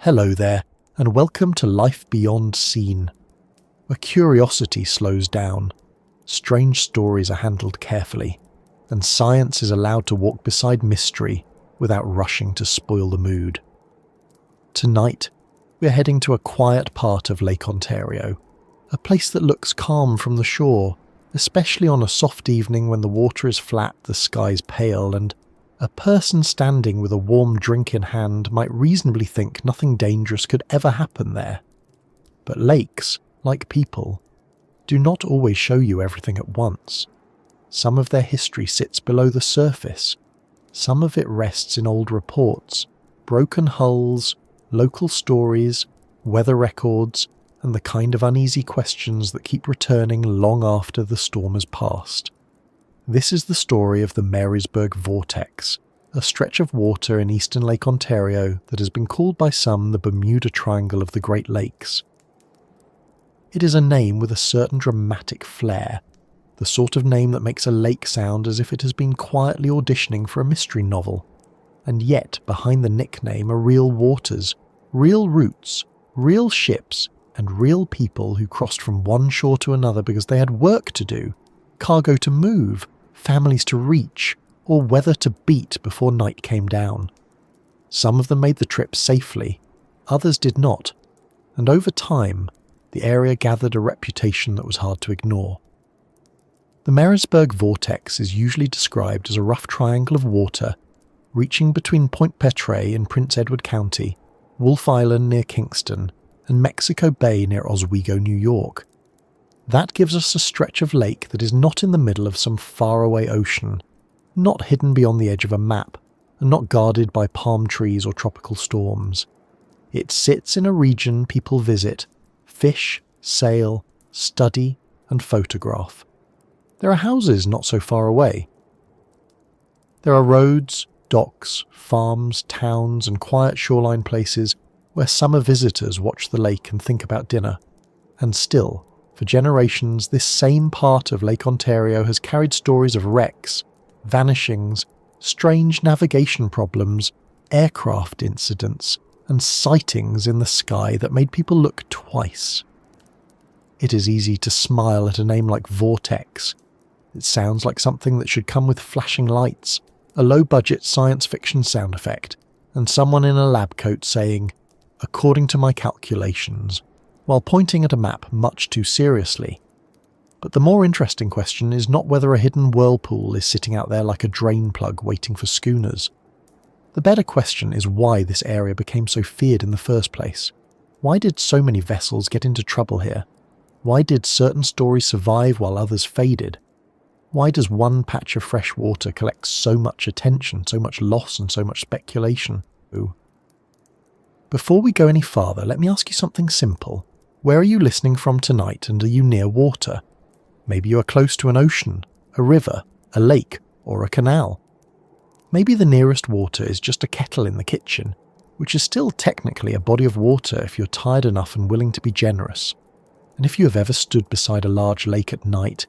Hello there, and welcome to Life Beyond Scene, where curiosity slows down, strange stories are handled carefully, and science is allowed to walk beside mystery without rushing to spoil the mood. Tonight, we're heading to a quiet part of Lake Ontario, a place that looks calm from the shore, especially on a soft evening when the water is flat, the sky's pale, and a person standing with a warm drink in hand might reasonably think nothing dangerous could ever happen there. But lakes, like people, do not always show you everything at once. Some of their history sits below the surface. Some of it rests in old reports, broken hulls, local stories, weather records, and the kind of uneasy questions that keep returning long after the storm has passed. This is the story of the Marysburgh Vortex, a stretch of water in eastern Lake Ontario that has been called by some the Bermuda Triangle of the Great Lakes. It is a name with a certain dramatic flair, the sort of name that makes a lake sound as if it has been quietly auditioning for a mystery novel. And yet, behind the nickname are real waters, real routes, real ships, and real people who crossed from one shore to another because they had work to do, cargo to move, families to reach, or weather to beat before night came down. Some of them made the trip safely, others did not, and over time, the area gathered a reputation that was hard to ignore. The Marysburgh Vortex is usually described as a rough triangle of water reaching between Point Petre in Prince Edward County, Wolf Island near Kingston, and Mexico Bay near Oswego, New York. That gives us a stretch of lake that is not in the middle of some faraway ocean, not hidden beyond the edge of a map, and not guarded by palm trees or tropical storms. It sits in a region people visit, fish, sail, study, and photograph. There are houses not so far away. There are roads, docks, farms, towns, and quiet shoreline places where summer visitors watch the lake and think about dinner. And still, for generations, this same part of Lake Ontario has carried stories of wrecks, vanishings, strange navigation problems, aircraft incidents, and sightings in the sky that made people look twice. It is easy to smile at a name like Vortex. It sounds like something that should come with flashing lights, a low-budget science fiction sound effect, and someone in a lab coat saying, "According to my calculations," while pointing at a map much too seriously. But the more interesting question is not whether a hidden whirlpool is sitting out there like a drain plug waiting for schooners. The better question is why this area became so feared in the first place. Why did so many vessels get into trouble here? Why did certain stories survive while others faded? Why does one patch of fresh water collect so much attention, so much loss, and so much speculation? Before we go any farther, let me ask you something simple. Where are you listening from tonight, and are you near water? Maybe you are close to an ocean, a river, a lake, or a canal. Maybe the nearest water is just a kettle in the kitchen, which is still technically a body of water if you're tired enough and willing to be generous. And if you have ever stood beside a large lake at night,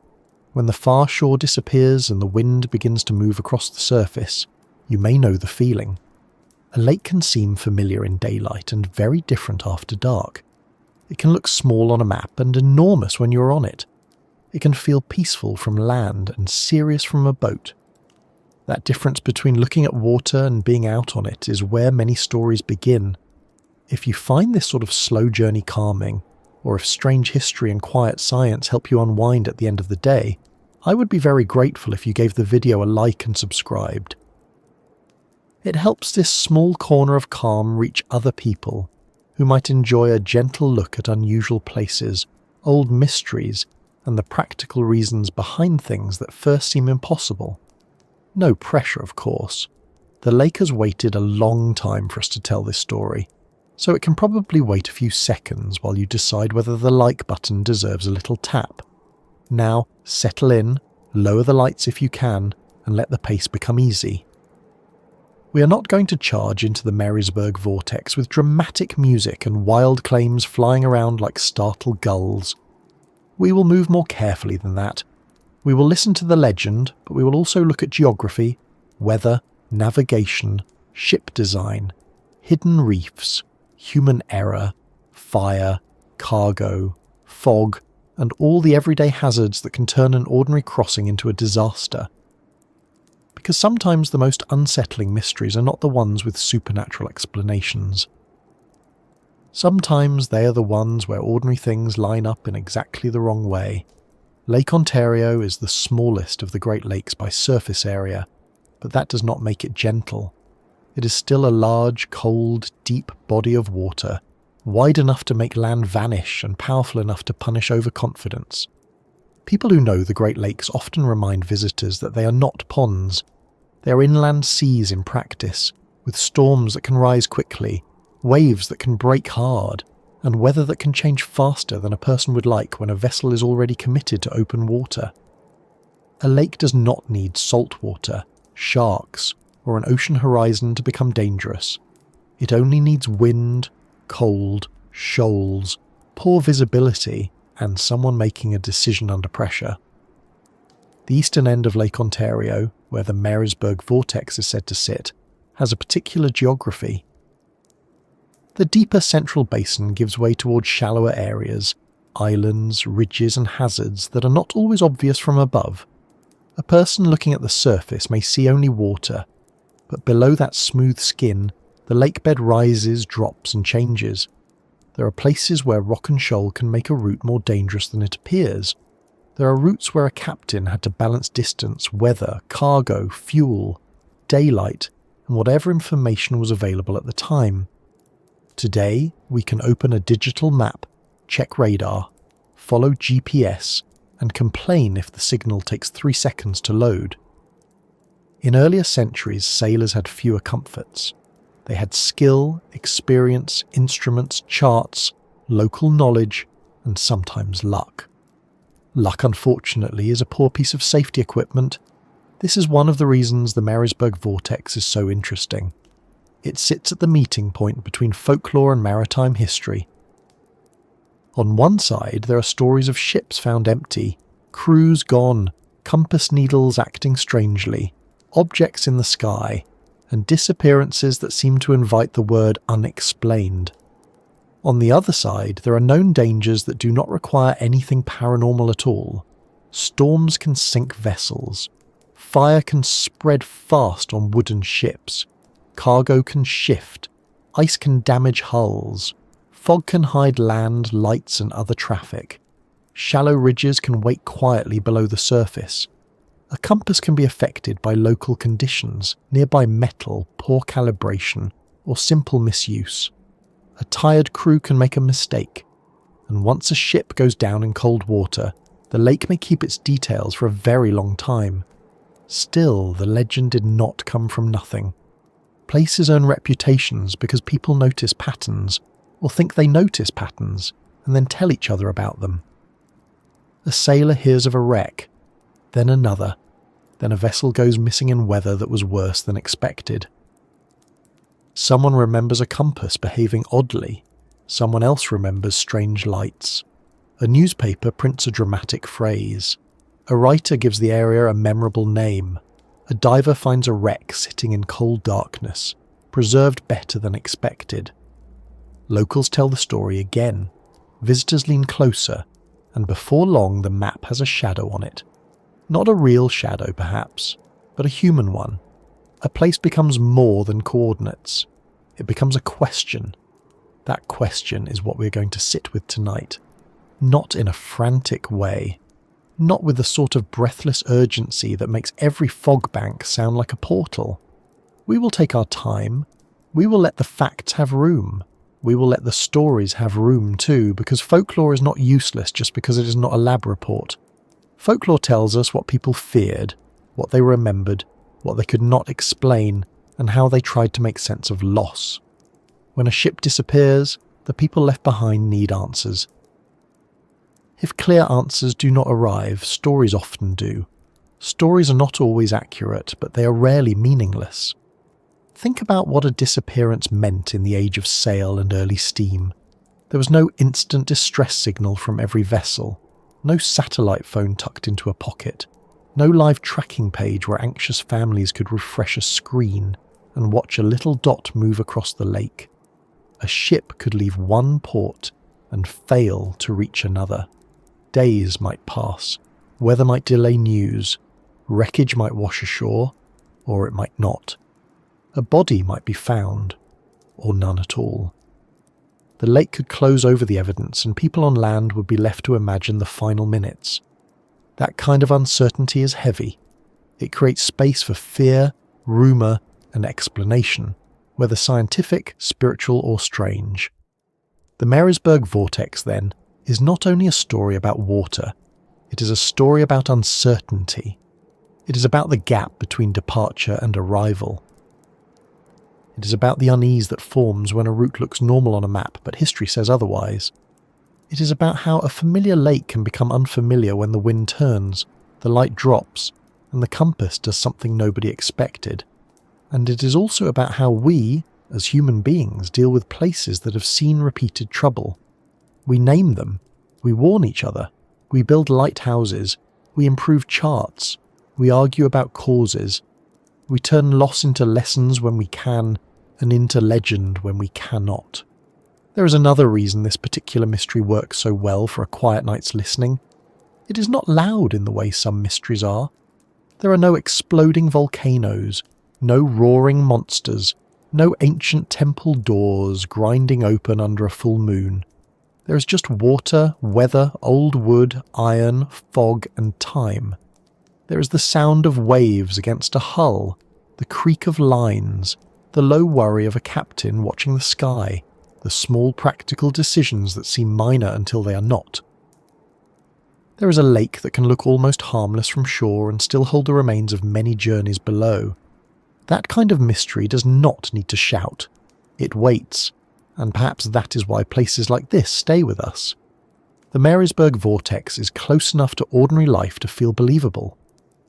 when the far shore disappears and the wind begins to move across the surface, you may know the feeling. A lake can seem familiar in daylight and very different after dark. It can look small on a map and enormous when you're on it. It can feel peaceful from land and serious from a boat. That difference between looking at water and being out on it is where many stories begin. If you find this sort of slow journey calming, or if strange history and quiet science help you unwind at the end of the day, I would be very grateful if you gave the video a like and subscribed. It helps this small corner of calm reach other people who might enjoy a gentle look at unusual places, old mysteries, and the practical reasons behind things that first seem impossible. No pressure, of course. The lake has waited a long time for us to tell this story, so it can probably wait a few seconds while you decide whether the like button deserves a little tap. Now, settle in, lower the lights if you can, and let the pace become easy. We are not going to charge into the Marysburgh Vortex with dramatic music and wild claims flying around like startled gulls. We will move more carefully than that. We will listen to the legend, but we will also look at geography, weather, navigation, ship design, hidden reefs, human error, fire, cargo, fog, and all the everyday hazards that can turn an ordinary crossing into a disaster. Because sometimes the most unsettling mysteries are not the ones with supernatural explanations. Sometimes they are the ones where ordinary things line up in exactly the wrong way. Lake Ontario is the smallest of the Great Lakes by surface area, but that does not make it gentle. It is still a large, cold, deep body of water, wide enough to make land vanish and powerful enough to punish overconfidence. People who know the Great Lakes often remind visitors that they are not ponds. They are inland seas in practice, with storms that can rise quickly, waves that can break hard, and weather that can change faster than a person would like when a vessel is already committed to open water. A lake does not need salt water, sharks, or an ocean horizon to become dangerous. It only needs wind, cold, shoals, poor visibility, and someone making a decision under pressure. The eastern end of Lake Ontario, where the Marysburgh Vortex is said to sit, has a particular geography. The deeper central basin gives way towards shallower areas, islands, ridges and hazards that are not always obvious from above. A person looking at the surface may see only water, but below that smooth skin, the lake bed rises, drops and changes. There are places where rock and shoal can make a route more dangerous than it appears. There are routes where a captain had to balance distance, weather, cargo, fuel, daylight, and whatever information was available at the time. Today, we can open a digital map, check radar, follow GPS, and complain if the signal takes 3 seconds to load. In earlier centuries, sailors had fewer comforts. They had skill, experience, instruments, charts, local knowledge, and sometimes luck. Luck, unfortunately, is a poor piece of safety equipment. This is one of the reasons the Marysburgh Vortex is so interesting. It sits at the meeting point between folklore and maritime history. On one side, there are stories of ships found empty, crews gone, compass needles acting strangely, objects in the sky, and disappearances that seem to invite the word unexplained. On the other side, there are known dangers that do not require anything paranormal at all. Storms can sink vessels. Fire can spread fast on wooden ships. Cargo can shift. Ice can damage hulls. Fog can hide land, lights and other traffic. Shallow ridges can wait quietly below the surface. A compass can be affected by local conditions, nearby metal, poor calibration, or simple misuse. A tired crew can make a mistake, and once a ship goes down in cold water, the lake may keep its details for a very long time. Still, the legend did not come from nothing. Places earn reputations because people notice patterns, or think they notice patterns, and then tell each other about them. A sailor hears of a wreck, then another, then a vessel goes missing in weather that was worse than expected. Someone remembers a compass behaving oddly, someone else remembers strange lights. A newspaper prints a dramatic phrase. A writer gives the area a memorable name. A diver finds a wreck sitting in cold darkness, preserved better than expected. Locals tell the story again. Visitors lean closer, and before long the map has a shadow on it. Not a real shadow, perhaps, but a human one. A place becomes more than coordinates. It becomes a question. That question is what we're going to sit with tonight. Not in a frantic way. Not with the sort of breathless urgency that makes every fog bank sound like a portal. We will take our time. We will let the facts have room. We will let the stories have room too, because folklore is not useless just because it is not a lab report. Folklore tells us what people feared, what they remembered, what they could not explain, and how they tried to make sense of loss. When a ship disappears, the people left behind need answers. If clear answers do not arrive, stories often do. Stories are not always accurate, but they are rarely meaningless. Think about what a disappearance meant in the age of sail and early steam. There was no instant distress signal from every vessel, no satellite phone tucked into a pocket, no live tracking page where anxious families could refresh a screen and watch a little dot move across the lake. A ship could leave one port and fail to reach another. Days might pass, weather might delay news, wreckage might wash ashore, or it might not. A body might be found, or none at all. The lake could close over the evidence and people on land would be left to imagine the final minutes. That kind of uncertainty is heavy. It creates space for fear, rumour, and explanation, whether scientific, spiritual, or strange. The Marysburgh Vortex, then, is not only a story about water, it is a story about uncertainty. It is about the gap between departure and arrival. It is about the unease that forms when a route looks normal on a map, but history says otherwise. It is about how a familiar lake can become unfamiliar when the wind turns, the light drops, and the compass does something nobody expected. And it is also about how we, as human beings, deal with places that have seen repeated trouble. We name them, we warn each other, we build lighthouses, we improve charts, we argue about causes, we turn loss into lessons when we can, and into legend when we cannot. There is another reason this particular mystery works so well for a quiet night's listening. It is not loud in the way some mysteries are. There are no exploding volcanoes, no roaring monsters, no ancient temple doors grinding open under a full moon. There is just water, weather, old wood, iron, fog, and time. There is the sound of waves against a hull, the creak of lines, the low worry of a captain watching the sky, the small practical decisions that seem minor until they are not. There is a lake that can look almost harmless from shore and still hold the remains of many journeys below. That kind of mystery does not need to shout. It waits, and perhaps that is why places like this stay with us. The Marysburgh Vortex is close enough to ordinary life to feel believable.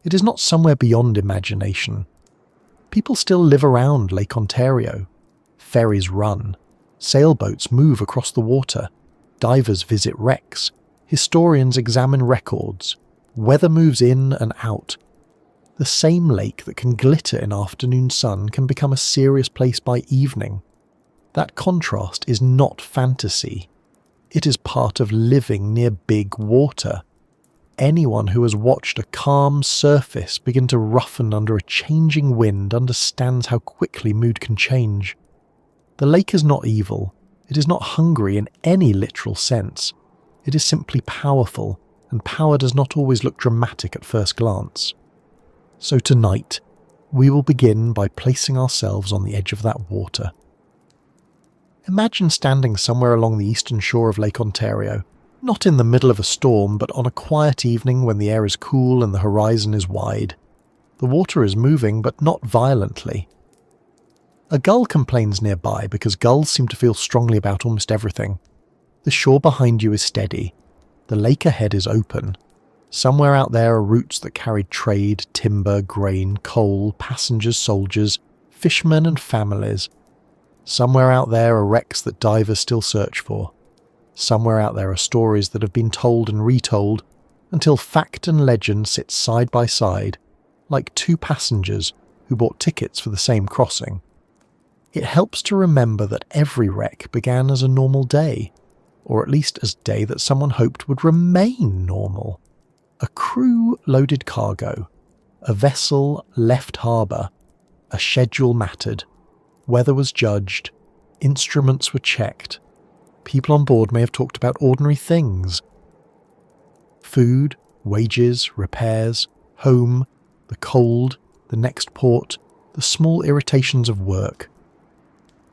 It is not somewhere beyond imagination. People still live around Lake Ontario. Ferries run. Sailboats move across the water. Divers visit wrecks. Historians examine records. Weather moves in and out. The same lake that can glitter in afternoon sun can become a serious place by evening. That contrast is not fantasy. It is part of living near big water. Anyone who has watched a calm surface begin to roughen under a changing wind understands how quickly mood can change. The lake is not evil. It is not hungry in any literal sense. It is simply powerful, and power does not always look dramatic at first glance. So tonight, we will begin by placing ourselves on the edge of that water. Imagine standing somewhere along the eastern shore of Lake Ontario, not in the middle of a storm, but on a quiet evening when the air is cool and the horizon is wide. The water is moving, but not violently. A gull complains nearby because gulls seem to feel strongly about almost everything. The shore behind you is steady. The lake ahead is open. Somewhere out there are routes that carried trade, timber, grain, coal, passengers, soldiers, fishermen and families. Somewhere out there are wrecks that divers still search for. Somewhere out there are stories that have been told and retold until fact and legend sit side by side, like two passengers who bought tickets for the same crossing. It helps to remember that every wreck began as a normal day, or at least as a day that someone hoped would remain normal. A crew loaded cargo, a vessel left harbour, a schedule mattered, weather was judged, instruments were checked. People on board may have talked about ordinary things. Food, wages, repairs, home, the cold, the next port, the small irritations of work.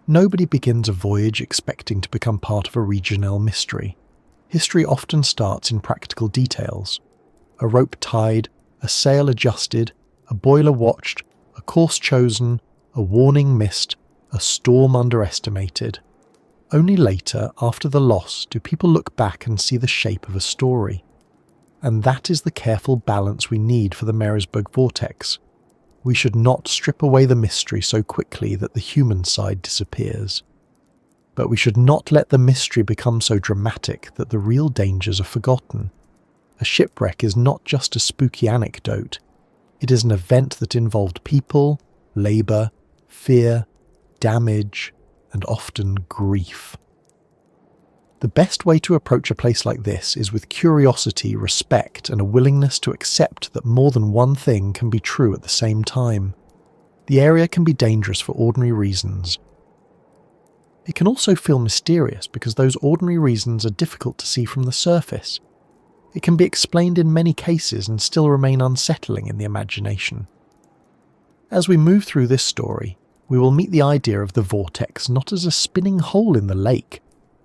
Nobody begins a voyage expecting to become part of a regional mystery. History often starts in practical details. A rope tied, a sail adjusted, a boiler watched, a course chosen, a warning missed, a storm underestimated. Only later, after the loss, do people look back and see the shape of a story. And that is the careful balance we need for the Marysburgh Vortex. We should not strip away the mystery so quickly that the human side disappears. But we should not let the mystery become so dramatic that the real dangers are forgotten. A shipwreck is not just a spooky anecdote. It is an event that involved people, labour, fear, damage, and often grief. The best way to approach a place like this is with curiosity, respect, and a willingness to accept that more than one thing can be true at the same time. The area can be dangerous for ordinary reasons. It can also feel mysterious because those ordinary reasons are difficult to see from the surface. It can be explained in many cases and still remain unsettling in the imagination. As we move through this story, we will meet the idea of the vortex not as a spinning hole in the lake,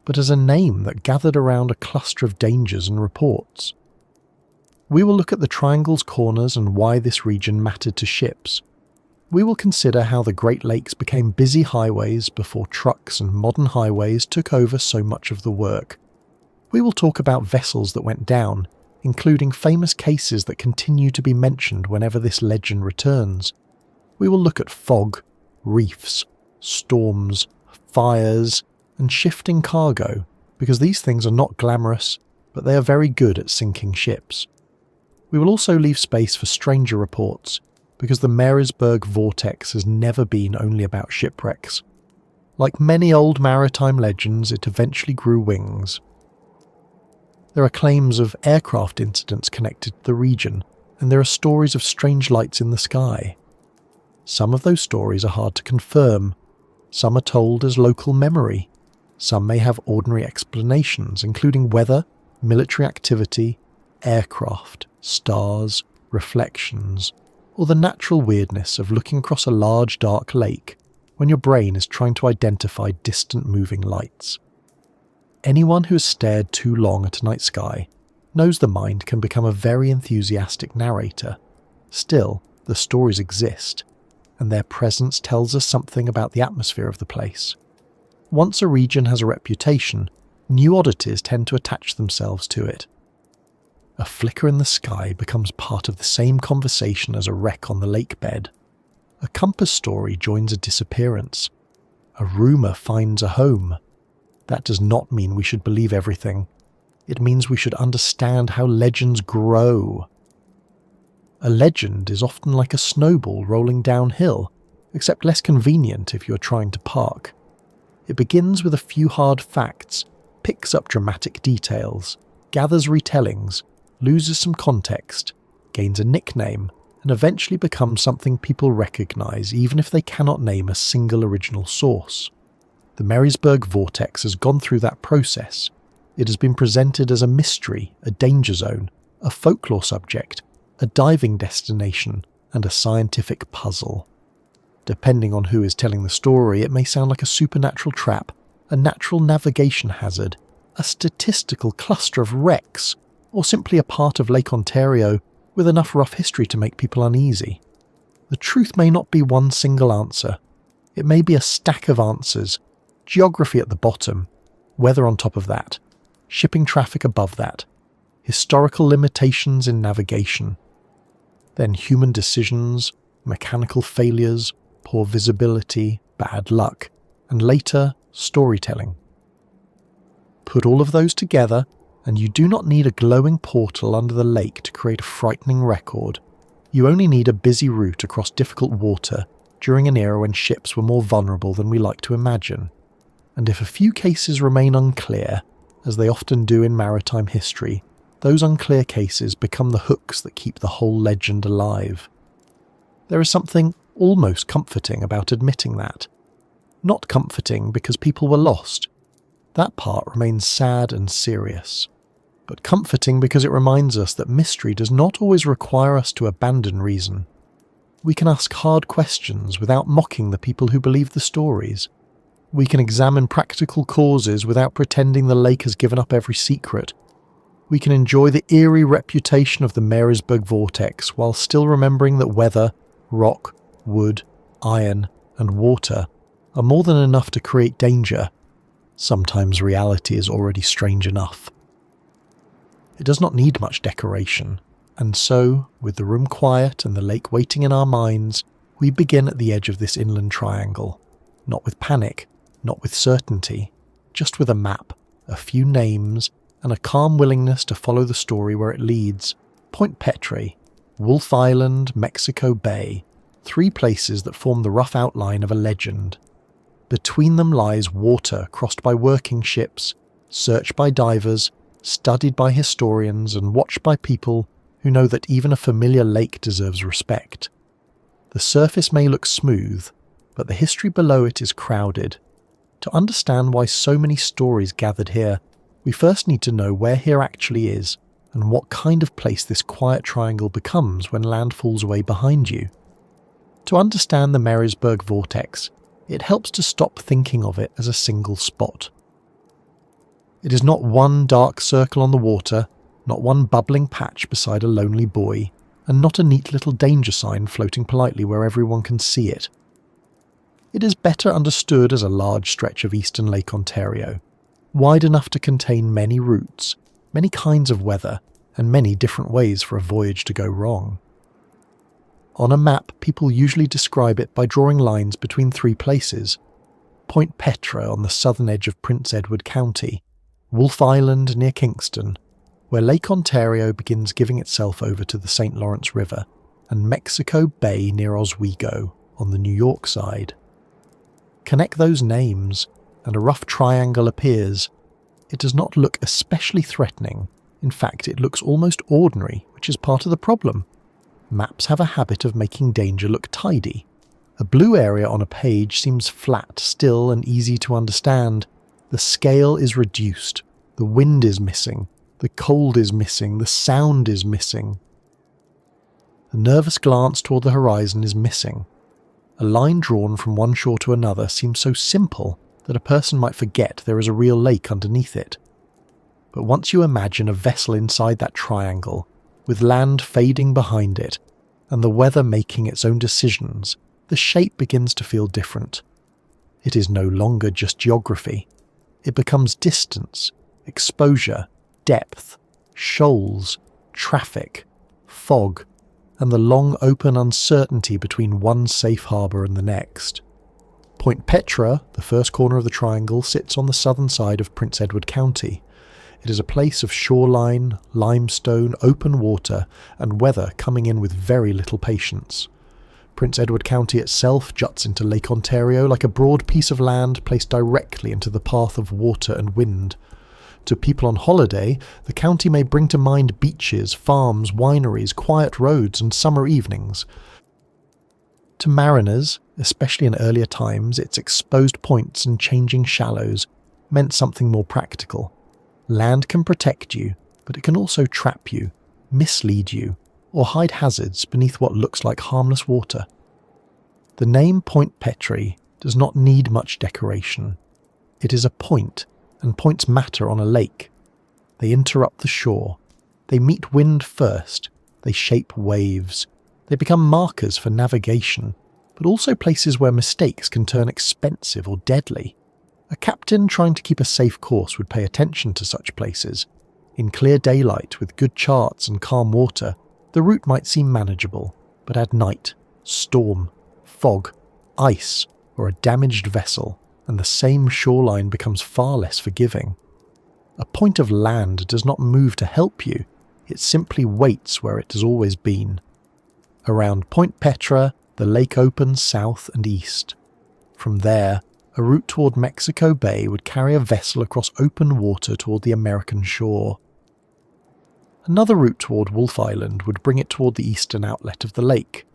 but as a name that gathered around a cluster of dangers and reports. We will look at the triangle's corners and why this region mattered to ships. We will consider how the Great Lakes became busy highways before trucks and modern highways took over so much of the work. We will talk about vessels that went down, including famous cases that continue to be mentioned whenever this legend returns. We will look at fog, reefs, storms, fires, and shifting cargo, because these things are not glamorous, but they are very good at sinking ships. We will also leave space for stranger reports, because the Marysburgh Vortex has never been only about shipwrecks. Like many old maritime legends, it eventually grew wings. There are claims of aircraft incidents connected to the region, and there are stories of strange lights in the sky. Some of those stories are hard to confirm. Some are told as local memory. Some may have ordinary explanations, including weather, military activity, aircraft, stars, reflections, or the natural weirdness of looking across a large dark lake when your brain is trying to identify distant moving lights. Anyone who has stared too long at a night sky knows the mind can become a very enthusiastic narrator. Still, the stories exist, and their presence tells us something about the atmosphere of the place. Once a region has a reputation, new oddities tend to attach themselves to it. A flicker in the sky becomes part of the same conversation as a wreck on the lake bed. A compass story joins a disappearance. A rumour finds a home. That does not mean we should believe everything. It means we should understand how legends grow. A legend is often like a snowball rolling downhill, except less convenient if you are trying to park. It begins with a few hard facts, picks up dramatic details, gathers retellings, loses some context, gains a nickname, and eventually becomes something people recognise even if they cannot name a single original source. The Marysburgh Vortex has gone through that process. It has been presented as a mystery, a danger zone, a folklore subject, a diving destination, and a scientific puzzle. Depending on who is telling the story, it may sound like a supernatural trap, a natural navigation hazard, a statistical cluster of wrecks, or simply a part of Lake Ontario with enough rough history to make people uneasy. The truth may not be one single answer. It may be a stack of answers, geography at the bottom, weather on top of that, shipping traffic above that, historical limitations in navigation, then human decisions, mechanical failures, poor visibility, bad luck, and later, storytelling. Put all of those together, and you do not need a glowing portal under the lake to create a frightening record. You only need a busy route across difficult water during an era when ships were more vulnerable than we like to imagine. And if a few cases remain unclear, as they often do in maritime history, those unclear cases become the hooks that keep the whole legend alive. There is something almost comforting about admitting that. Not comforting because people were lost. That part remains sad and serious. But comforting because it reminds us that mystery does not always require us to abandon reason. We can ask hard questions without mocking the people who believe the stories. We can examine practical causes without pretending the lake has given up every secret. We can enjoy the eerie reputation of the Marysburgh Vortex while still remembering that weather, rock, wood, iron, and water are more than enough to create danger. Sometimes reality is already strange enough. It does not need much decoration, and so, with the room quiet and the lake waiting in our minds, we begin at the edge of this inland triangle. Not with panic, not with certainty, just with a map, a few names, and a calm willingness to follow the story where it leads. Point Petre, Wolf Island, Mexico Bay, 3 places that form the rough outline of a legend. Between them lies water crossed by working ships, searched by divers, studied by historians, and watched by people who know that even a familiar lake deserves respect. The surface may look smooth, but the history below it is crowded. To understand why so many stories gathered here, we first need to know where here actually is, and what kind of place this quiet triangle becomes when land falls away behind you. To understand the Marysburgh Vortex, it helps to stop thinking of it as a single spot. It is not one dark circle on the water, not one bubbling patch beside a lonely buoy, and not a neat little danger sign floating politely where everyone can see it. It is better understood as a large stretch of eastern Lake Ontario, wide enough to contain many routes, many kinds of weather, and many different ways for a voyage to go wrong. On a map, people usually describe it by drawing lines between three places: Point Petra on the southern edge of Prince Edward County, Wolfe Island near Kingston, where Lake Ontario begins giving itself over to the St. Lawrence River, and Mexico Bay near Oswego on the New York side. Connect those names, and a rough triangle appears. It does not look especially threatening. In fact, it looks almost ordinary, which is part of the problem. Maps have a habit of making danger look tidy. A blue area on a page seems flat, still, and easy to understand. The scale is reduced. The wind is missing. The cold is missing. The sound is missing. The nervous glance toward the horizon is missing. A line drawn from one shore to another seems so simple that a person might forget there is a real lake underneath it. But once you imagine a vessel inside that triangle, with land fading behind it, and the weather making its own decisions, the shape begins to feel different. It is no longer just geography. It becomes distance, exposure, depth, shoals, traffic, fog, and the long open uncertainty between one safe harbour and the next. Point Petra, the first corner of the triangle, sits on the southern side of Prince Edward County. It is a place of shoreline, limestone, open water, and weather coming in with very little patience. Prince Edward County itself juts into Lake Ontario like a broad piece of land placed directly into the path of water and wind. To people on holiday, the county may bring to mind beaches, farms, wineries, quiet roads, and summer evenings. To mariners, especially in earlier times, its exposed points and changing shallows meant something more practical. Land can protect you, but it can also trap you, mislead you, or hide hazards beneath what looks like harmless water. The name Point Petra does not need much decoration. It is a point, and points matter on a lake. They interrupt the shore. They meet wind first. They shape waves. They become markers for navigation, but also places where mistakes can turn expensive or deadly. A captain trying to keep a safe course would pay attention to such places. In clear daylight with good charts and calm water, the route might seem manageable, but at night, storm, fog, ice, or a damaged vessel, and the same shoreline becomes far less forgiving. A point of land does not move to help you, it simply waits where it has always been. Around Point Petra, the lake opens south and east. From there, a route toward Mexico Bay would carry a vessel across open water toward the American shore. Another route toward Wolfe Island would bring it toward the eastern outlet of the lake.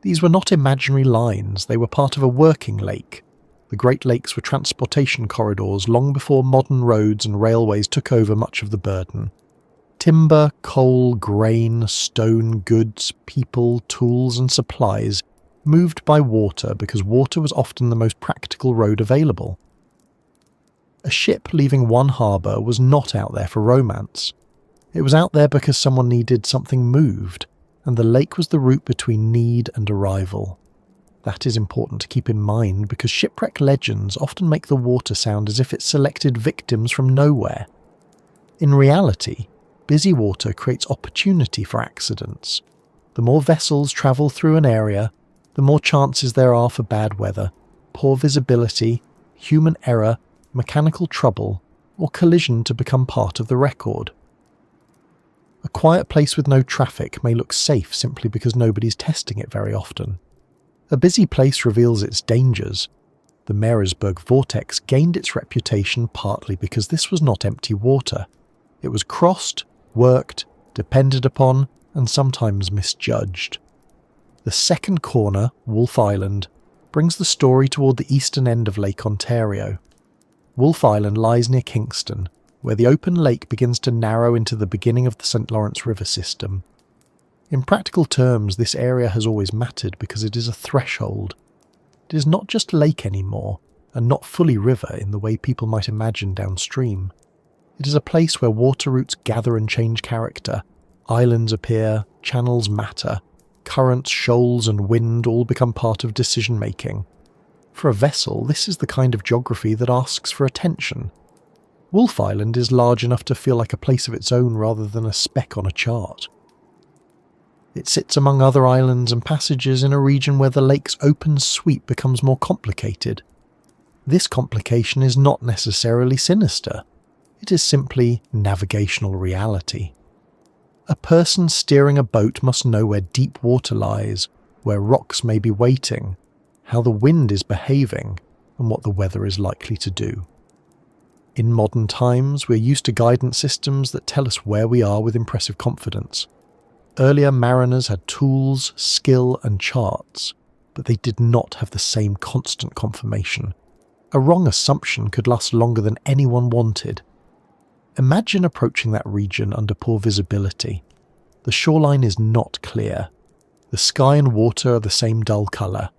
These were not imaginary lines, they were part of a working lake. The Great Lakes were transportation corridors long before modern roads and railways took over much of the burden. Timber, coal, grain, stone, goods, people, tools and supplies moved by water because water was often the most practical road available. A ship leaving one harbour was not out there for romance. It was out there because someone needed something moved, and the lake was the route between need and arrival. That is important to keep in mind because shipwreck legends often make the water sound as if it selected victims from nowhere. In reality, busy water creates opportunity for accidents. The more vessels travel through an area, the more chances there are for bad weather, poor visibility, human error, mechanical trouble, or collision to become part of the record. A quiet place with no traffic may look safe simply because nobody's testing it very often. A busy place reveals its dangers. The Marysburgh Vortex gained its reputation partly because this was not empty water. It was crossed, worked, depended upon, and sometimes misjudged. The second corner, Wolfe Island, brings the story toward the eastern end of Lake Ontario. Wolfe Island lies near Kingston, where the open lake begins to narrow into the beginning of the St. Lawrence River system. In practical terms, this area has always mattered because it is a threshold. It is not just lake anymore, and not fully river in the way people might imagine downstream. It is a place where water routes gather and change character, islands appear, channels matter, currents, shoals and wind all become part of decision-making. For a vessel, this is the kind of geography that asks for attention. Wolfe Island is large enough to feel like a place of its own rather than a speck on a chart. It sits among other islands and passages in a region where the lake's open sweep becomes more complicated. This complication is not necessarily sinister. It is simply navigational reality. A person steering a boat must know where deep water lies, where rocks may be waiting, how the wind is behaving, and what the weather is likely to do. In modern times, we're used to guidance systems that tell us where we are with impressive confidence. Earlier mariners had tools, skill, and charts, but they did not have the same constant confirmation. A wrong assumption could last longer than anyone wanted. Imagine approaching that region under poor visibility. The shoreline is not clear. The sky and water are the same dull colour.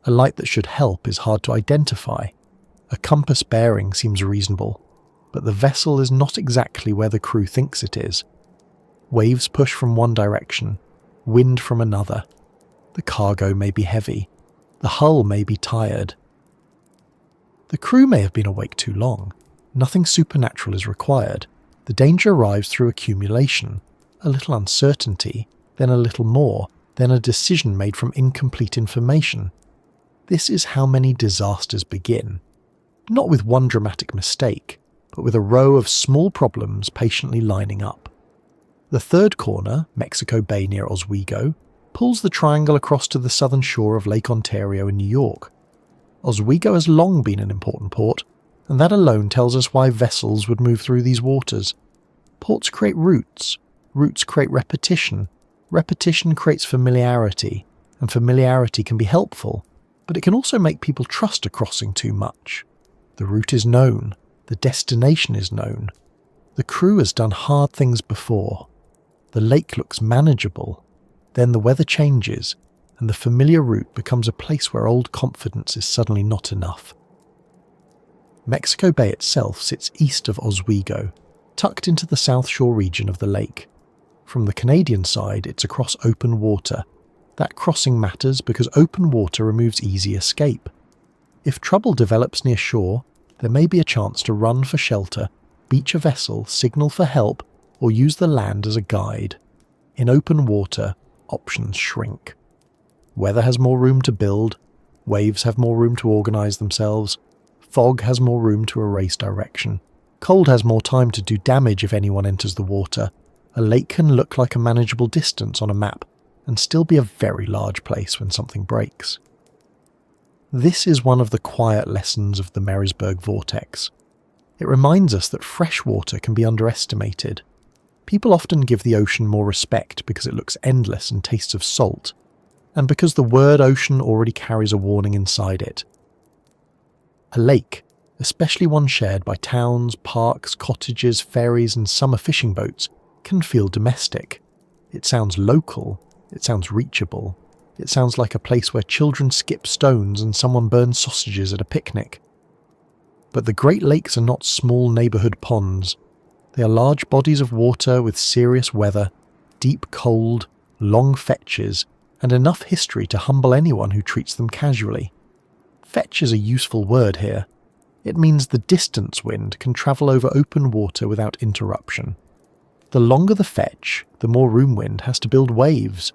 A light that should help is hard to identify. A compass bearing seems reasonable, but the vessel is not exactly where the crew thinks it is. Waves push from one direction, wind from another. The cargo may be heavy. The hull may be tired. The crew may have been awake too long. Nothing supernatural is required. The danger arrives through accumulation. A little uncertainty, then a little more, then a decision made from incomplete information. This is how many disasters begin. Not with one dramatic mistake, but with a row of small problems patiently lining up. The third corner, Mexico Bay near Oswego, pulls the triangle across to the southern shore of Lake Ontario in New York. Oswego has long been an important port, and that alone tells us why vessels would move through these waters. Ports create routes. Routes create repetition. Repetition creates familiarity, and familiarity can be helpful, but it can also make people trust a crossing too much. The route is known. The destination is known. The crew has done hard things before. The lake looks manageable. Then the weather changes, and the familiar route becomes a place where old confidence is suddenly not enough. Mexico Bay itself sits east of Oswego, tucked into the South Shore region of the lake. From the Canadian side, it's across open water. That crossing matters because open water removes easy escape. If trouble develops near shore, there may be a chance to run for shelter, beach a vessel, signal for help, or use the land as a guide. In open water, options shrink. Weather has more room to build, waves have more room to organise themselves, fog has more room to erase direction, cold has more time to do damage if anyone enters the water. A lake can look like a manageable distance on a map, and still be a very large place when something breaks. This is one of the quiet lessons of the Marysburgh Vortex. It reminds us that fresh water can be underestimated. People often give the ocean more respect because it looks endless and tastes of salt, and because the word ocean already carries a warning inside it. A lake, especially one shared by towns, parks, cottages, ferries and summer fishing boats, can feel domestic. It sounds local, it sounds reachable, it sounds like a place where children skip stones and someone burns sausages at a picnic. But the Great Lakes are not small neighbourhood ponds. They are large bodies of water with serious weather, deep cold, long fetches, and enough history to humble anyone who treats them casually. Fetch is a useful word here. It means the distance wind can travel over open water without interruption. The longer the fetch, the more room wind has to build waves.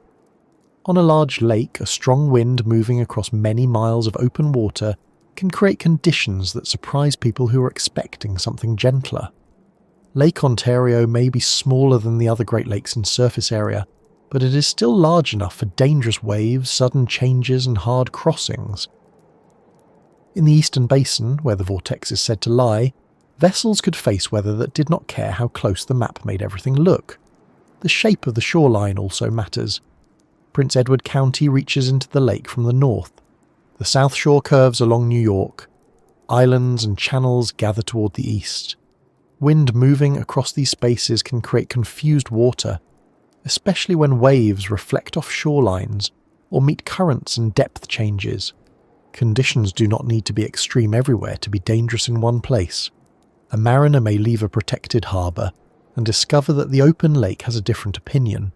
On a large lake, a strong wind moving across many miles of open water can create conditions that surprise people who are expecting something gentler. Lake Ontario may be smaller than the other Great Lakes in surface area, but it is still large enough for dangerous waves, sudden changes and hard crossings. In the eastern basin, where the vortex is said to lie, vessels could face weather that did not care how close the map made everything look. The shape of the shoreline also matters. Prince Edward County reaches into the lake from the north. The south shore curves along New York. Islands and channels gather toward the east. Wind moving across these spaces can create confused water, especially when waves reflect off shorelines or meet currents and depth changes. Conditions do not need to be extreme everywhere to be dangerous in one place. A mariner may leave a protected harbour and discover that the open lake has a different opinion.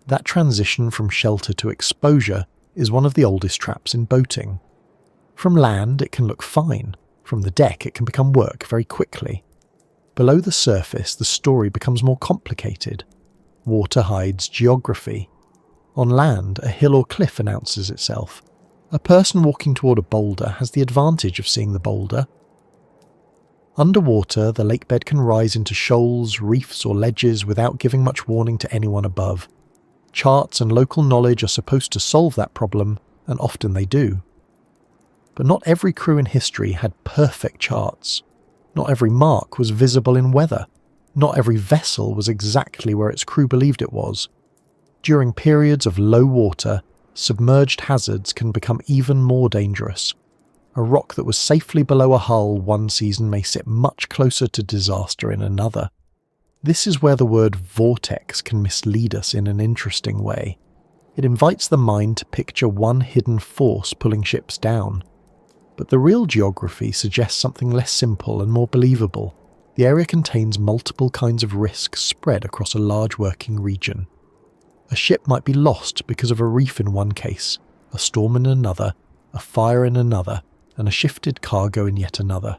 That transition from shelter to exposure is one of the oldest traps in boating. From land it can look fine, from the deck it can become work very quickly. Below the surface the story becomes more complicated. Water hides geography. On land, a hill or cliff announces itself. A person walking toward a boulder has the advantage of seeing the boulder. Underwater, the lakebed can rise into shoals, reefs or ledges without giving much warning to anyone above. Charts and local knowledge are supposed to solve that problem, and often they do. But not every crew in history had perfect charts. Not every mark was visible in weather. Not every vessel was exactly where its crew believed it was. During periods of low water, submerged hazards can become even more dangerous. A rock that was safely below a hull one season may sit much closer to disaster in another. This is where the word vortex can mislead us in an interesting way. It invites the mind to picture one hidden force pulling ships down. But the real geography suggests something less simple and more believable. The area contains multiple kinds of risks spread across a large working region. A ship might be lost because of a reef in one case, a storm in another, a fire in another, and a shifted cargo in yet another.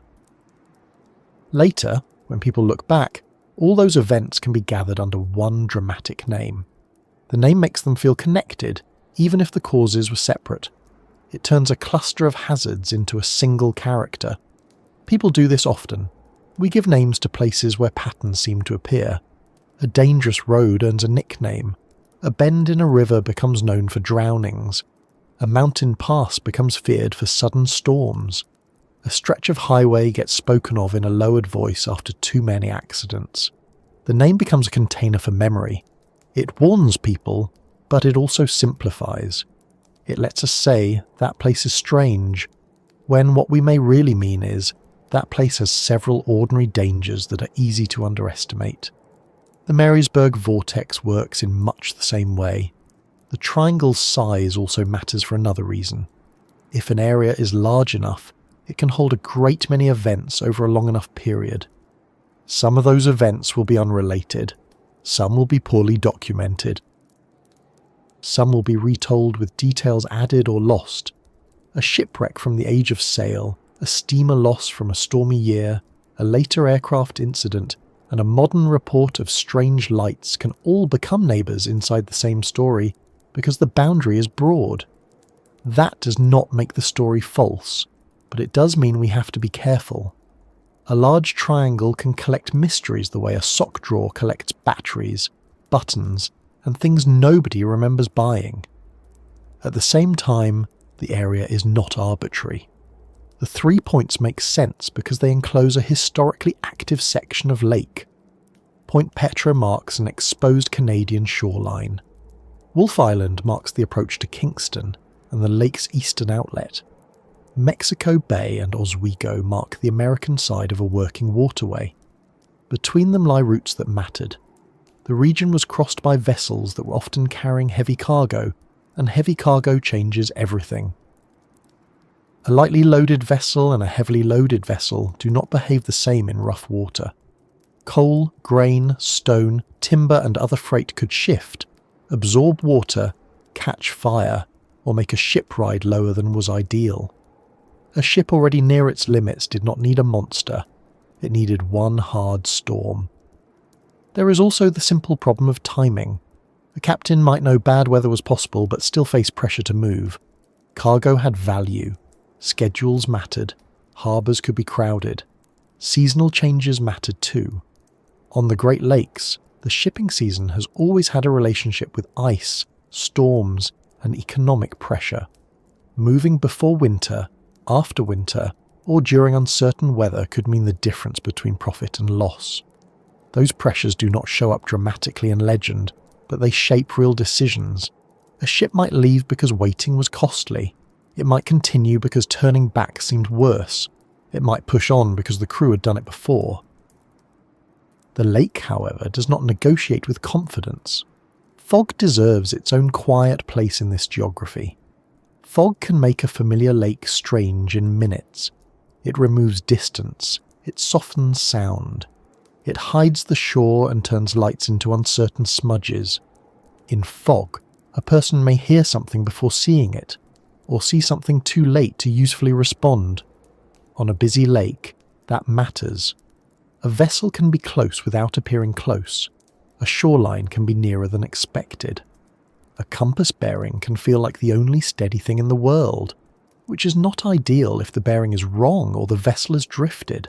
Later, when people look back, all those events can be gathered under one dramatic name. The name makes them feel connected, even if the causes were separate. It turns a cluster of hazards into a single character. People do this often. We give names to places where patterns seem to appear. A dangerous road earns a nickname. A bend in a river becomes known for drownings. A mountain pass becomes feared for sudden storms. A stretch of highway gets spoken of in a lowered voice after too many accidents. The name becomes a container for memory. It warns people, but it also simplifies. It lets us say, that place is strange, when what we may really mean is, that place has several ordinary dangers that are easy to underestimate. The Marysburgh Vortex works in much the same way. The triangle's size also matters for another reason. If an area is large enough, it can hold a great many events over a long enough period. Some of those events will be unrelated. Some will be poorly documented. Some will be retold with details added or lost. A shipwreck from the age of sail, a steamer loss from a stormy year, a later aircraft incident, and a modern report of strange lights can all become neighbours inside the same story because the boundary is broad. That does not make the story false, but it does mean we have to be careful. A large triangle can collect mysteries the way a sock drawer collects batteries, buttons, and things nobody remembers buying. At the same time, the area is not arbitrary. The 3 points make sense because they enclose a historically active section of lake. Point Petra marks an exposed Canadian shoreline. Wolfe Island marks the approach to Kingston and the lake's eastern outlet. Mexico Bay and Oswego mark the American side of a working waterway. Between them lie routes that mattered. The region was crossed by vessels that were often carrying heavy cargo, and heavy cargo changes everything. A lightly loaded vessel and a heavily loaded vessel do not behave the same in rough water. Coal, grain, stone, timber and other freight could shift, absorb water, catch fire, or make a ship ride lower than was ideal. A ship already near its limits did not need a monster. It needed one hard storm. There is also the simple problem of timing. A captain might know bad weather was possible but still face pressure to move. Cargo had value. Schedules mattered. Harbours could be crowded. Seasonal changes mattered too. On the Great Lakes, the shipping season has always had a relationship with ice, storms, and economic pressure. Moving before winter, after winter or during uncertain weather could mean the difference between profit and loss. Those pressures do not show up dramatically in legend, but they shape real decisions. A ship might leave because waiting was costly. It might continue because turning back seemed worse. It might push on because the crew had done it before. The lake, however, does not negotiate with confidence. Fog deserves its own quiet place in this geography. Fog can make a familiar lake strange in minutes. It removes distance. It softens sound. It hides the shore and turns lights into uncertain smudges. In fog, a person may hear something before seeing it, or see something too late to usefully respond. On a busy lake, that matters. A vessel can be close without appearing close. A shoreline can be nearer than expected. A compass bearing can feel like the only steady thing in the world, which is not ideal if the bearing is wrong or the vessel is drifted.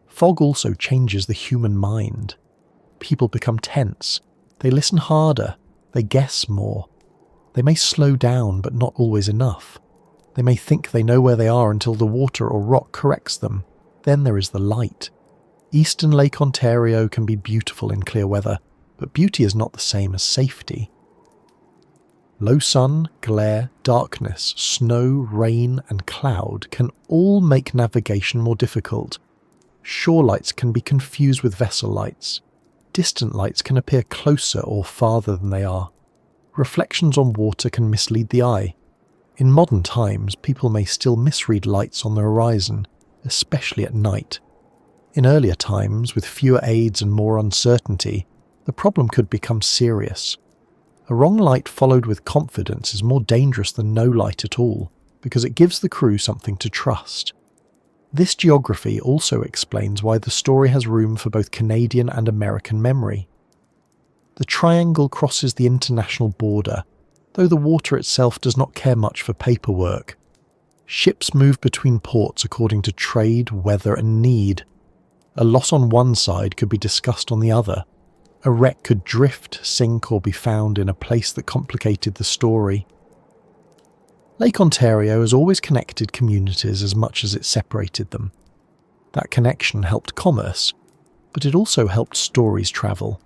Fog also changes the human mind. People become tense. They listen harder. They guess more. They may slow down, but not always enough. They may think they know where they are until the water or rock corrects them. Then there is the light. Eastern Lake Ontario can be beautiful in clear weather, but beauty is not the same as safety. Low sun, glare, darkness, snow, rain, and cloud can all make navigation more difficult. Shore lights can be confused with vessel lights. Distant lights can appear closer or farther than they are. Reflections on water can mislead the eye. In modern times, people may still misread lights on the horizon, especially at night. In earlier times, with fewer aids and more uncertainty, the problem could become serious. A wrong light followed with confidence is more dangerous than no light at all, because it gives the crew something to trust. This geography also explains why the story has room for both Canadian and American memory. The triangle crosses the international border, though the water itself does not care much for paperwork. Ships move between ports according to trade, weather, and need. A loss on one side could be discussed on the other. A wreck could drift, sink, or be found in a place that complicated the story. Lake Ontario has always connected communities as much as it separated them. That connection helped commerce, but it also helped stories travel.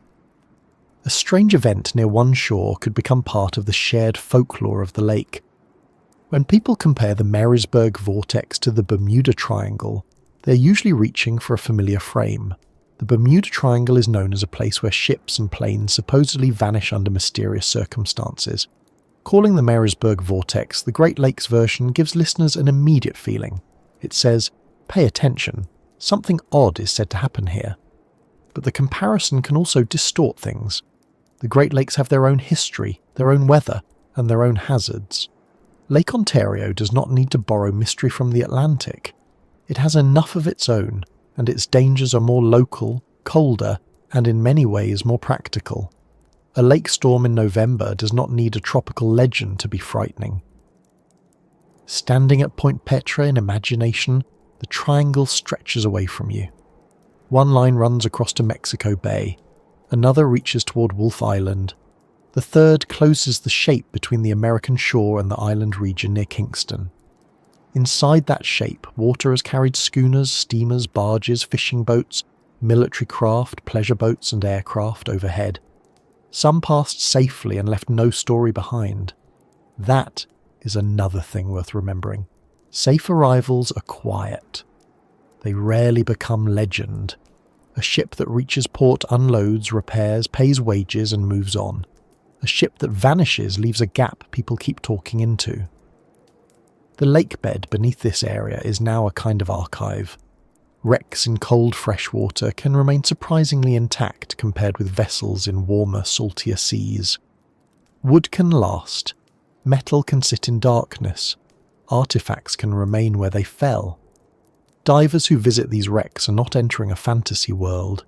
A strange event near one shore could become part of the shared folklore of the lake. When people compare the Marysburgh Vortex to the Bermuda Triangle, they're usually reaching for a familiar frame. The Bermuda Triangle is known as a place where ships and planes supposedly vanish under mysterious circumstances. Calling the Marysburgh Vortex the Great Lakes version gives listeners an immediate feeling. It says, "Pay attention, something odd is said to happen here." But the comparison can also distort things. The Great Lakes have their own history, their own weather, and their own hazards. Lake Ontario does not need to borrow mystery from the Atlantic. It has enough of its own, and its dangers are more local, colder, and in many ways more practical. A lake storm in November does not need a tropical legend to be frightening. Standing at Point Petra in imagination, the triangle stretches away from you. One line runs across to Mexico Bay, another reaches toward Wolfe Island, the third closes the shape between the American shore and the island region near Kingston. Inside that shape, water has carried schooners, steamers, barges, fishing boats, military craft, pleasure boats and aircraft overhead. Some passed safely and left no story behind. That is another thing worth remembering. Safe arrivals are quiet. They rarely become legend. A ship that reaches port unloads, repairs, pays wages and moves on. A ship that vanishes leaves a gap people keep talking into. The lake bed beneath this area is now a kind of archive. Wrecks in cold fresh water can remain surprisingly intact compared with vessels in warmer, saltier seas. Wood can last. Metal can sit in darkness. Artifacts can remain where they fell. Divers who visit these wrecks are not entering a fantasy world.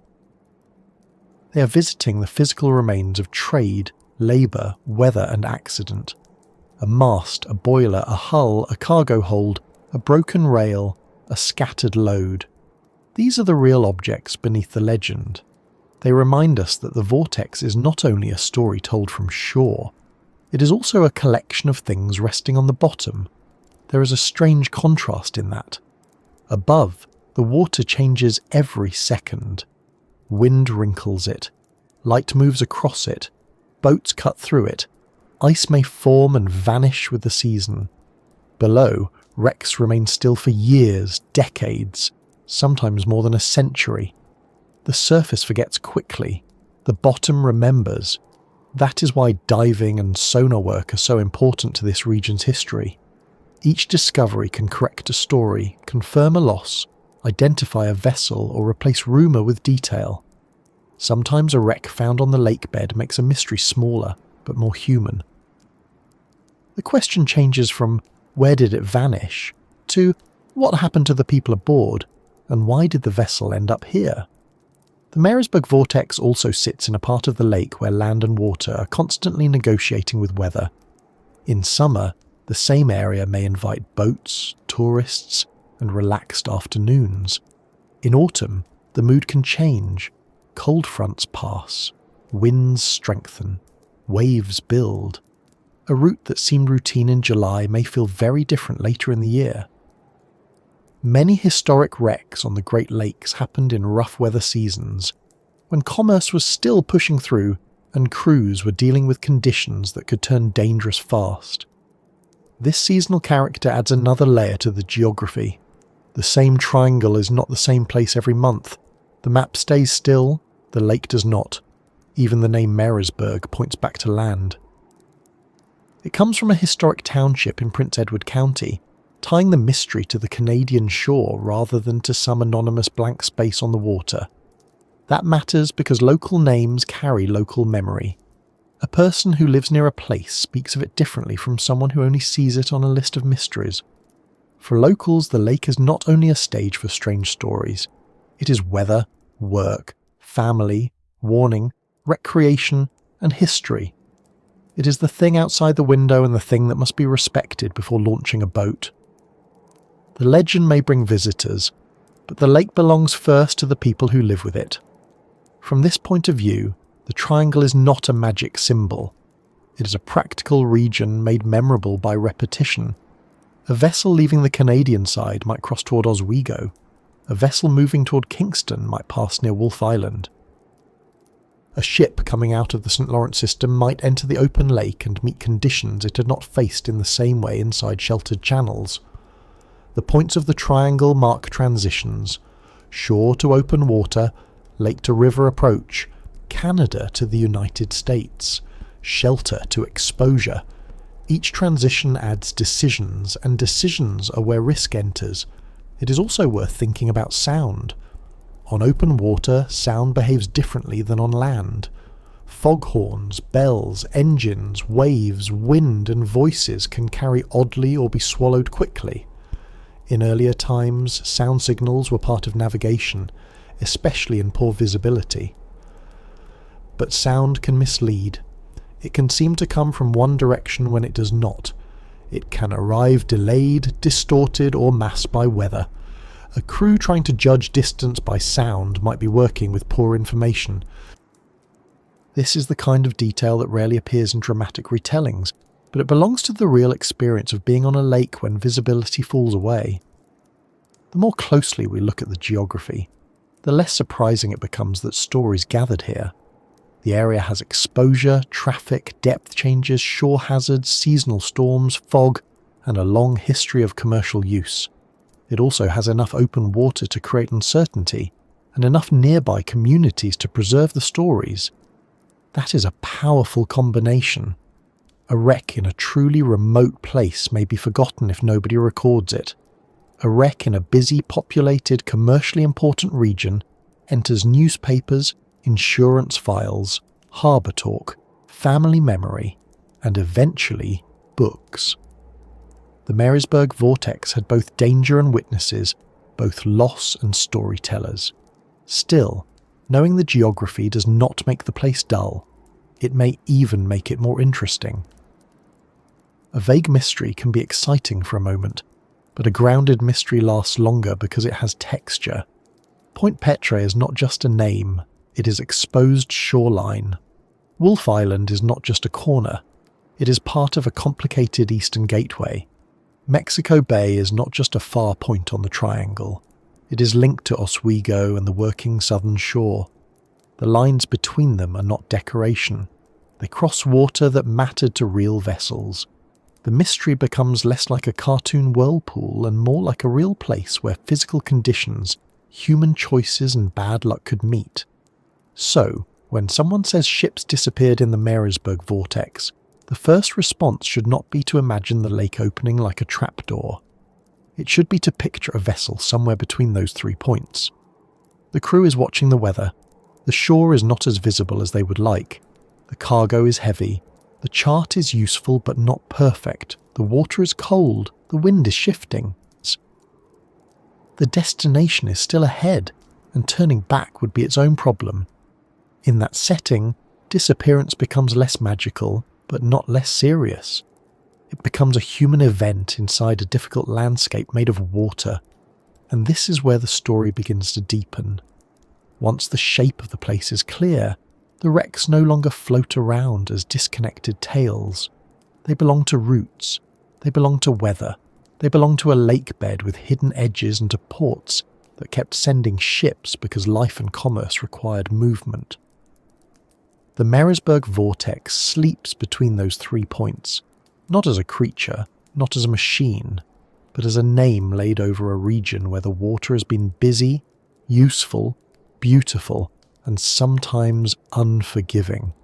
They are visiting the physical remains of trade, labour, weather and accident. A mast, a boiler, a hull, a cargo hold, a broken rail, a scattered load. These are the real objects beneath the legend. They remind us that the vortex is not only a story told from shore, it is also a collection of things resting on the bottom. There is a strange contrast in that. Above, the water changes every second. Wind wrinkles it. Light moves across it. Boats cut through it. Ice may form and vanish with the season. Below, wrecks remain still for years, decades, sometimes more than a century. The surface forgets quickly. The bottom remembers. That is why diving and sonar work are so important to this region's history. Each discovery can correct a story, confirm a loss, identify a vessel, or replace rumour with detail. Sometimes a wreck found on the lake bed makes a mystery smaller, but more human. The question changes from where did it vanish to what happened to the people aboard, and why did the vessel end up here? The Marysburgh Vortex also sits in a part of the lake where land and water are constantly negotiating with weather. In summer, the same area may invite boats, tourists, and relaxed afternoons. In autumn, the mood can change. Cold fronts pass, winds strengthen, waves build. A route that seemed routine in July may feel very different later in the year. Many historic wrecks on the Great Lakes happened in rough weather seasons, when commerce was still pushing through and crews were dealing with conditions that could turn dangerous fast. This seasonal character adds another layer to the geography. The same triangle is not the same place every month. The map stays still, the lake does not. Even the name Marysburgh points back to land. It comes from a historic township in Prince Edward County, tying the mystery to the Canadian shore rather than to some anonymous blank space on the water. That matters because local names carry local memory. A person who lives near a place speaks of it differently from someone who only sees it on a list of mysteries. For locals, the lake is not only a stage for strange stories. It is weather, work, family, warning, recreation, and history. It is the thing outside the window and the thing that must be respected before launching a boat. The legend may bring visitors, but the lake belongs first to the people who live with it. From this point of view, the triangle is not a magic symbol. It is a practical region made memorable by repetition. A vessel leaving the Canadian side might cross toward Oswego. A vessel moving toward Kingston might pass near Wolfe Island. A ship coming out of the St. Lawrence system might enter the open lake and meet conditions it had not faced in the same way inside sheltered channels. The points of the triangle mark transitions: shore to open water, lake to river approach, Canada to the United States, shelter to exposure. Each transition adds decisions, and decisions are where risk enters. It is also worth thinking about sound. On open water, sound behaves differently than on land. Foghorns, bells, engines, waves, wind, and voices can carry oddly or be swallowed quickly. In earlier times, sound signals were part of navigation, especially in poor visibility. But sound can mislead. It can seem to come from one direction when it does not. It can arrive delayed, distorted, or masked by weather. A crew trying to judge distance by sound might be working with poor information. This is the kind of detail that rarely appears in dramatic retellings, but it belongs to the real experience of being on a lake when visibility falls away. The more closely we look at the geography, the less surprising it becomes that stories gathered here. The area has exposure, traffic, depth changes, shore hazards, seasonal storms, fog, and a long history of commercial use. It also has enough open water to create uncertainty, and enough nearby communities to preserve the stories. That is a powerful combination. A wreck in a truly remote place may be forgotten if nobody records it. A wreck in a busy, populated, commercially important region enters newspapers, insurance files, harbour talk, family memory, and eventually books. The Marysburgh Vortex had both danger and witnesses, both loss and storytellers. Still, knowing the geography does not make the place dull. It may even make it more interesting. A vague mystery can be exciting for a moment, but a grounded mystery lasts longer because it has texture. Point Petre is not just a name, it is exposed shoreline. Wolfe Island is not just a corner, it is part of a complicated eastern gateway. Mexico Bay is not just a far point on the triangle. It is linked to Oswego and the working southern shore. The lines between them are not decoration. They cross water that mattered to real vessels. The mystery becomes less like a cartoon whirlpool and more like a real place where physical conditions, human choices and bad luck could meet. So, when someone says ships disappeared in the Marysburgh Vortex, the first response should not be to imagine the lake opening like a trapdoor. It should be to picture a vessel somewhere between those 3 points. The crew is watching the weather. The shore is not as visible as they would like. The cargo is heavy. The chart is useful but not perfect. The water is cold. The wind is shifting. The destination is still ahead, and turning back would be its own problem. In that setting, disappearance becomes less magical, but not less serious. It becomes a human event inside a difficult landscape made of water, and this is where the story begins to deepen. Once the shape of the place is clear, the wrecks no longer float around as disconnected tales. They belong to roots, they belong to weather, they belong to a lake bed with hidden edges and to ports that kept sending ships because life and commerce required movement. The Marysburgh Vortex sleeps between those 3 points, not as a creature, not as a machine, but as a name laid over a region where the water has been busy, useful, beautiful, and sometimes unforgiving.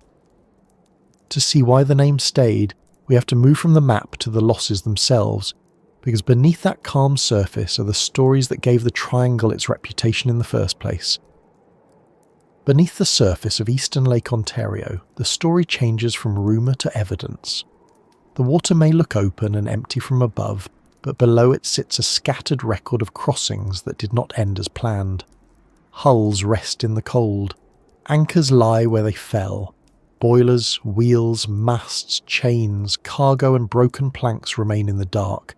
To see why the name stayed, we have to move from the map to the losses themselves, because beneath that calm surface are the stories that gave the triangle its reputation in the first place. Beneath the surface of eastern Lake Ontario, the story changes from rumour to evidence. The water may look open and empty from above, but below it sits a scattered record of crossings that did not end as planned. Hulls rest in the cold. Anchors lie where they fell. Boilers, wheels, masts, chains, cargo and broken planks remain in the dark.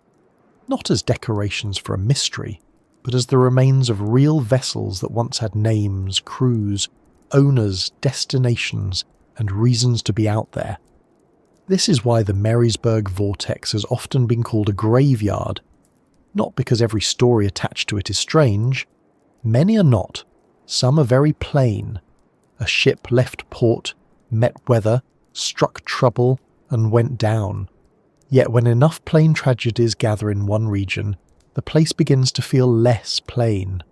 Not as decorations for a mystery, but as the remains of real vessels that once had names, crews, owners, destinations, and reasons to be out there. This is why the Marysburgh Vortex has often been called a graveyard, not because every story attached to it is strange. Many are not. Some are very plain. A ship left port, met weather, struck trouble, and went down. Yet when enough plain tragedies gather in one region, the place begins to feel less plain.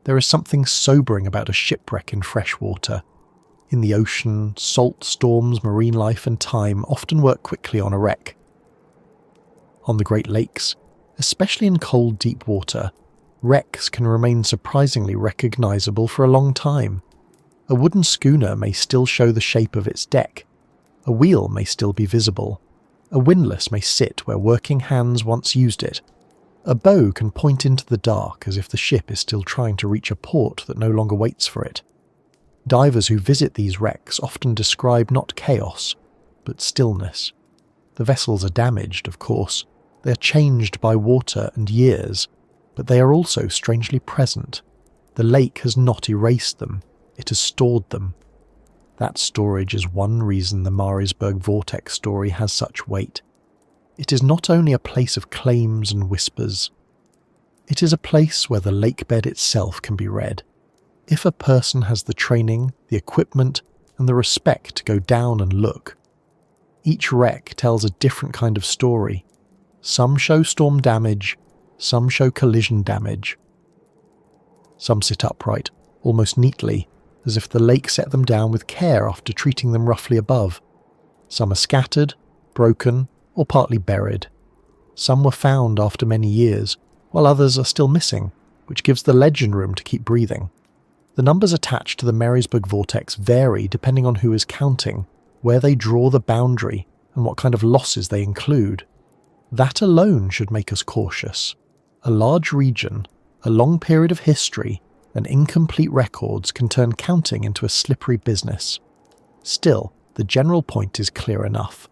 There is something sobering about a shipwreck in fresh water. In the ocean, salt, storms, marine life and time often work quickly on a wreck. On the Great Lakes, especially in cold deep water, wrecks can remain surprisingly recognisable for a long time. A wooden schooner may still show the shape of its deck. A wheel may still be visible. A windlass may sit where working hands once used it. A bow can point into the dark as if the ship is still trying to reach a port that no longer waits for it. Divers who visit these wrecks often describe not chaos, but stillness. The vessels are damaged, of course. They are changed by water and years, but they are also strangely present. The lake has not erased them, it has stored them. That storage is one reason the Marysburgh Vortex story has such weight. It is not only a place of claims and whispers. It is a place where the lake bed itself can be read. If a person has the training, the equipment, and the respect to go down and look. Each wreck tells a different kind of story. Some show storm damage, some show collision damage. Some sit upright, almost neatly, as if the lake set them down with care after treating them roughly above. Some are scattered, broken, or partly buried. Some were found after many years, while others are still missing, which gives the legend room to keep breathing. The numbers attached to the Marysburgh Vortex vary depending on who is counting, where they draw the boundary, and what kind of losses they include. That alone should make us cautious. A large region, a long period of history, and incomplete records can turn counting into a slippery business. Still, the general point is clear enough.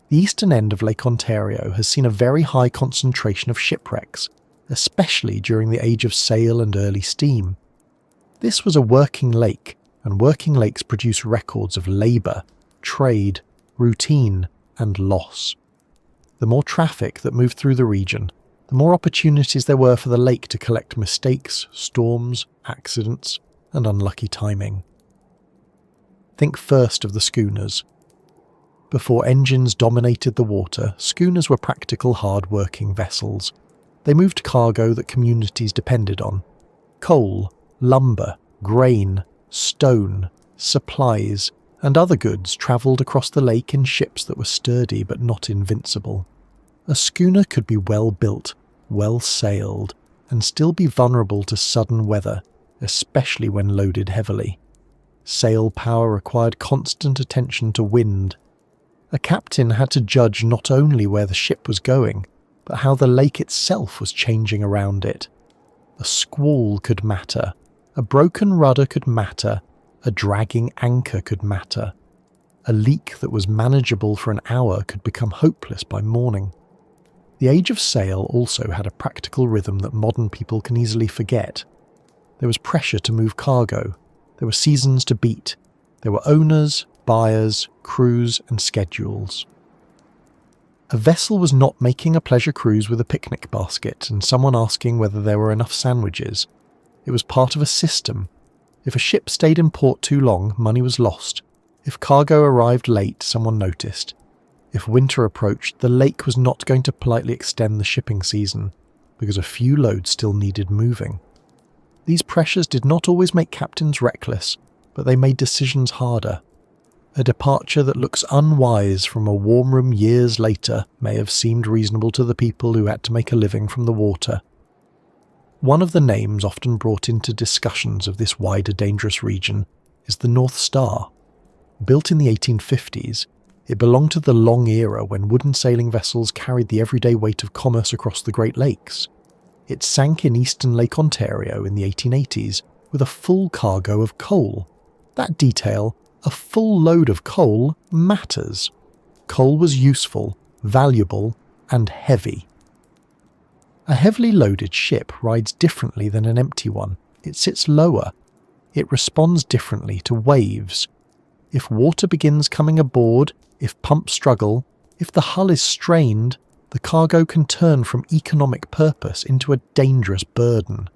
The eastern end of Lake Ontario has seen a very high concentration of shipwrecks, especially during the age of sail and early steam. This was a working lake, and working lakes produce records of labour, trade, routine, and loss. The more traffic that moved through the region, the more opportunities there were for the lake to collect mistakes, storms, accidents, and unlucky timing. Think first of the schooners. Before engines dominated the water, schooners were practical, hard-working vessels. They moved cargo that communities depended on. Coal, lumber, grain, stone, supplies, and other goods travelled across the lake in ships that were sturdy but not invincible. A schooner could be well built, well sailed, and still be vulnerable to sudden weather, especially when loaded heavily. Sail power required constant attention to wind. A captain had to judge not only where the ship was going, but how the lake itself was changing around it. A squall could matter, a broken rudder could matter, a dragging anchor could matter. A leak that was manageable for an hour could become hopeless by morning. The age of sail also had a practical rhythm that modern people can easily forget. There was pressure to move cargo, there were seasons to beat, there were owners, buyers, crews, and schedules. A vessel was not making a pleasure cruise with a picnic basket and someone asking whether there were enough sandwiches. It was part of a system. If a ship stayed in port too long, money was lost. If cargo arrived late, someone noticed. If winter approached, the lake was not going to politely extend the shipping season, because a few loads still needed moving. These pressures did not always make captains reckless, but they made decisions harder. A departure that looks unwise from a warm room years later may have seemed reasonable to the people who had to make a living from the water. One of the names often brought into discussions of this wider dangerous region is the North Star. Built in the 1850s, it belonged to the long era when wooden sailing vessels carried the everyday weight of commerce across the Great Lakes. It sank in eastern Lake Ontario in the 1880s with a full cargo of coal. That detail, a full load of coal, matters. Coal was useful, valuable, and heavy. A heavily loaded ship rides differently than an empty one. It sits lower. It responds differently to waves. If water begins coming aboard, if pumps struggle, if the hull is strained, the cargo can turn from economic purpose into a dangerous burden.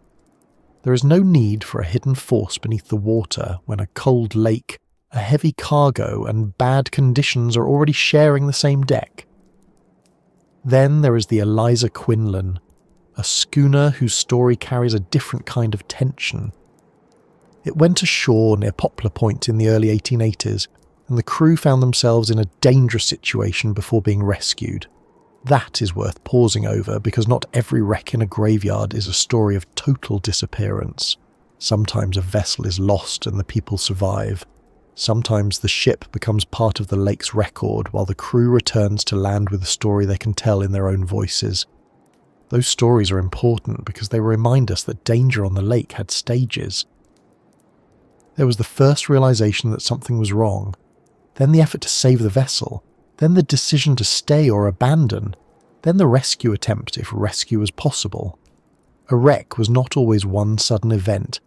There is no need for a hidden force beneath the water when a cold lake, a heavy cargo, and bad conditions are already sharing the same deck. Then there is the Eliza Quinlan, a schooner whose story carries a different kind of tension. It went ashore near Poplar Point in the early 1880s, and the crew found themselves in a dangerous situation before being rescued. That is worth pausing over, because not every wreck in a graveyard is a story of total disappearance. Sometimes a vessel is lost and the people survive. Sometimes the ship becomes part of the lake's record while the crew returns to land with a story they can tell in their own voices. Those stories are important because they remind us that danger on the lake had stages. There was the first realization that something was wrong, then the effort to save the vessel, then the decision to stay or abandon, then the rescue attempt if rescue was possible. A wreck was not always one sudden event.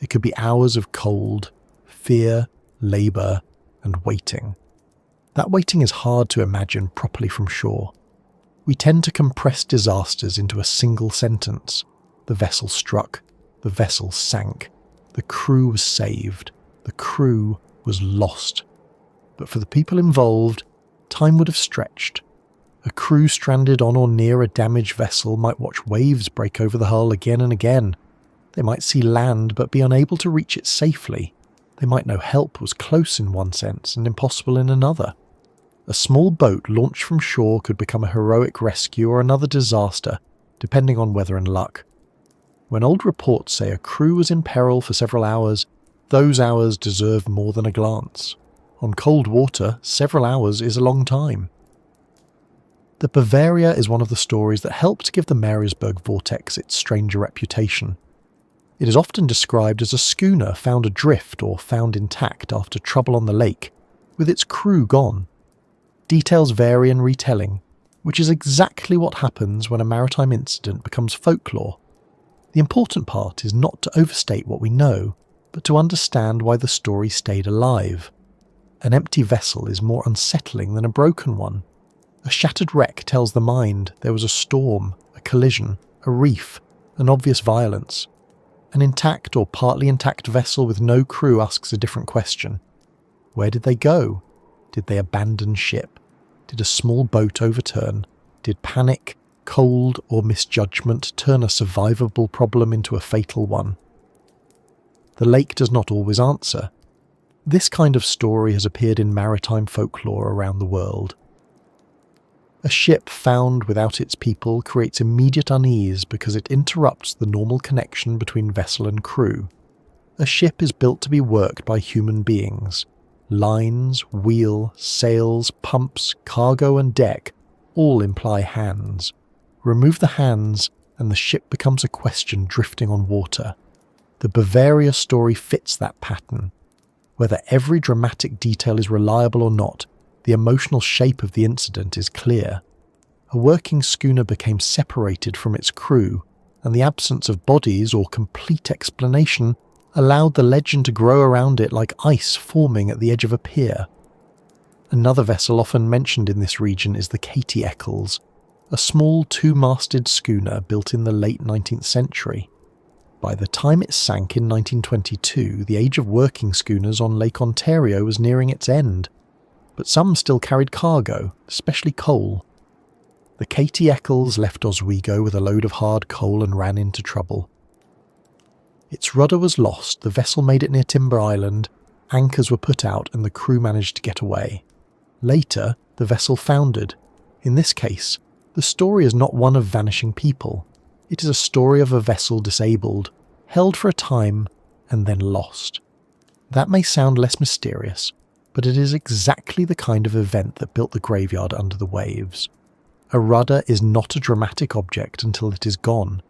It could be hours of cold, fear, labour, and waiting. That waiting is hard to imagine properly from shore. We tend to compress disasters into a single sentence. The vessel struck, the vessel sank, the crew was saved, the crew was lost. But for the people involved, time would have stretched. A crew stranded on or near a damaged vessel might watch waves break over the hull again and again. They might see land but be unable to reach it safely. They might know help was close in one sense and impossible in another. A small boat launched from shore could become a heroic rescue or another disaster, depending on weather and luck. When old reports say a crew was in peril for several hours, those hours deserve more than a glance. On cold water, several hours is a long time. The Bavaria is one of the stories that helped give the Marysburgh Vortex its stranger reputation. It is often described as a schooner found adrift or found intact after trouble on the lake, with its crew gone. Details vary in retelling, which is exactly what happens when a maritime incident becomes folklore. The important part is not to overstate what we know, but to understand why the story stayed alive. An empty vessel is more unsettling than a broken one. A shattered wreck tells the mind there was a storm, a collision, a reef, an obvious violence. An intact or partly intact vessel with no crew asks a different question. Where did they go? Did they abandon ship? Did a small boat overturn? Did panic, cold, or misjudgment turn a survivable problem into a fatal one? The lake does not always answer. This kind of story has appeared in maritime folklore around the world. A ship found without its people creates immediate unease because it interrupts the normal connection between vessel and crew. A ship is built to be worked by human beings. Lines, wheel, sails, pumps, cargo and deck all imply hands. Remove the hands and the ship becomes a question drifting on water. The Bavaria story fits that pattern. Whether every dramatic detail is reliable or not, the emotional shape of the incident is clear. A working schooner became separated from its crew, and the absence of bodies or complete explanation allowed the legend to grow around it like ice forming at the edge of a pier. Another vessel often mentioned in this region is the Katie Eccles, a small two-masted schooner built in the late 19th century. By the time it sank in 1922, the age of working schooners on Lake Ontario was nearing its end, but some still carried cargo, especially coal. The Katie Eccles left Oswego with a load of hard coal and ran into trouble. Its rudder was lost, the vessel made it near Timber Island, anchors were put out and the crew managed to get away. Later, the vessel foundered. In this case, the story is not one of vanishing people. It is a story of a vessel disabled, held for a time, and then lost. That may sound less mysterious, but it is exactly the kind of event that built the graveyard under the waves. A rudder is not a dramatic object until it is gone.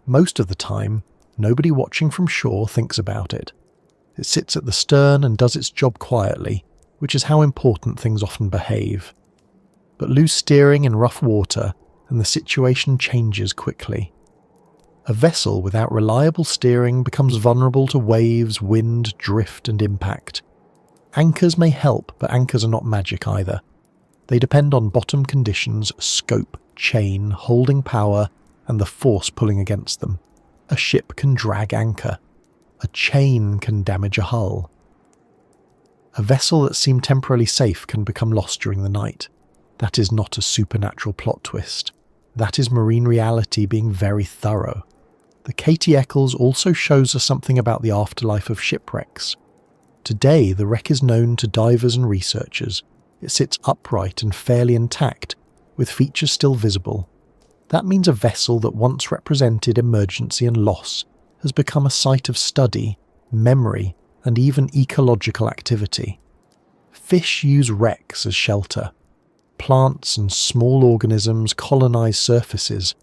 Most of the time, nobody watching from shore thinks about it. It sits at the stern and does its job quietly, which is how important things often behave. But lose steering in rough water, and the situation changes quickly. A vessel without reliable steering becomes vulnerable to waves, wind, drift, and impact. Anchors may help, but anchors are not magic either. They depend on bottom conditions, scope, chain, holding power, and the force pulling against them. A ship can drag anchor. A chain can damage a hull. A vessel that seemed temporarily safe can become lost during the night. That is not a supernatural plot twist. That is marine reality being very thorough. The Katie Eccles also shows us something about the afterlife of shipwrecks. Today, the wreck is known to divers and researchers. It sits upright and fairly intact, with features still visible. That means a vessel that once represented emergency and loss has become a site of study, memory, and even ecological activity. Fish use wrecks as shelter. Plants and small organisms colonize surfaces.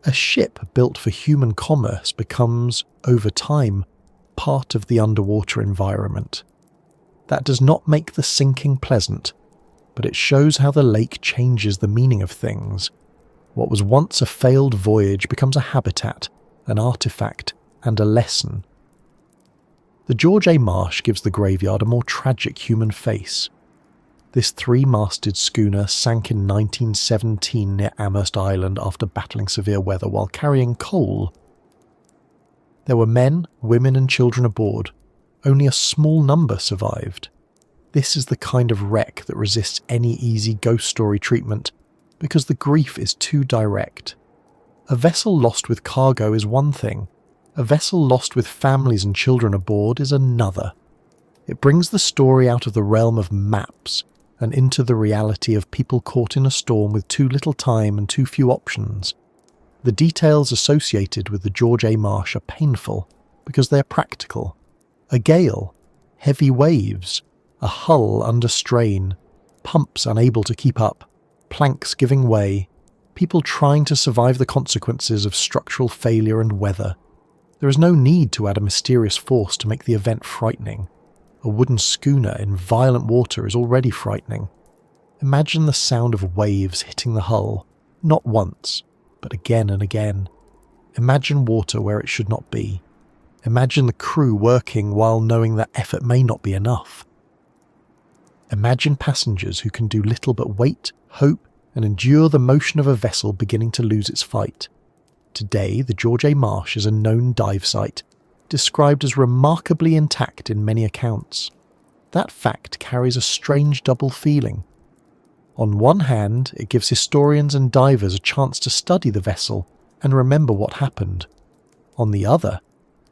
A ship built for human commerce becomes, over time, part of the underwater environment. That does not make the sinking pleasant, but it shows how the lake changes the meaning of things. What was once a failed voyage becomes a habitat, an artifact, and a lesson. The George A. Marsh gives the graveyard a more tragic human face. This three-masted schooner sank in 1917 near Amherst Island after battling severe weather while carrying coal. There were men, women and children aboard. Only a small number survived. This is the kind of wreck that resists any easy ghost story treatment because the grief is too direct. A vessel lost with cargo is one thing. A vessel lost with families and children aboard is another. It brings the story out of the realm of maps and into the reality of people caught in a storm with too little time and too few options. The details associated with the George A. Marsh are painful because they are practical. A gale, heavy waves, a hull under strain, pumps unable to keep up, planks giving way, people trying to survive the consequences of structural failure and weather. There is no need to add a mysterious force to make the event frightening. A wooden schooner in violent water is already frightening. Imagine the sound of waves hitting the hull, not once, but again and again. Imagine water where it should not be. Imagine the crew working while knowing that effort may not be enough. Imagine passengers who can do little but wait, hope, and endure the motion of a vessel beginning to lose its fight. Today, the George A. Marsh is a known dive site, described as remarkably intact in many accounts. That fact carries a strange double feeling. On one hand, it gives historians and divers a chance to study the vessel and remember what happened. On the other,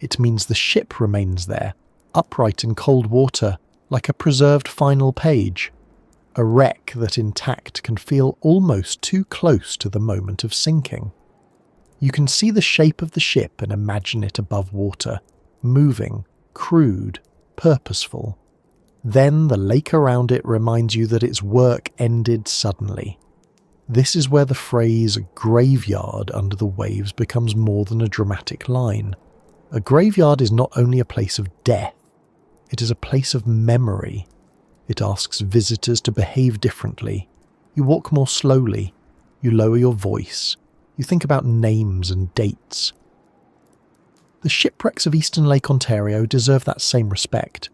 it means the ship remains there, upright in cold water, like a preserved final page. A wreck that intact can feel almost too close to the moment of sinking. You can see the shape of the ship and imagine it above water, moving, crude, purposeful. Then the lake around it reminds you that its work ended suddenly. This is where the phrase graveyard under the waves becomes more than a dramatic line. A graveyard is not only a place of death, it is a place of memory. It asks visitors to behave differently. You walk more slowly. You lower your voice. You think about names and dates. The shipwrecks of Eastern Lake Ontario deserve that same respect.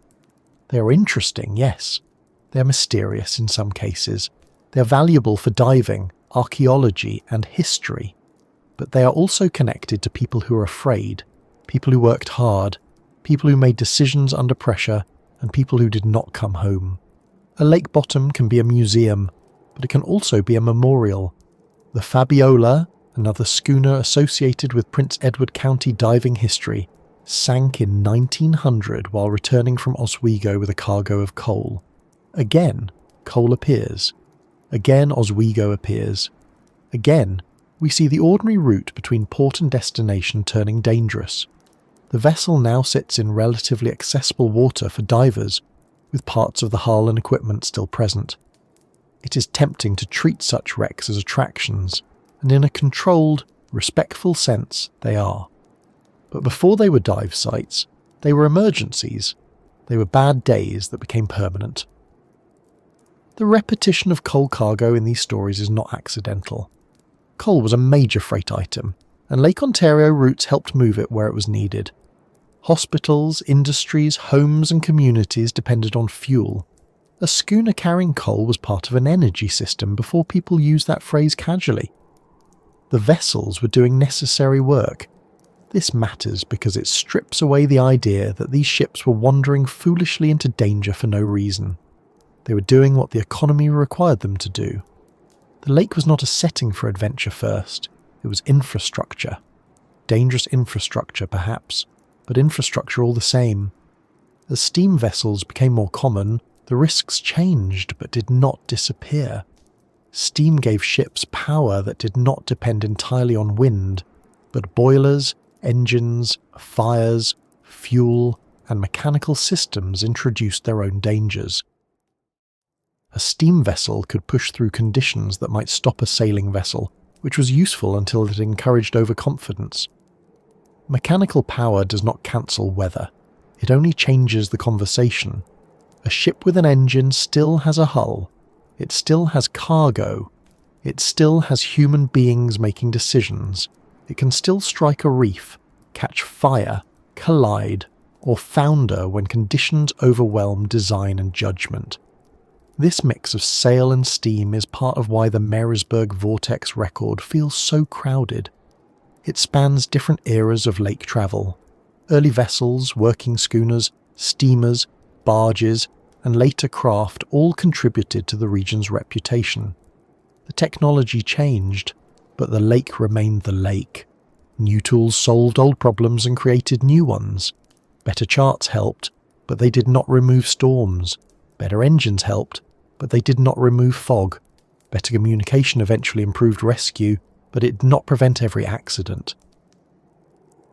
They are interesting, yes. They are mysterious in some cases. They are valuable for diving, archaeology, and history. But they are also connected to people who are afraid, people who worked hard, people who made decisions under pressure, and people who did not come home. A lake bottom can be a museum, but it can also be a memorial. The Fabiola, another schooner associated with Prince Edward County diving history, sank in 1900 while returning from Oswego with a cargo of coal. Again, coal appears. Again, Oswego appears. Again, we see the ordinary route between port and destination turning dangerous. The vessel now sits in relatively accessible water for divers, with parts of the hull and equipment still present. It is tempting to treat such wrecks as attractions, and in a controlled, respectful sense they are. But before they were dive sites, they were emergencies. They were bad days that became permanent. The repetition of coal cargo in these stories is not accidental. Coal was a major freight item, and Lake Ontario routes helped move it where it was needed. Hospitals, industries, homes and communities depended on fuel. A schooner carrying coal was part of an energy system before people used that phrase casually. The vessels were doing necessary work. This matters because it strips away the idea that these ships were wandering foolishly into danger for no reason. They were doing what the economy required them to do. The lake was not a setting for adventure first, it was infrastructure. Dangerous infrastructure, perhaps, but infrastructure all the same. As steam vessels became more common, the risks changed but did not disappear. Steam gave ships power that did not depend entirely on wind, but boilers, engines, fires, fuel, and mechanical systems introduced their own dangers. A steam vessel could push through conditions that might stop a sailing vessel, which was useful until it encouraged overconfidence. Mechanical power does not cancel weather, it only changes the conversation. A ship with an engine still has a hull, it still has cargo, it still has human beings making decisions, it can still strike a reef, catch fire, collide, or founder when conditions overwhelm design and judgment. This mix of sail and steam is part of why the Marysburgh Vortex record feels so crowded. It spans different eras of lake travel. Early vessels, working schooners, steamers, barges, and later craft all contributed to the region's reputation. The technology changed, but the lake remained the lake. New tools solved old problems and created new ones. Better charts helped, but they did not remove storms. Better engines helped, but they did not remove fog. Better communication eventually improved rescue, but it did not prevent every accident.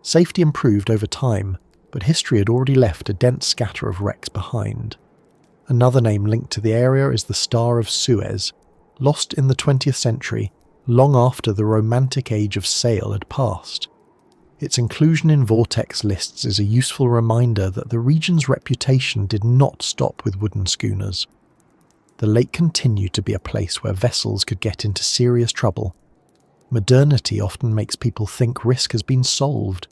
Safety improved over time, but history had already left a dense scatter of wrecks behind. Another name linked to the area is the Star of Suez, lost in the 20th century, long after the romantic age of sail had passed. Its inclusion in Vortex lists is a useful reminder that the region's reputation did not stop with wooden schooners. The lake continued to be a place where vessels could get into serious trouble. Modernity often makes people think risk has been solved.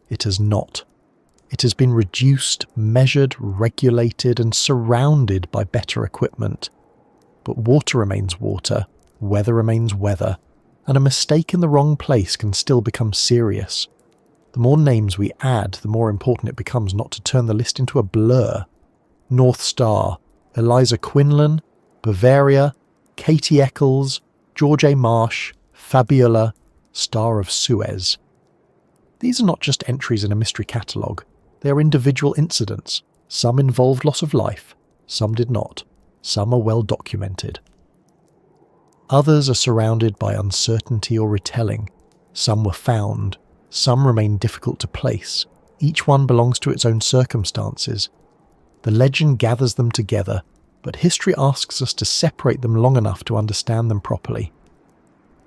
It has not. It has been reduced, measured, regulated, and surrounded by better equipment. But water remains water, weather remains weather, and a mistake in the wrong place can still become serious. The more names we add, the more important it becomes not to turn the list into a blur. North Star, Eliza Quinlan, Bavaria, Katie Eccles, George A. Marsh, Fabiola, Star of Suez. These are not just entries in a mystery catalogue, they are individual incidents. Some involved loss of life, some did not, some are well documented. Others are surrounded by uncertainty or retelling. Some were found, some remain difficult to place. Each one belongs to its own circumstances. The legend gathers them together, but history asks us to separate them long enough to understand them properly.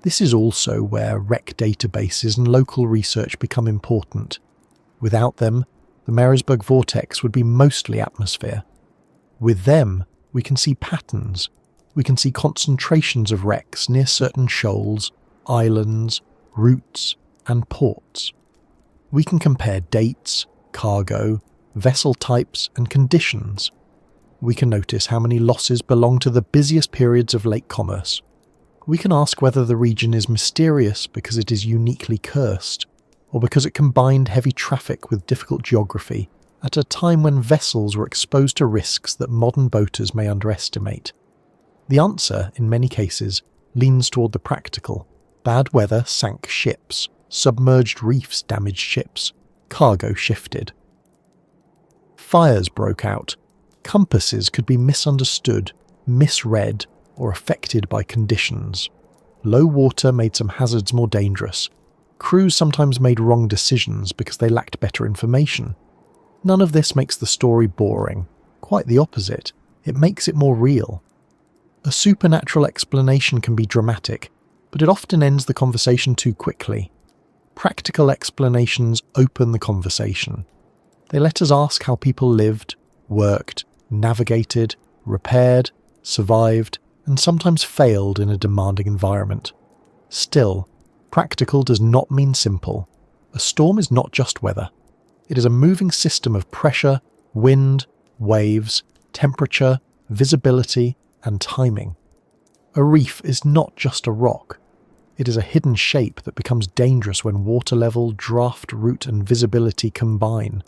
This is also where wreck databases and local research become important. Without them, the Marysburgh Vortex would be mostly atmosphere. With them, we can see patterns. We can see concentrations of wrecks near certain shoals, islands, routes, and ports. We can compare dates, cargo, vessel types, and conditions. We can notice how many losses belong to the busiest periods of lake commerce. We can ask whether the region is mysterious because it is uniquely cursed, or because it combined heavy traffic with difficult geography at a time when vessels were exposed to risks that modern boaters may underestimate. The answer, in many cases, leans toward the practical. Bad weather sank ships, submerged reefs damaged ships, cargo shifted. Fires broke out. Compasses could be misunderstood, misread, or affected by conditions. Low water made some hazards more dangerous. Crews sometimes made wrong decisions because they lacked better information. None of this makes the story boring. Quite the opposite. It makes it more real. A supernatural explanation can be dramatic, but it often ends the conversation too quickly. Practical explanations open the conversation. They let us ask how people lived, worked, navigated, repaired, survived, and sometimes failed in a demanding environment. Still, practical does not mean simple. A storm is not just weather. It is a moving system of pressure, wind, waves, temperature, visibility, and timing. A reef is not just a rock. It is a hidden shape that becomes dangerous when water level, draft, route, and visibility combine.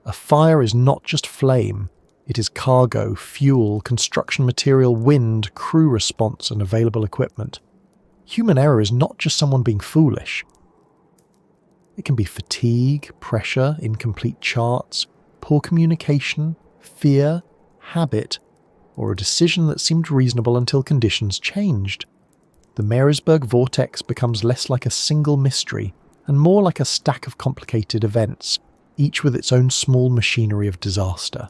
A fire is not just flame. It is cargo, fuel, construction material, wind, crew response, and available equipment. Human error is not just someone being foolish. It can be fatigue, pressure, incomplete charts, poor communication, fear, habit, or a decision that seemed reasonable until conditions changed. The Marysburgh Vortex becomes less like a single mystery and more like a stack of complicated events, each with its own small machinery of disaster.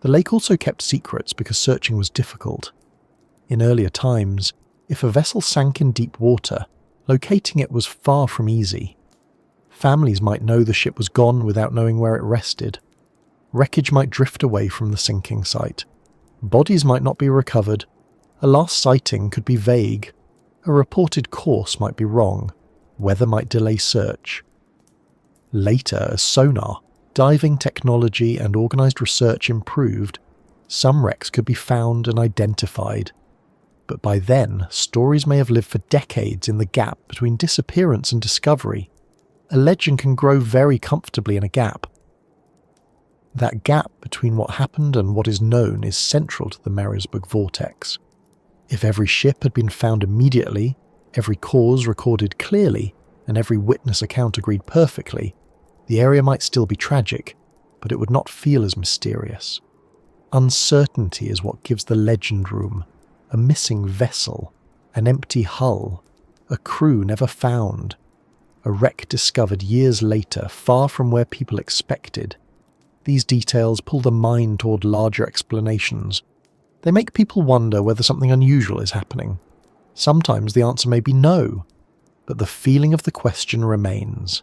The lake also kept secrets because searching was difficult. In earlier times, if a vessel sank in deep water, locating it was far from easy. Families might know the ship was gone without knowing where it rested. Wreckage might drift away from the sinking site. Bodies might not be recovered. A last sighting could be vague. A reported course might be wrong. Weather might delay search. Later, as sonar, diving technology, and organised research improved, some wrecks could be found and identified. But by then, stories may have lived for decades in the gap between disappearance and discovery. A legend can grow very comfortably in a gap. That gap between what happened and what is known is central to the Marysburgh Vortex. If every ship had been found immediately, every cause recorded clearly, and every witness account agreed perfectly, the area might still be tragic, but it would not feel as mysterious. Uncertainty is what gives the legend room. A missing vessel, an empty hull, a crew never found, a wreck discovered years later far from where people expected. These details pull the mind toward larger explanations. They make people wonder whether something unusual is happening. Sometimes the answer may be no, but the feeling of the question remains.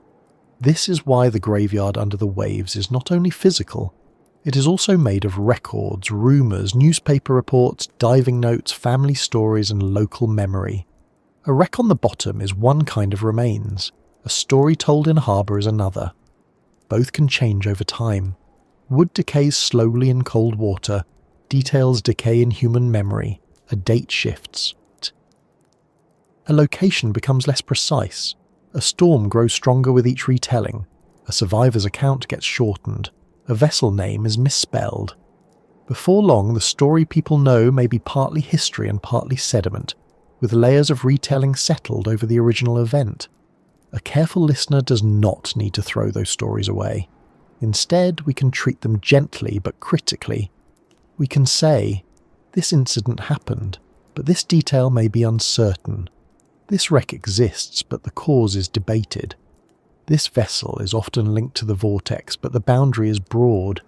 This is why the graveyard under the waves is not only physical, it is also made of records, rumours, newspaper reports, diving notes, family stories, and local memory. A wreck on the bottom is one kind of remains. A story told in a harbour is another. Both can change over time. Wood decays slowly in cold water, details decay in human memory, a date shifts. A location becomes less precise. A storm grows stronger with each retelling. A survivor's account gets shortened. A vessel name is misspelled. Before long, the story people know may be partly history and partly sediment, with layers of retelling settled over the original event. A careful listener does not need to throw those stories away. Instead, we can treat them gently but critically. We can say, this incident happened, but this detail may be uncertain. This wreck exists, but the cause is debated. This vessel is often linked to the vortex, but the boundary is broad.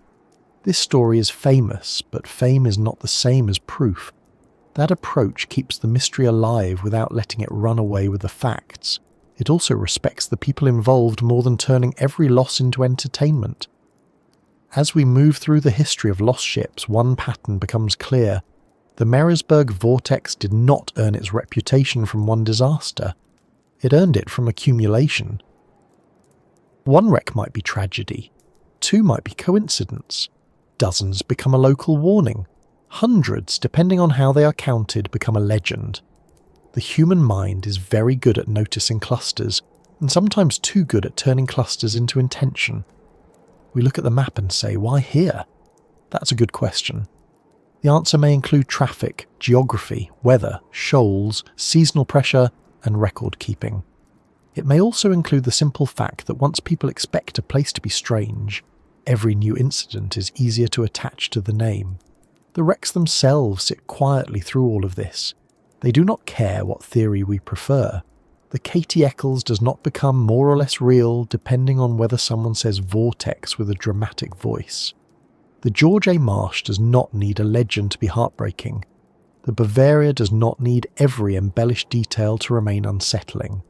This story is famous, but fame is not the same as proof. That approach keeps the mystery alive without letting it run away with the facts. It also respects the people involved more than turning every loss into entertainment. As we move through the history of lost ships, one pattern becomes clear. The Marysburgh Vortex did not earn its reputation from one disaster. It earned it from accumulation. One wreck might be tragedy. Two might be coincidence. Dozens become a local warning. Hundreds, depending on how they are counted, become a legend. The human mind is very good at noticing clusters, and sometimes too good at turning clusters into intention. We look at the map and say, why here? That's a good question. The answer may include traffic, geography, weather, shoals, seasonal pressure, and record keeping. It may also include the simple fact that once people expect a place to be strange, every new incident is easier to attach to the name. The wrecks themselves sit quietly through all of this. They do not care what theory we prefer. The Katie Eccles does not become more or less real depending on whether someone says vortex with a dramatic voice. The George A. Marsh does not need a legend to be heartbreaking. The Bavaria does not need every embellished detail to remain unsettling.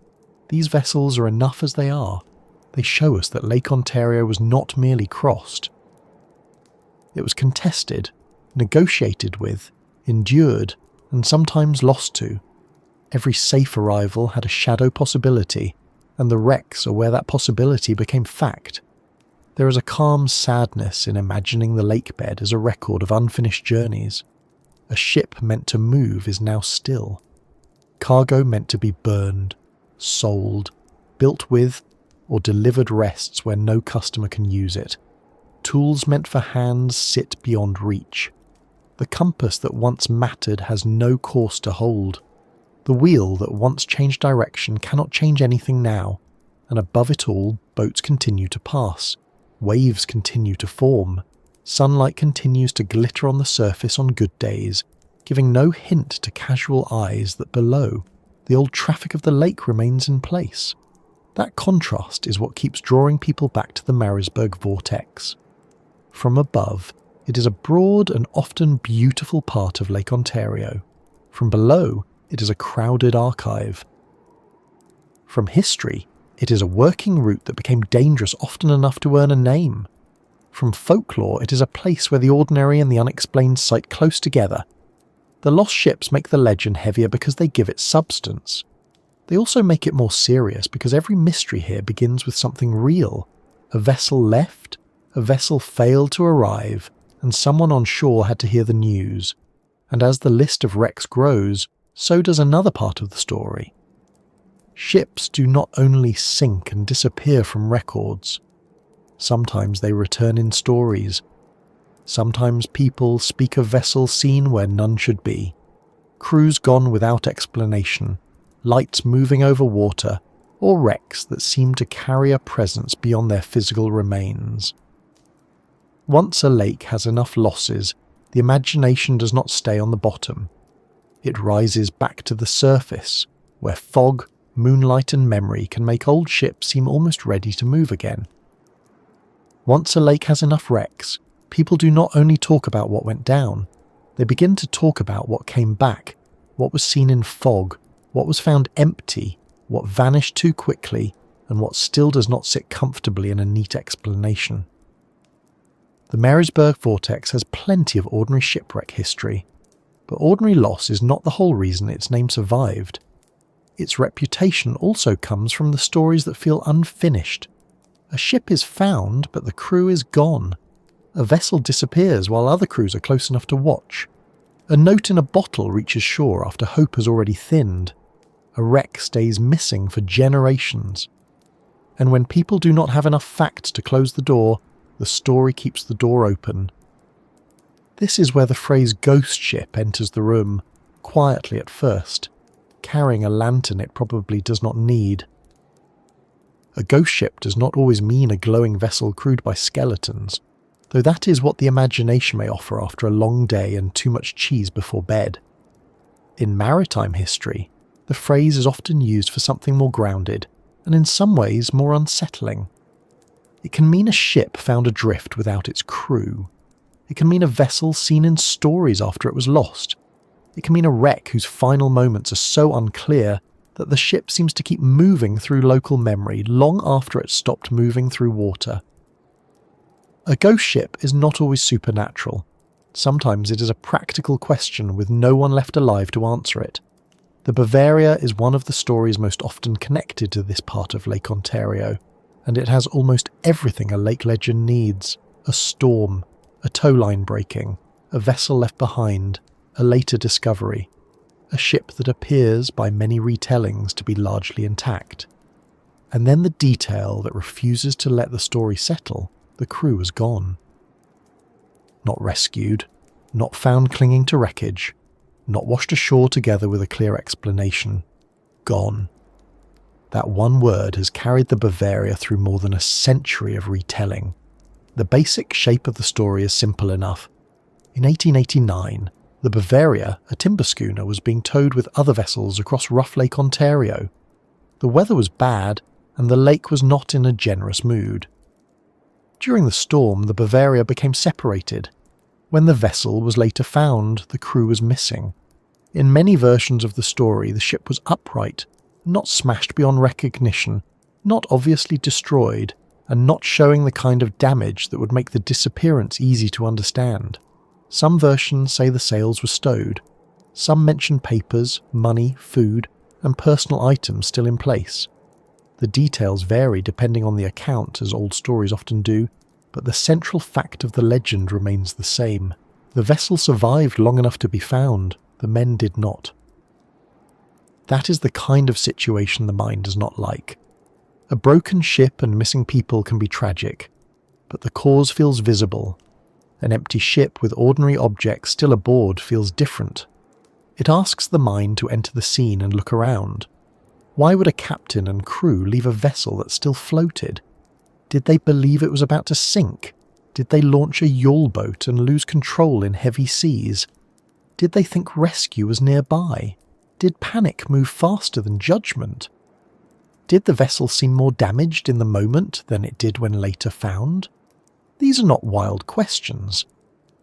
These vessels are enough as they are. They show us that Lake Ontario was not merely crossed. It was contested, negotiated with, endured, and sometimes lost to. Every safe arrival had a shadow possibility, and the wrecks are where that possibility became fact. There is a calm sadness in imagining the lake bed as a record of unfinished journeys. A ship meant to move is now still. Cargo meant to be burned, sold, built with, or delivered rests where no customer can use it. Tools meant for hands sit beyond reach. The compass that once mattered has no course to hold. The wheel that once changed direction cannot change anything now, and above it all, boats continue to pass. Waves continue to form. Sunlight continues to glitter on the surface on good days, giving no hint to casual eyes that below, the old traffic of the lake remains in place. That contrast is what keeps drawing people back to the Marysburgh Vortex. From above, it is a broad and often beautiful part of Lake Ontario. From below, it is a crowded archive. From history, it is a working route that became dangerous often enough to earn a name. From folklore, it is a place where the ordinary and the unexplained sight close together. The lost ships make the legend heavier because they give it substance. They also make it more serious because every mystery here begins with something real. A vessel left, a vessel failed to arrive, and someone on shore had to hear the news. And as the list of wrecks grows, so does another part of the story. Ships do not only sink and disappear from records. Sometimes they return in stories. Sometimes people speak of vessels seen where none should be. Crews gone without explanation. Lights moving over water, or wrecks that seem to carry a presence beyond their physical remains. Once a lake has enough losses, the imagination does not stay on the bottom. It rises back to the surface, where fog, moonlight and memory can make old ships seem almost ready to move again. Once a lake has enough wrecks, people do not only talk about what went down, they begin to talk about what came back, what was seen in fog, what was found empty, what vanished too quickly, and what still does not sit comfortably in a neat explanation. The Marysburgh Vortex has plenty of ordinary shipwreck history, but ordinary loss is not the whole reason its name survived. Its reputation also comes from the stories that feel unfinished. A ship is found, but the crew is gone. A vessel disappears while other crews are close enough to watch. A note in a bottle reaches shore after hope has already thinned. a wreck stays missing for generations. And when people do not have enough facts to close the door, the story keeps the door open. This is where the phrase ghost ship enters the room, quietly at first, carrying a lantern it probably does not need. A ghost ship does not always mean a glowing vessel crewed by skeletons, though that is what the imagination may offer after a long day and too much cheese before bed. In maritime history, the phrase is often used for something more grounded, and in some ways more unsettling. It can mean a ship found adrift without its crew. It can mean a vessel seen in stories after it was lost. It can mean a wreck whose final moments are so unclear that the ship seems to keep moving through local memory long after it stopped moving through water. A ghost ship is not always supernatural. Sometimes it is a practical question with no one left alive to answer it. The Bavaria is one of the stories most often connected to this part of Lake Ontario, and it has almost everything a lake legend needs: a storm, a towline breaking, a vessel left behind, a later discovery, a ship that appears by many retellings to be largely intact. And then the detail that refuses to let the story settle: the crew is gone. Not rescued, not found clinging to wreckage, not washed ashore together with a clear explanation. Gone. That one word has carried the Bavaria through more than a century of retelling. The basic shape of the story is simple enough. In 1889, the Bavaria, a timber schooner, was being towed with other vessels across rough Lake Ontario. The weather was bad, and the lake was not in a generous mood. During the storm, the Bavaria became separated. When the vessel was later found, the crew was missing. In many versions of the story, the ship was upright, not smashed beyond recognition, not obviously destroyed, and not showing the kind of damage that would make the disappearance easy to understand. Some versions say the sails were stowed. Some mention papers, money, food, and personal items still in place. The details vary depending on the account, as old stories often do, but the central fact of the legend remains the same. The vessel survived long enough to be found, the men did not. That is the kind of situation the mind does not like. A broken ship and missing people can be tragic, but the cause feels visible. An empty ship with ordinary objects still aboard feels different. It asks the mind to enter the scene and look around. Why would a captain and crew leave a vessel that still floated? Did they believe it was about to sink? Did they launch a yawl boat and lose control in heavy seas? Did they think rescue was nearby? Did panic move faster than judgment? Did the vessel seem more damaged in the moment than it did when later found? These are not wild questions.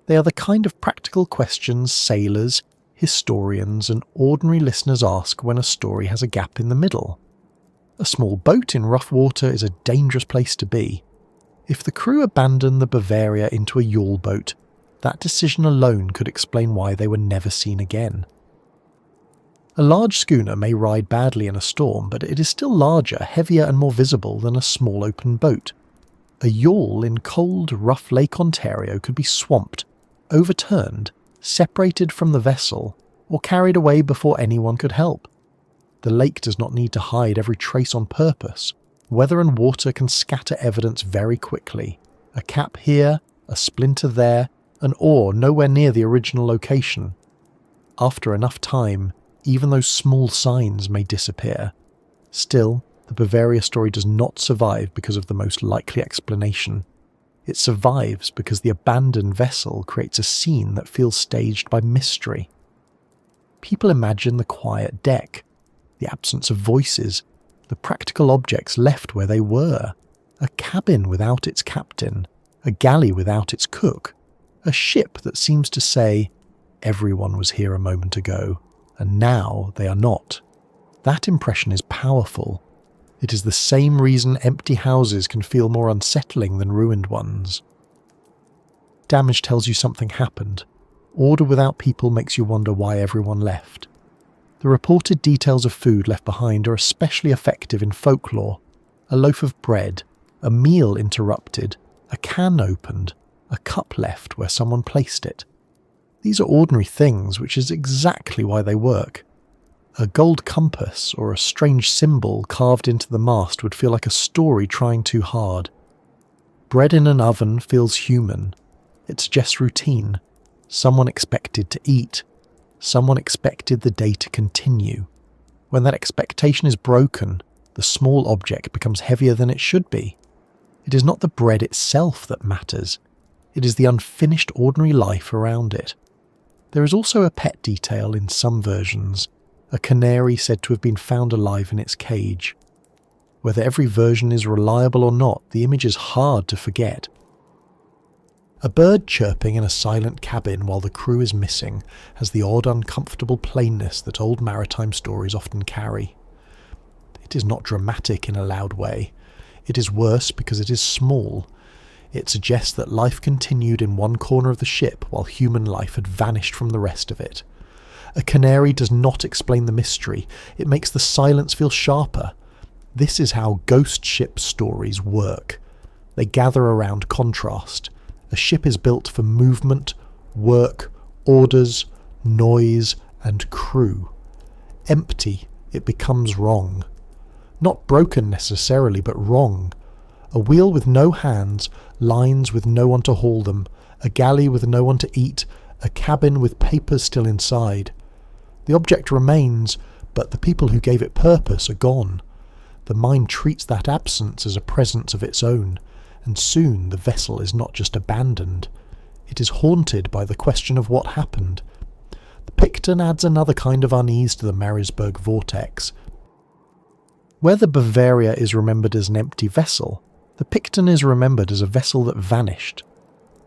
They are the kind of practical questions sailors, historians, and ordinary listeners ask when a story has a gap in the middle. A small boat in rough water is a dangerous place to be. If the crew abandoned the Bavaria into a yawl boat, that decision alone could explain why they were never seen again. A large schooner may ride badly in a storm, but it is still larger, heavier, and more visible than a small open boat. A yawl in cold, rough Lake Ontario could be swamped, overturned, separated from the vessel, or carried away before anyone could help. The lake does not need to hide every trace on purpose. Weather and water can scatter evidence very quickly. A cap here, a splinter there, an oar nowhere near the original location. After enough time, even those small signs may disappear. Still, the Bavaria story does not survive because of the most likely explanation. It survives because the abandoned vessel creates a scene that feels staged by mystery. People imagine the quiet deck, the absence of voices, the practical objects left where they were, a cabin without its captain, a galley without its cook, a ship that seems to say, everyone was here a moment ago, and now they are not. That impression is powerful. It is the same reason empty houses can feel more unsettling than ruined ones. Damage tells you something happened. Order without people makes you wonder why everyone left. The reported details of food left behind are especially effective in folklore. A loaf of bread, a meal interrupted, a can opened, a cup left where someone placed it. These are ordinary things, which is exactly why they work. A gold compass or a strange symbol carved into the mast would feel like a story trying too hard. Bread in an oven feels human. It suggests routine. Someone expected to eat. Someone expected the day to continue. When that expectation is broken, the small object becomes heavier than it should be. It is not the bread itself that matters. It is the unfinished ordinary life around it. There is also a pet detail in some versions, a canary said to have been found alive in its cage. Whether every version is reliable or not, the image is hard to forget. A bird chirping in a silent cabin while the crew is missing has the odd, uncomfortable plainness that old maritime stories often carry. It is not dramatic in a loud way. It is worse because it is small. It suggests that life continued in one corner of the ship while human life had vanished from the rest of it. A canary does not explain the mystery. It makes the silence feel sharper. This is how ghost ship stories work. They gather around contrast. A ship is built for movement, work, orders, noise, and crew. Empty, it becomes wrong. Not broken necessarily, but wrong. A wheel with no hands, lines with no one to haul them, a galley with no one to eat, a cabin with papers still inside. The object remains, but the people who gave it purpose are gone. The mind treats that absence as a presence of its own, and soon the vessel is not just abandoned. It is haunted by the question of what happened. The Picton adds another kind of unease to the Marysburgh Vortex. Where the Bavaria is remembered as an empty vessel, the Picton is remembered as a vessel that vanished.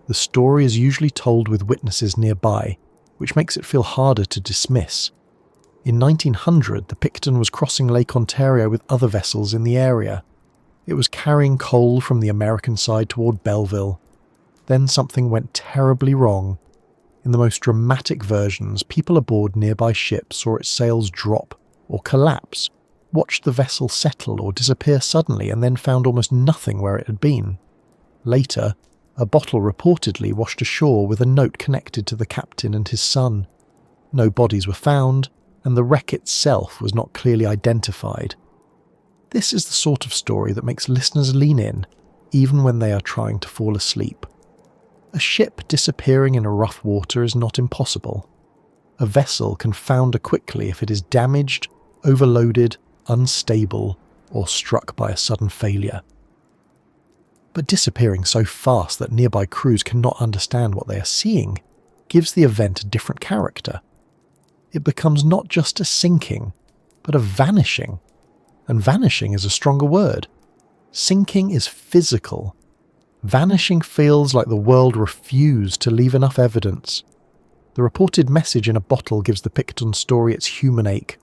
The story is usually told with witnesses nearby, which makes it feel harder to dismiss. In 1900, the Picton was crossing Lake Ontario with other vessels in the area. It was carrying coal from the American side toward Belleville. Then something went terribly wrong. In the most dramatic versions, people aboard nearby ships saw its sails drop or collapse, watched the vessel settle or disappear suddenly, and then found almost nothing where it had been. Later, a bottle reportedly washed ashore with a note connected to the captain and his son. No bodies were found, and the wreck itself was not clearly identified. This is the sort of story that makes listeners lean in, even when they are trying to fall asleep. A ship disappearing in a rough water is not impossible. A vessel can founder quickly if it is damaged, overloaded, unstable, or struck by a sudden failure. But disappearing so fast that nearby crews cannot understand what they are seeing gives the event a different character. It becomes not just a sinking, but a vanishing. And vanishing is a stronger word. Sinking is physical. Vanishing feels like the world refused to leave enough evidence. The reported message in a bottle gives the Picton story its human ache.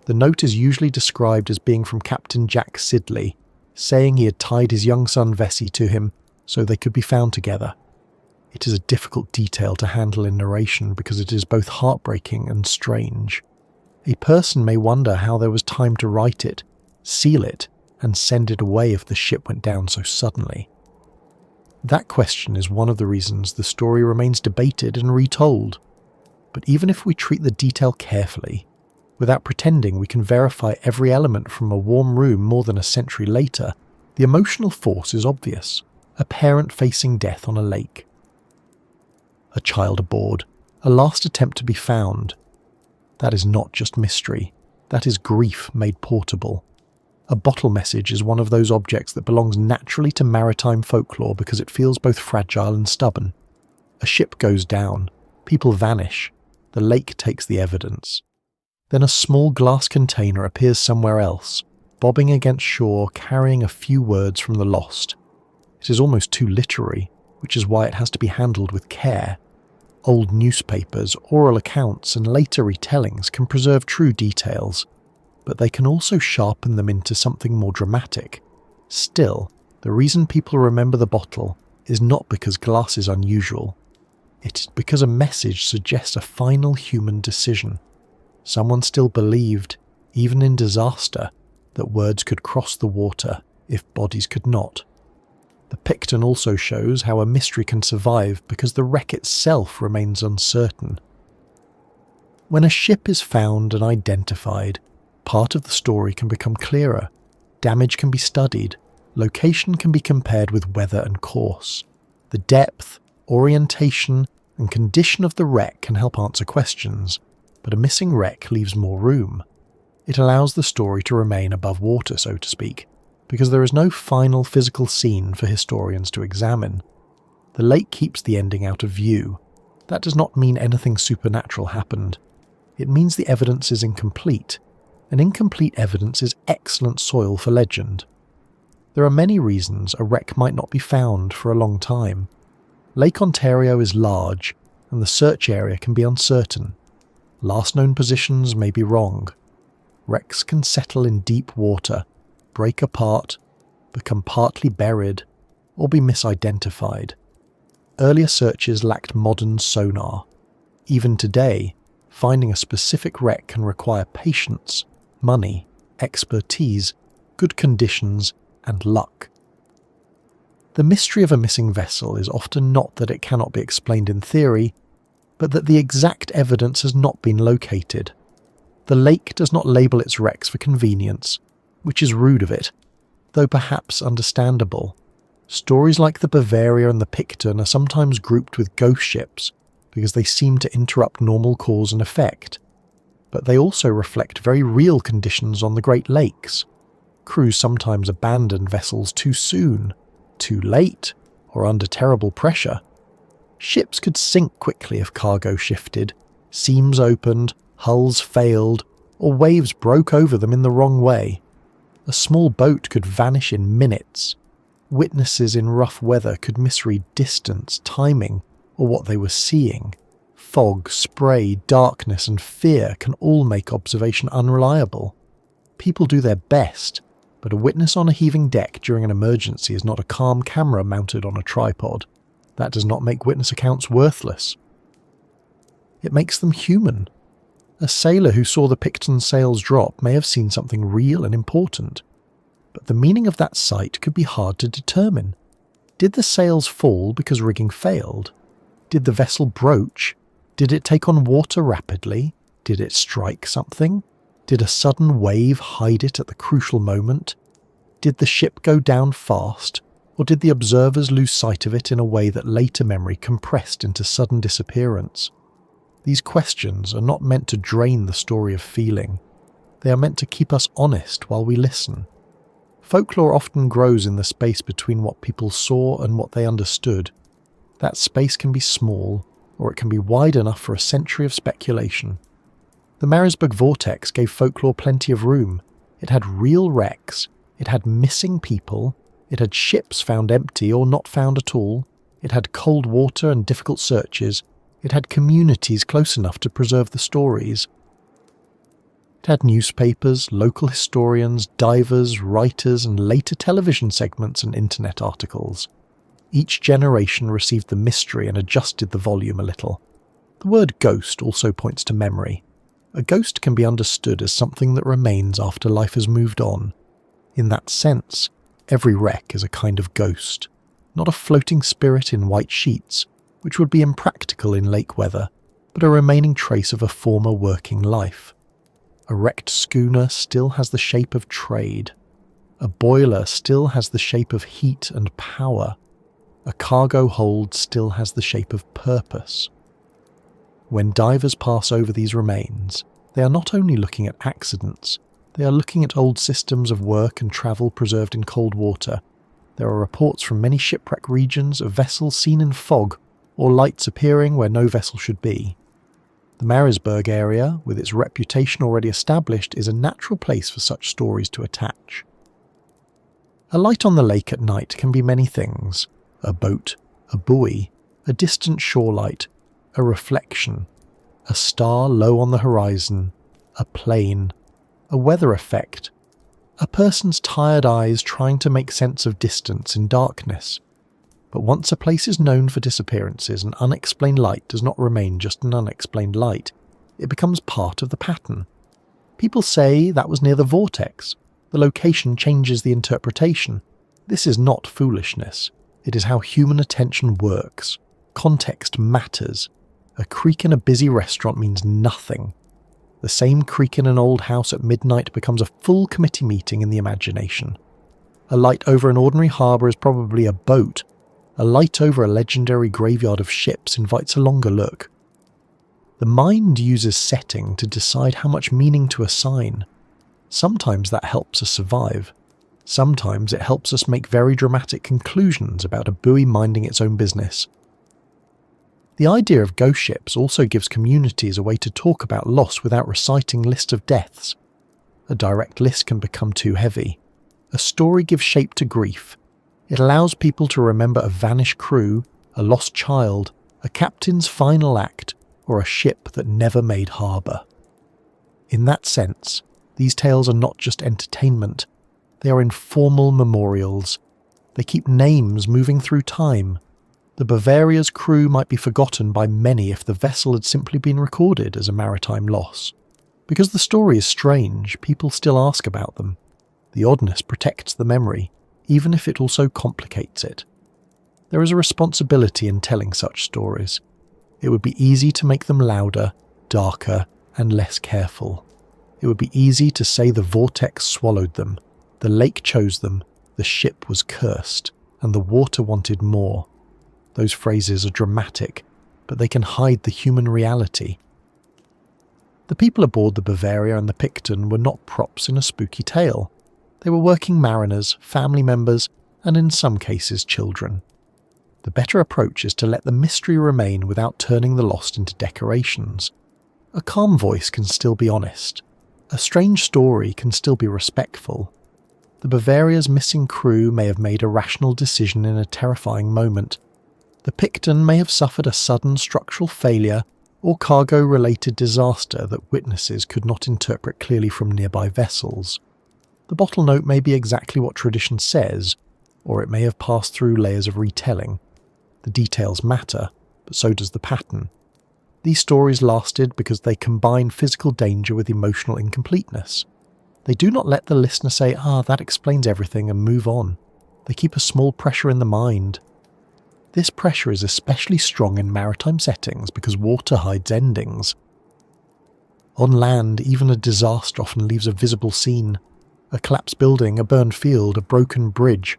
The note is usually described as being from Captain Jack Sidley, saying he had tied his young son Vesey to him so they could be found together. It is a difficult detail to handle in narration because it is both heartbreaking and strange. A person may wonder how there was time to write it, seal it, and send it away if the ship went down so suddenly. That question is one of the reasons the story remains debated and retold. But even if we treat the detail carefully, without pretending we can verify every element from a warm room more than a century later, the emotional force is obvious. A parent facing death on a lake. A child aboard. A last attempt to be found. That is not just mystery. That is grief made portable. A bottle message is one of those objects that belongs naturally to maritime folklore because it feels both fragile and stubborn. A ship goes down. People vanish. The lake takes the evidence. Then a small glass container appears somewhere else, bobbing against shore, carrying a few words from the lost. It is almost too literary, which is why it has to be handled with care. Old newspapers, oral accounts, and later retellings can preserve true details, but they can also sharpen them into something more dramatic. Still, the reason people remember the bottle is not because glass is unusual. It is because a message suggests a final human decision. Someone still believed, even in disaster, that words could cross the water if bodies could not. The Picton also shows how a mystery can survive because the wreck itself remains uncertain. When a ship is found and identified, part of the story can become clearer, damage can be studied, location can be compared with weather and course. The depth, orientation, and condition of the wreck can help answer questions, but a missing wreck leaves more room. It allows the story to remain above water, so to speak, because there is no final physical scene for historians to examine. The lake keeps the ending out of view. That does not mean anything supernatural happened. It means the evidence is incomplete, and incomplete evidence is excellent soil for legend. There are many reasons a wreck might not be found for a long time. Lake Ontario is large, and the search area can be uncertain. Last known positions may be wrong. Wrecks can settle in deep water, break apart, become partly buried, or be misidentified. Earlier searches lacked modern sonar. Even today, finding a specific wreck can require patience, money, expertise, good conditions, and luck. The mystery of a missing vessel is often not that it cannot be explained in theory, but that the exact evidence has not been located. The lake does not label its wrecks for convenience, which is rude of it, though perhaps understandable. Stories like the Bavaria and the Picton are sometimes grouped with ghost ships because they seem to interrupt normal cause and effect, but they also reflect very real conditions on the Great Lakes. Crews sometimes abandon vessels too soon, too late, or under terrible pressure. Ships could sink quickly if cargo shifted, seams opened, hulls failed, or waves broke over them in the wrong way. A small boat could vanish in minutes. Witnesses in rough weather could misread distance, timing, or what they were seeing. Fog, spray, darkness, and fear can all make observation unreliable. People do their best, but a witness on a heaving deck during an emergency is not a calm camera mounted on a tripod. That does not make witness accounts worthless. It makes them human. A sailor who saw the Picton sails drop may have seen something real and important, but the meaning of that sight could be hard to determine. Did the sails fall because rigging failed? Did the vessel broach? Did it take on water rapidly? Did it strike something? Did a sudden wave hide it at the crucial moment? Did the ship go down fast, or did the observers lose sight of it in a way that later memory compressed into sudden disappearance? These questions are not meant to drain the story of feeling. They are meant to keep us honest while we listen. Folklore often grows in the space between what people saw and what they understood. That space can be small, or it can be wide enough for a century of speculation. The Marysburgh Vortex gave folklore plenty of room. It had real wrecks, it had missing people, it had ships found empty or not found at all, it had cold water and difficult searches, it had communities close enough to preserve the stories. It had newspapers, local historians, divers, writers, and later television segments and internet articles. Each generation received the mystery and adjusted the volume a little. The word ghost also points to memory. A ghost can be understood as something that remains after life has moved on. In that sense, every wreck is a kind of ghost, not a floating spirit in white sheets, which would be impractical in lake weather, but a remaining trace of a former working life. A wrecked schooner still has the shape of trade. A boiler still has the shape of heat and power. A cargo hold still has the shape of purpose. When divers pass over these remains, they are not only looking at accidents, they are looking at old systems of work and travel preserved in cold water. There are reports from many shipwreck regions of vessels seen in fog or lights appearing where no vessel should be. The Marysburgh area, with its reputation already established, is a natural place for such stories to attach. A light on the lake at night can be many things: a boat, a buoy, a distant shore light, a reflection, a star low on the horizon, a plane, a weather effect, a person's tired eyes trying to make sense of distance in darkness. But once a place is known for disappearances, an unexplained light does not remain just an unexplained light. It becomes part of the pattern. People say that was near the vortex. The location changes the interpretation. This is not foolishness. It is how human attention works. Context matters. A creak in a busy restaurant means nothing. The same creak in an old house at midnight becomes a full committee meeting in the imagination. A light over an ordinary harbour is probably a boat. A light over a legendary graveyard of ships invites a longer look. The mind uses setting to decide how much meaning to assign. Sometimes that helps us survive. Sometimes it helps us make very dramatic conclusions about a buoy minding its own business. The idea of ghost ships also gives communities a way to talk about loss without reciting lists of deaths. A direct list can become too heavy. A story gives shape to grief. It allows people to remember a vanished crew, a lost child, a captain's final act, or a ship that never made harbour. In that sense, these tales are not just entertainment. They are informal memorials. They keep names moving through time. The Bavaria's crew might be forgotten by many if the vessel had simply been recorded as a maritime loss. Because the story is strange, people still ask about them. The oddness protects the memory, even if it also complicates it. There is a responsibility in telling such stories. It would be easy to make them louder, darker, and less careful. It would be easy to say the vortex swallowed them, the lake chose them, the ship was cursed, and the water wanted more. Those phrases are dramatic, but they can hide the human reality. The people aboard the Bavaria and the Picton were not props in a spooky tale. They were working mariners, family members, and in some cases children. The better approach is to let the mystery remain without turning the lost into decorations. A calm voice can still be honest. A strange story can still be respectful. The Bavaria's missing crew may have made a rational decision in a terrifying moment. The Picton may have suffered a sudden structural failure or cargo-related disaster that witnesses could not interpret clearly from nearby vessels. The bottle note may be exactly what tradition says, or it may have passed through layers of retelling. The details matter, but so does the pattern. These stories lasted because they combine physical danger with emotional incompleteness. They do not let the listener say, that explains everything, and move on. They keep a small pressure in the mind. This pressure is especially strong in maritime settings because water hides endings. On land, even a disaster often leaves a visible scene. A collapsed building, a burned field, a broken bridge.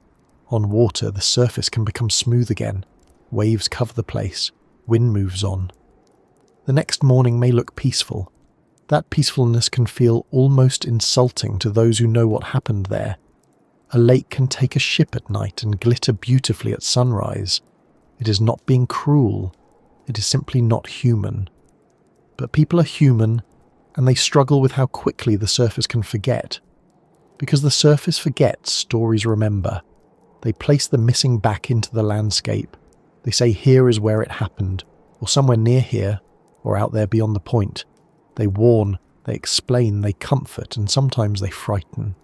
On water, the surface can become smooth again. Waves cover the place. Wind moves on. The next morning may look peaceful. That peacefulness can feel almost insulting to those who know what happened there. A lake can take a ship at night and glitter beautifully at sunrise. It is not being cruel. It is simply not human. But people are human, and they struggle with how quickly the surface can forget. Because the surface forgets, stories remember. They place the missing back into the landscape. They say here is where it happened, or somewhere near here, or out there beyond the point. They warn, they explain, they comfort, and sometimes they frighten.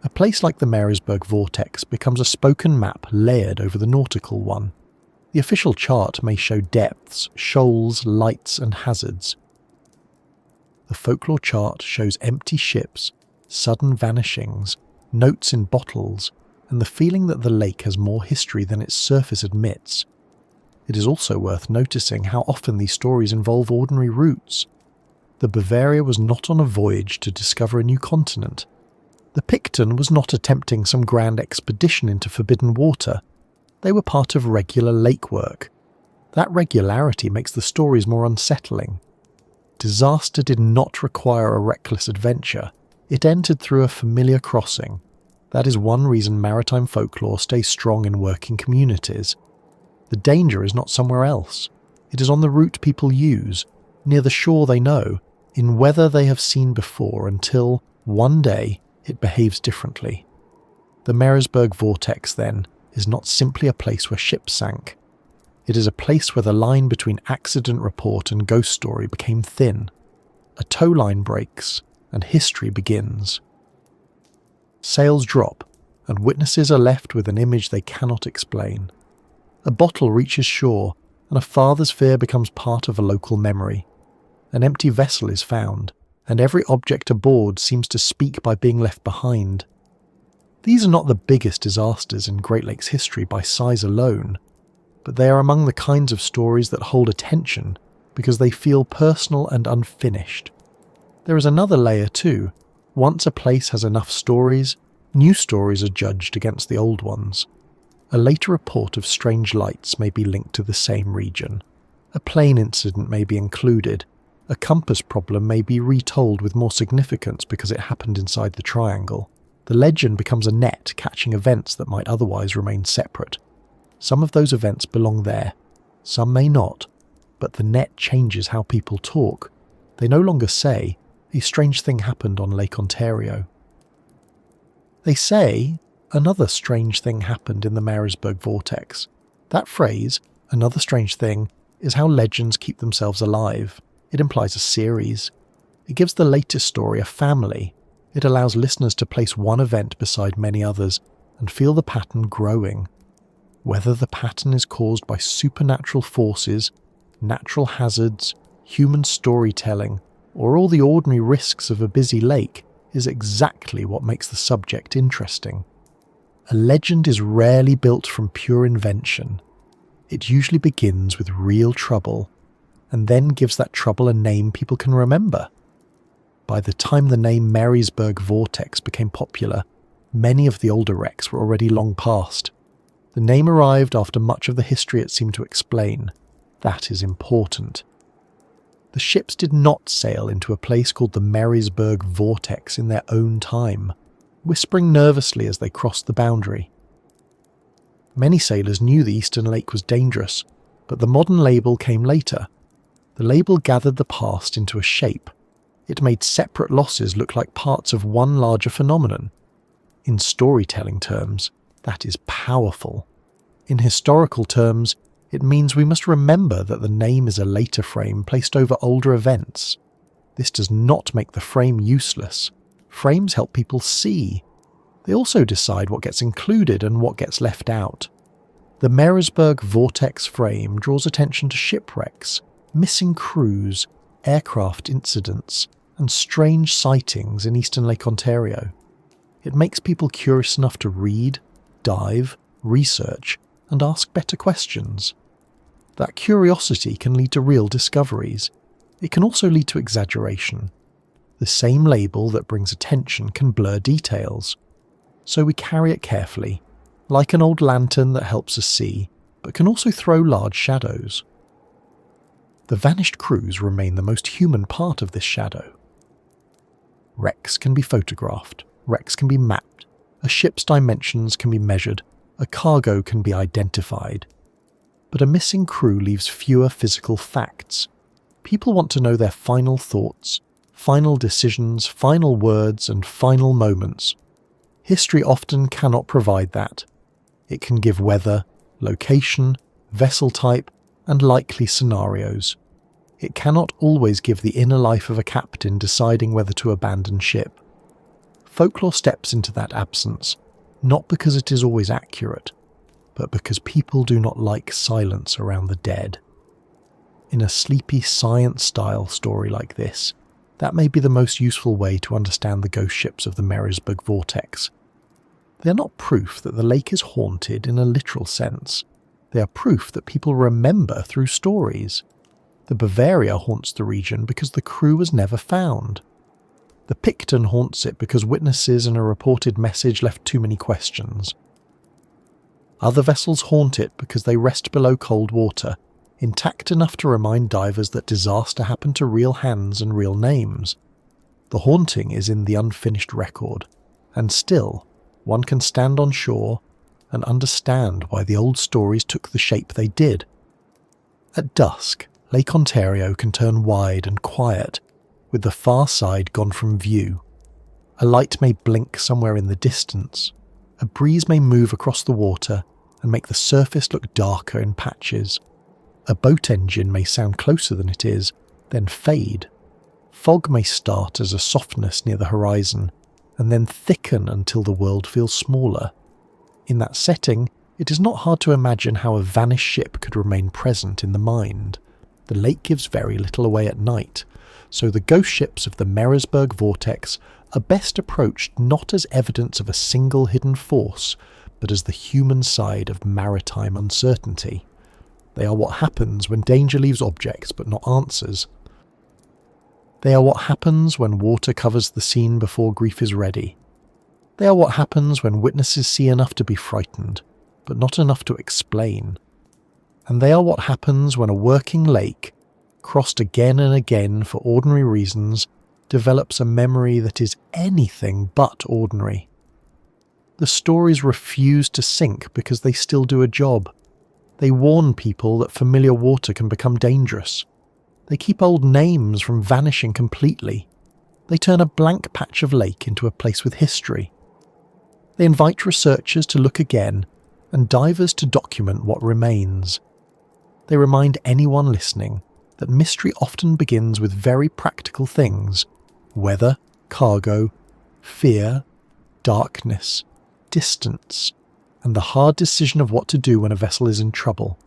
A place like the Marysburgh Vortex becomes a spoken map layered over the nautical one. The official chart may show depths, shoals, lights, and hazards. The folklore chart shows empty ships, sudden vanishings, notes in bottles, and the feeling that the lake has more history than its surface admits. It is also worth noticing how often these stories involve ordinary routes. The Bavaria was not on a voyage to discover a new continent. The Picton was not attempting some grand expedition into forbidden water. They were part of regular lake work. That regularity makes the stories more unsettling. Disaster did not require a reckless adventure. It entered through a familiar crossing. That is one reason maritime folklore stays strong in working communities. The danger is not somewhere else. It is on the route people use, near the shore they know, in weather they have seen before until, one day, it behaves differently. The Marysburgh Vortex, then, is not simply a place where ships sank. It is a place where the line between accident report and ghost story became thin. A tow line breaks, and history begins. Sails drop, and witnesses are left with an image they cannot explain. A bottle reaches shore, and a father's fear becomes part of a local memory. An empty vessel is found, and every object aboard seems to speak by being left behind. These are not the biggest disasters in Great Lakes history by size alone, but they are among the kinds of stories that hold attention because they feel personal and unfinished. There is another layer too. Once a place has enough stories, new stories are judged against the old ones. A later report of strange lights may be linked to the same region. A plane incident may be included. A compass problem may be retold with more significance because it happened inside the triangle. The legend becomes a net catching events that might otherwise remain separate. Some of those events belong there, some may not, but the net changes how people talk. They no longer say, "A strange thing happened on Lake Ontario." They say, "Another strange thing happened in the Marysburgh Vortex." That phrase, "another strange thing," is how legends keep themselves alive. It implies a series. It gives the latest story a family. It allows listeners to place one event beside many others and feel the pattern growing. Whether the pattern is caused by supernatural forces, natural hazards, human storytelling, or all the ordinary risks of a busy lake, is exactly what makes the subject interesting. A legend is rarely built from pure invention. It usually begins with real trouble, and then gives that trouble a name people can remember. By the time the name Marysburgh Vortex became popular, many of the older wrecks were already long past. The name arrived after much of the history it seemed to explain. That is important. The ships did not sail into a place called the Marysburgh Vortex in their own time, whispering nervously as they crossed the boundary. Many sailors knew the eastern lake was dangerous, but the modern label came later. The label gathered the past into a shape. It made separate losses look like parts of one larger phenomenon. In storytelling terms, that is powerful. In historical terms, it means we must remember that the name is a later frame placed over older events. This does not make the frame useless. Frames help people see. They also decide what gets included and what gets left out. The Marysburgh Vortex frame draws attention to shipwrecks, missing crews, aircraft incidents, and strange sightings in eastern Lake Ontario. It makes people curious enough to read, dive, research, and ask better questions. That curiosity can lead to real discoveries. It can also lead to exaggeration. The same label that brings attention can blur details. So we carry it carefully, like an old lantern that helps us see, but can also throw large shadows. The vanished crews remain the most human part of this shadow. Wrecks can be photographed, wrecks can be mapped, a ship's dimensions can be measured, a cargo can be identified. But a missing crew leaves fewer physical facts. People want to know their final thoughts, final decisions, final words, and final moments. History often cannot provide that. It can give weather, location, vessel type, and likely scenarios. It cannot always give the inner life of a captain deciding whether to abandon ship. Folklore steps into that absence, not because it is always accurate, but because people do not like silence around the dead. In a sleepy science-style story like this, that may be the most useful way to understand the ghost ships of the Marysburgh Vortex. They are not proof that the lake is haunted in a literal sense. They are proof that people remember through stories. The Bavaria haunts the region because the crew was never found. The Picton haunts it because witnesses and a reported message left too many questions. Other vessels haunt it because they rest below cold water, intact enough to remind divers that disaster happened to real hands and real names. The haunting is in the unfinished record, and still, one can stand on shore and understand why the old stories took the shape they did. At dusk, Lake Ontario can turn wide and quiet, with the far side gone from view. A light may blink somewhere in the distance. A breeze may move across the water and make the surface look darker in patches. A boat engine may sound closer than it is, then fade. Fog may start as a softness near the horizon, and then thicken until the world feels smaller. In that setting, it is not hard to imagine how a vanished ship could remain present in the mind. The lake gives very little away at night, so the ghost ships of the Marysburgh Vortex are best approached not as evidence of a single hidden force, but as the human side of maritime uncertainty. They are what happens when danger leaves objects but not answers. They are what happens when water covers the scene before grief is ready. They are what happens when witnesses see enough to be frightened, but not enough to explain. And they are what happens when a working lake, crossed again and again for ordinary reasons, develops a memory that is anything but ordinary. The stories refuse to sink because they still do a job. They warn people that familiar water can become dangerous. They keep old names from vanishing completely. They turn a blank patch of lake into a place with history. They invite researchers to look again and divers to document what remains. They remind anyone listening that mystery often begins with very practical things: weather, cargo, fear, darkness, distance, and the hard decision of what to do when a vessel is in trouble.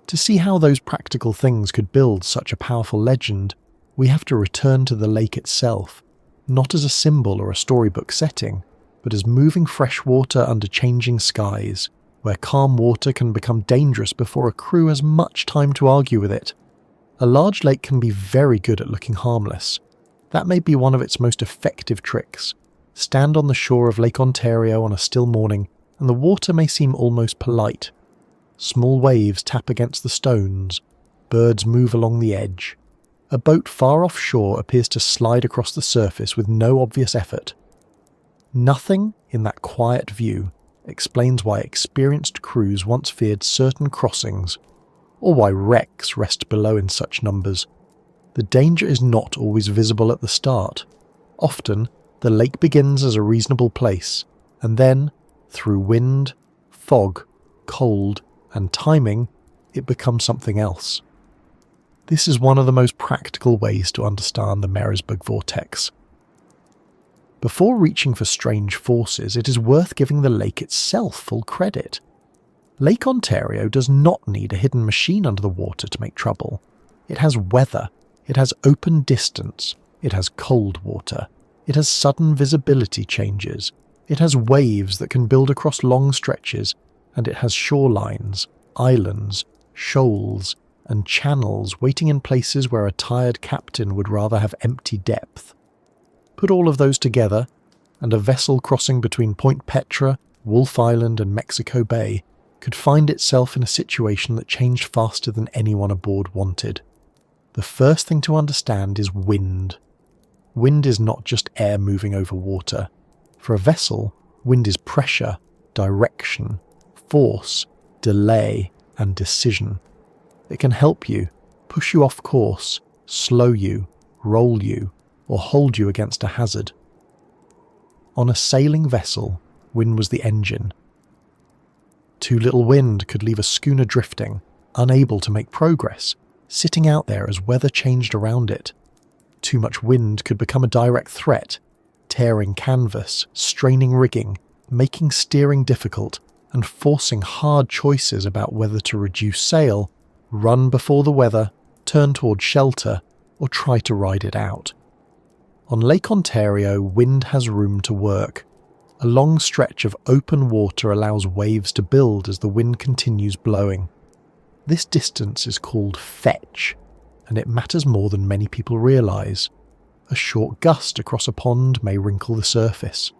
To see how those practical things could build such a powerful legend, we have to return to the lake itself, not as a symbol or a storybook setting, but as moving fresh water under changing skies, where calm water can become dangerous before a crew has much time to argue with it. A large lake can be very good at looking harmless. That may be one of its most effective tricks. Stand on the shore of Lake Ontario on a still morning, and the water may seem almost polite. Small waves tap against the stones, birds move along the edge. A boat far offshore appears to slide across the surface with no obvious effort. Nothing in that quiet view explains why experienced crews once feared certain crossings, or why wrecks rest below in such numbers. The danger is not always visible at the start. Often, the lake begins as a reasonable place, and then, through wind, fog, cold, and timing, it becomes something else. This is one of the most practical ways to understand the Marysburgh Vortex. Before reaching for strange forces, it is worth giving the lake itself full credit. Lake Ontario does not need a hidden machine under the water to make trouble. It has weather, it has open distance, it has cold water, it has sudden visibility changes, it has waves that can build across long stretches, and it has shorelines, islands, shoals, and channels waiting in places where a tired captain would rather have empty depth. Put all of those together, and a vessel crossing between Point Petra, Wolf Island, and Mexico Bay could find itself in a situation that changed faster than anyone aboard wanted. The first thing to understand is wind. Wind is not just air moving over water. For a vessel, wind is pressure, direction, force, delay, and decision. It can help you, push you off course, slow you, roll you, or hold you against a hazard. On a sailing vessel, wind was the engine. Too little wind could leave a schooner drifting, unable to make progress, sitting out there as weather changed around it. Too much wind could become a direct threat, tearing canvas, straining rigging, making steering difficult, and forcing hard choices about whether to reduce sail, run before the weather, turn toward shelter, or try to ride it out. On Lake Ontario, wind has room to work. A long stretch of open water allows waves to build as the wind continues blowing. This distance is called fetch, and it matters more than many people realise. A short gust across a pond may wrinkle the surface.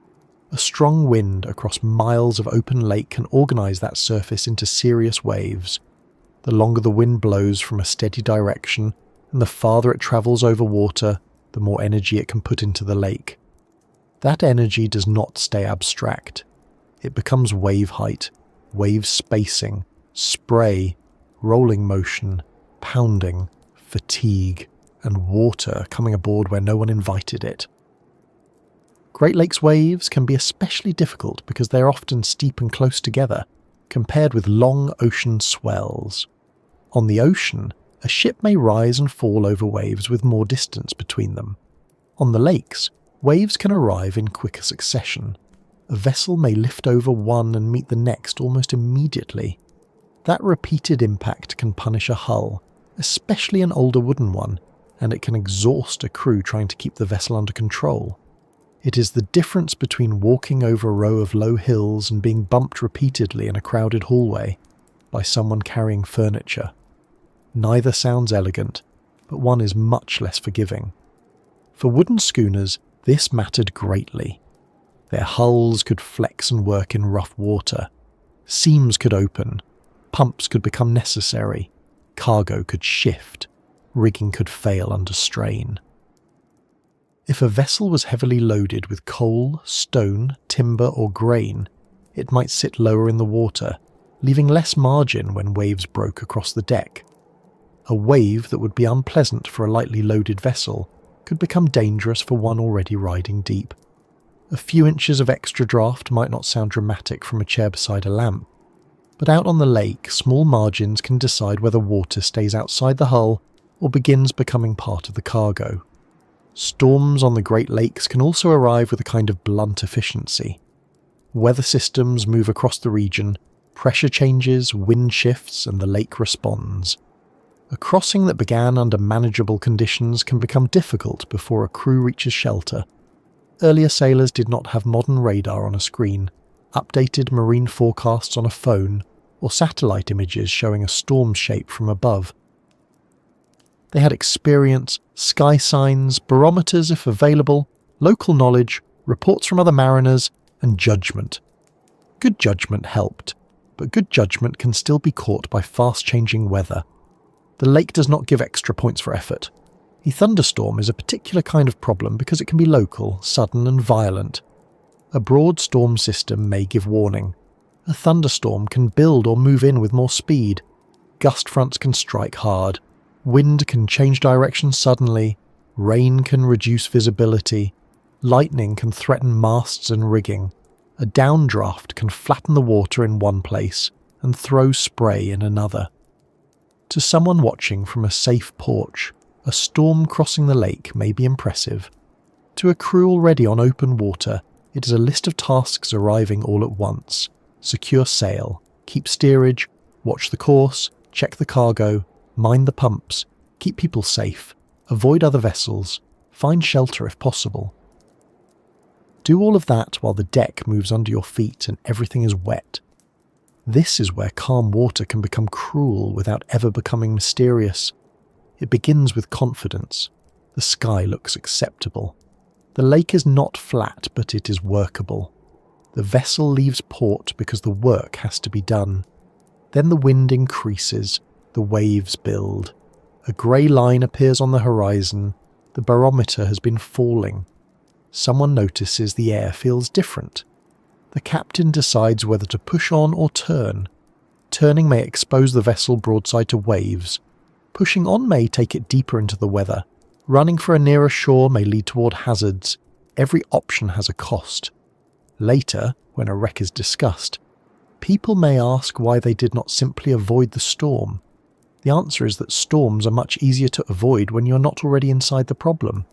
A strong wind across miles of open lake can organise that surface into serious waves. The longer the wind blows from a steady direction, and the farther it travels over water, the more energy it can put into the lake. That energy does not stay abstract. It becomes wave height, wave spacing, spray, rolling motion, pounding, fatigue, and water coming aboard where no one invited it. Great Lakes waves can be especially difficult because they are often steep and close together, compared with long ocean swells. On the ocean, a ship may rise and fall over waves with more distance between them. On the lakes, waves can arrive in quicker succession. A vessel may lift over one and meet the next almost immediately. That repeated impact can punish a hull, especially an older wooden one, and it can exhaust a crew trying to keep the vessel under control. It is the difference between walking over a row of low hills and being bumped repeatedly in a crowded hallway. by someone carrying furniture. Neither sounds elegant, but one is much less forgiving. For wooden schooners, this mattered greatly. Their hulls could flex and work in rough water. Seams could open. Pumps could become necessary. Cargo could shift. Rigging could fail under strain. If a vessel was heavily loaded with coal, stone, timber or grain, it might sit lower in the water, leaving less margin when waves broke across the deck. A wave that would be unpleasant for a lightly loaded vessel could become dangerous for one already riding deep. A few inches of extra draft might not sound dramatic from a chair beside a lamp, but out on the lake, small margins can decide whether water stays outside the hull or begins becoming part of the cargo. Storms on the Great Lakes can also arrive with a kind of blunt efficiency. Weather systems move across the region, pressure changes, wind shifts, and the lake responds. A crossing that began under manageable conditions can become difficult before a crew reaches shelter. Earlier sailors did not have modern radar on a screen, updated marine forecasts on a phone, or satellite images showing a storm shape from above. They had experience, sky signs, barometers if available, local knowledge, reports from other mariners, and judgment. Good judgment helped, but good judgment can still be caught by fast-changing weather. The lake does not give extra points for effort. A thunderstorm is a particular kind of problem because it can be local, sudden and violent. A broad storm system may give warning. A thunderstorm can build or move in with more speed. Gust fronts can strike hard. Wind can change direction suddenly. Rain can reduce visibility. Lightning can threaten masts and rigging. A downdraft can flatten the water in one place and throw spray in another. To someone watching from a safe porch, a storm crossing the lake may be impressive. To a crew already on open water, it is a list of tasks arriving all at once. Secure sail, keep steerage, watch the course, check the cargo, mind the pumps, keep people safe, avoid other vessels, find shelter if possible. Do all of that while the deck moves under your feet and everything is wet. This is where calm water can become cruel without ever becoming mysterious. It begins with confidence. The sky looks acceptable. The lake is not flat, but it is workable. The vessel leaves port because the work has to be done. Then the wind increases. The waves build. A grey line appears on the horizon. The barometer has been falling. Someone notices the air feels different. The captain decides whether to push on or turn. Turning may expose the vessel broadside to waves. Pushing on may take it deeper into the weather. Running for a nearer shore may lead toward hazards. Every option has a cost. Later, when a wreck is discussed, people may ask why they did not simply avoid the storm. The answer is that storms are much easier to avoid when you're not already inside the problem.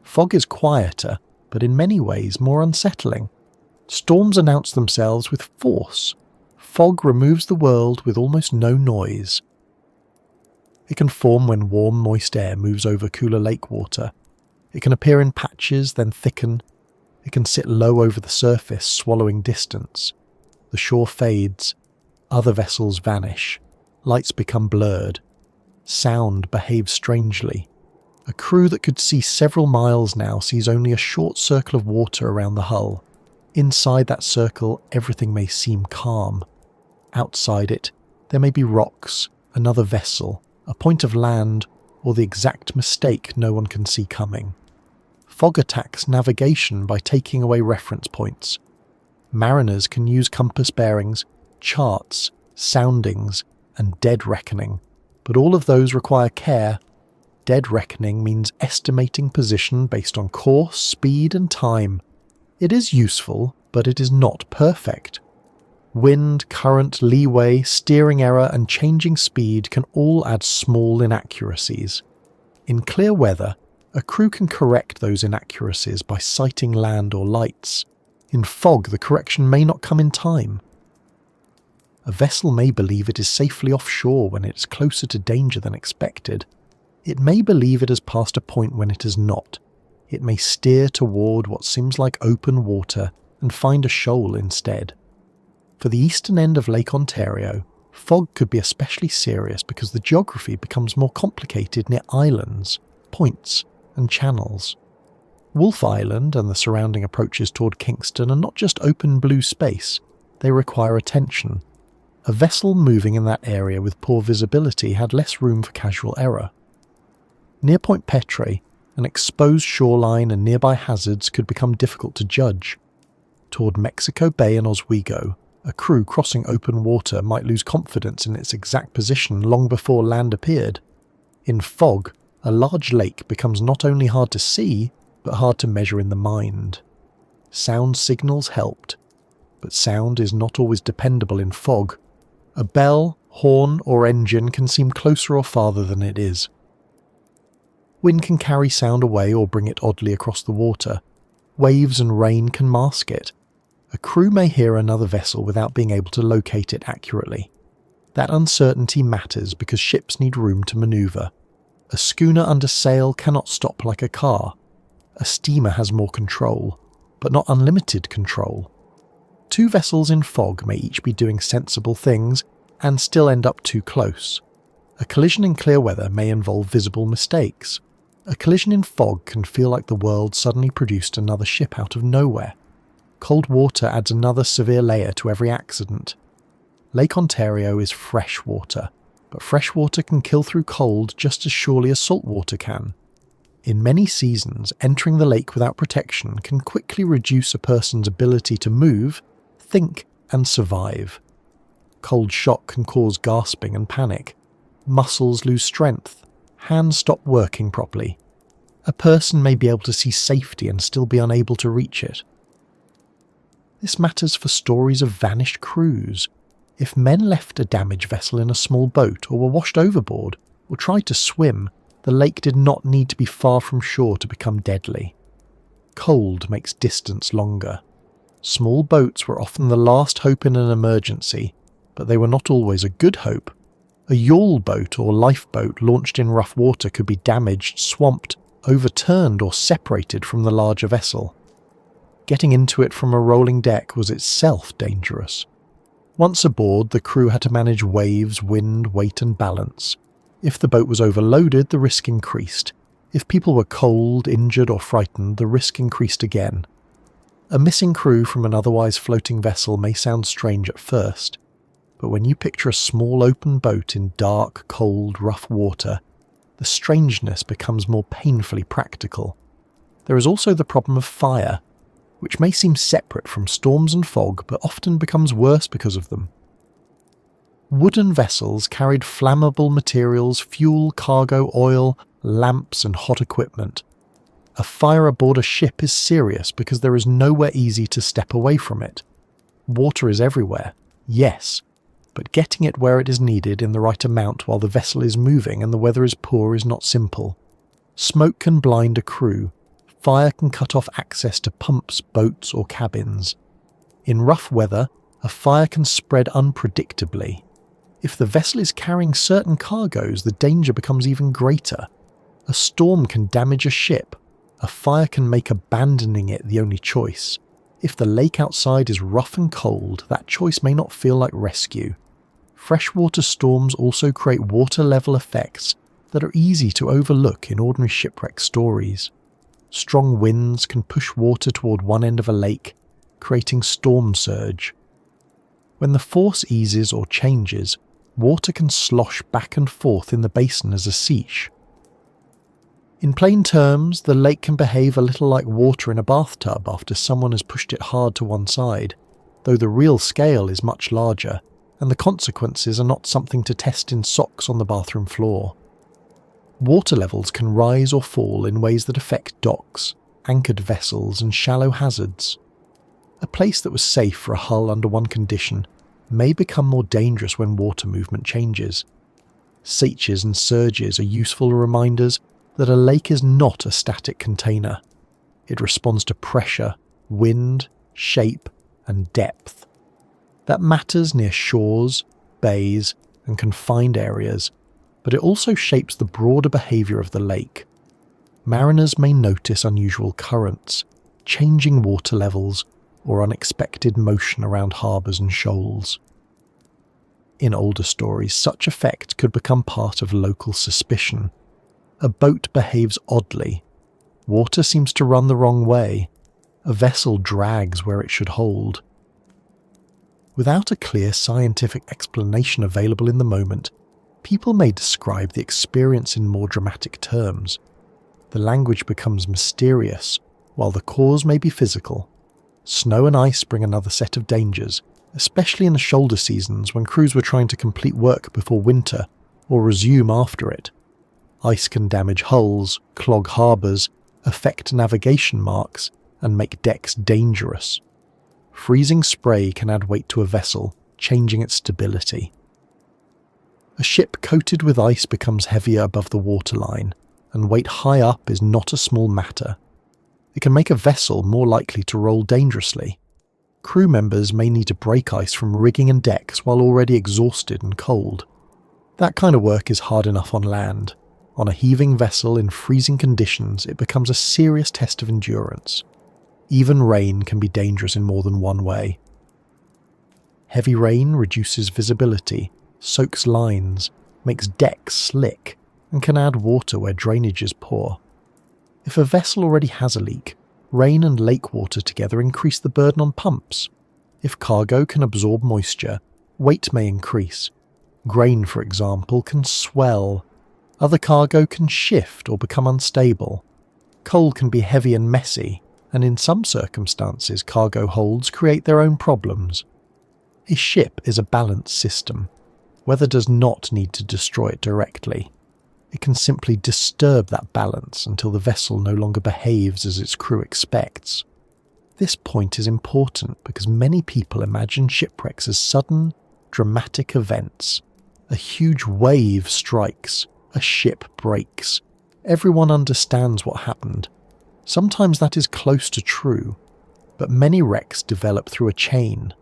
Fog is quieter, but in many ways more unsettling. Storms announce themselves with force. Fog removes the world with almost no noise. It can form when warm, moist air moves over cooler lake water. It can appear in patches, then thicken. It can sit low over the surface, swallowing distance. The shore fades. Other vessels vanish. Lights become blurred. Sound behaves strangely. A crew that could see several miles now sees only a short circle of water around the hull. Inside that circle, everything may seem calm. Outside it, there may be rocks, another vessel, a point of land, or the exact mistake no one can see coming. Fog attacks navigation by taking away reference points. Mariners can use compass bearings, charts, soundings, and dead reckoning, but all of those require care. Dead reckoning means estimating position based on course, speed, and time. It is useful, but it is not perfect. Wind, current, leeway, steering error, and changing speed can all add small inaccuracies. In clear weather, a crew can correct those inaccuracies by sighting land or lights. In fog, the correction may not come in time. A vessel may believe it is safely offshore when it is closer to danger than expected. It may believe it has passed a point when it has not. It may steer toward what seems like open water and find a shoal instead. For the eastern end of Lake Ontario, Fog could be especially serious because the geography becomes more complicated near islands, points, and channels. Wolf Island and the surrounding approaches toward Kingston are not just open blue space, they require attention. A vessel moving in that area with poor visibility had less room for casual error. Near Point Petre, an exposed shoreline and nearby hazards could become difficult to judge. Toward Mexico Bay and Oswego, a crew crossing open water might lose confidence in its exact position long before land appeared. In fog, a large lake becomes not only hard to see, but hard to measure in the mind. Sound signals helped, but sound is not always dependable in fog. A bell, horn, or engine can seem closer or farther than it is. Wind can carry sound away or bring it oddly across the water. Waves and rain can mask it. A crew may hear another vessel without being able to locate it accurately. That uncertainty matters because ships need room to maneuver. A schooner under sail cannot stop like a car. A steamer has more control, but not unlimited control. Two vessels in fog may each be doing sensible things and still end up too close. A collision in clear weather may involve visible mistakes. A collision in fog can feel like the world suddenly produced another ship out of nowhere. Cold water adds another severe layer to every accident. Lake Ontario is fresh water, but fresh water can kill through cold just as surely as salt water can. In many seasons, entering the lake without protection can quickly reduce a person's ability to move, think, and survive. Cold shock can cause gasping and panic. Muscles lose strength. Hands stop working properly. A person may be able to see safety and still be unable to reach it. This matters for stories of vanished crews. If men left a damaged vessel in a small boat or were washed overboard or tried to swim, the lake did not need to be far from shore to become deadly. Cold makes distance longer. Small boats were often the last hope in an emergency, but they were not always a good hope. A yawl boat or lifeboat launched in rough water could be damaged, swamped, overturned or separated from the larger vessel. Getting into it from a rolling deck was itself dangerous. Once aboard, the crew had to manage waves, wind, weight and balance. If the boat was overloaded, the risk increased. If people were cold, injured or frightened, the risk increased again. A missing crew from an otherwise floating vessel may sound strange at first, but when you picture a small open boat in dark, cold, rough water, the strangeness becomes more painfully practical. There is also the problem of fire, which may seem separate from storms and fog but often becomes worse because of them. Wooden vessels carried flammable materials, fuel, cargo, oil, lamps and hot equipment. A fire aboard a ship is serious because there is nowhere easy to step away from it. Water is everywhere, yes, but getting it where it is needed in the right amount while the vessel is moving and the weather is poor is not simple. Smoke can blind a crew. Fire can cut off access to pumps, boats or cabins. In rough weather, a fire can spread unpredictably. If the vessel is carrying certain cargoes, the danger becomes even greater. A storm can damage a ship. A fire can make abandoning it the only choice. If the lake outside is rough and cold, that choice may not feel like rescue. Freshwater storms also create water level effects that are easy to overlook in ordinary shipwreck stories. Strong winds can push water toward one end of a lake, creating storm surge. When the force eases or changes, water can slosh back and forth in the basin as a siege. In plain terms, the lake can behave a little like water in a bathtub after someone has pushed it hard to one side, though the real scale is much larger, and the consequences are not something to test in socks on the bathroom floor. Water levels can rise or fall in ways that affect docks, anchored vessels and shallow hazards. A place that was safe for a hull under one condition may become more dangerous when water movement changes. Seeches and surges are useful reminders that a lake is not a static container. It responds to pressure, wind, shape, and depth. That matters near shores, bays, and confined areas, but it also shapes the broader behaviour of the lake. Mariners may notice unusual currents, changing water levels, or unexpected motion around harbours and shoals. In older stories, such effect could become part of local suspicion. A boat behaves oddly. Water seems to run the wrong way. A vessel drags where it should hold. Without a clear scientific explanation available in the moment, people may describe the experience in more dramatic terms. The language becomes mysterious, while the cause may be physical. Snow and ice bring another set of dangers, especially in the shoulder seasons when crews were trying to complete work before winter or resume after it. Ice can damage hulls, clog harbours, affect navigation marks, and make decks dangerous. Freezing spray can add weight to a vessel, changing its stability. A ship coated with ice becomes heavier above the waterline, and weight high up is not a small matter. It can make a vessel more likely to roll dangerously. Crew members may need to break ice from rigging and decks while already exhausted and cold. That kind of work is hard enough on land. On a heaving vessel in freezing conditions, it becomes a serious test of endurance. Even rain can be dangerous in more than one way. Heavy rain reduces visibility, soaks lines, makes decks slick, and can add water where drainage is poor. If a vessel already has a leak, rain and lake water together increase the burden on pumps. If cargo can absorb moisture, weight may increase. Grain, for example, can swell. Other cargo can shift or become unstable. Coal can be heavy and messy, and in some circumstances cargo holds create their own problems. A ship is a balanced system. Weather does not need to destroy it directly. It can simply disturb that balance until the vessel no longer behaves as its crew expects. This point is important because many people imagine shipwrecks as sudden, dramatic events. A huge wave strikes, a ship breaks. Everyone understands what happened. Sometimes that is close to true, but many wrecks develop through a chain.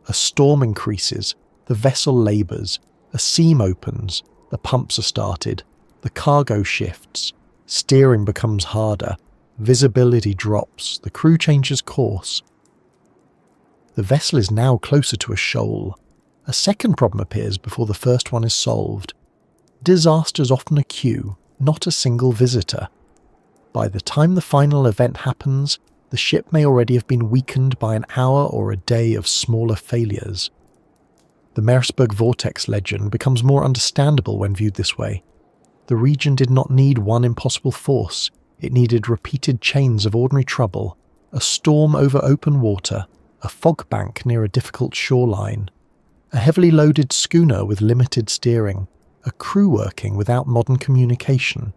A storm increases, the vessel labours, a seam opens, the pumps are started, the cargo shifts, steering becomes harder, visibility drops, the crew changes course. The vessel is now closer to a shoal. A second problem appears before the first one is solved. Disasters often accrue, not a single visitor. By the time the final event happens, the ship may already have been weakened by an hour or a day of smaller failures. The Marysburgh Vortex legend becomes more understandable when viewed this way. The region did not need one impossible force, it needed repeated chains of ordinary trouble, a storm over open water, a fog bank near a difficult shoreline, a heavily loaded schooner with limited steering, a crew working without modern communication,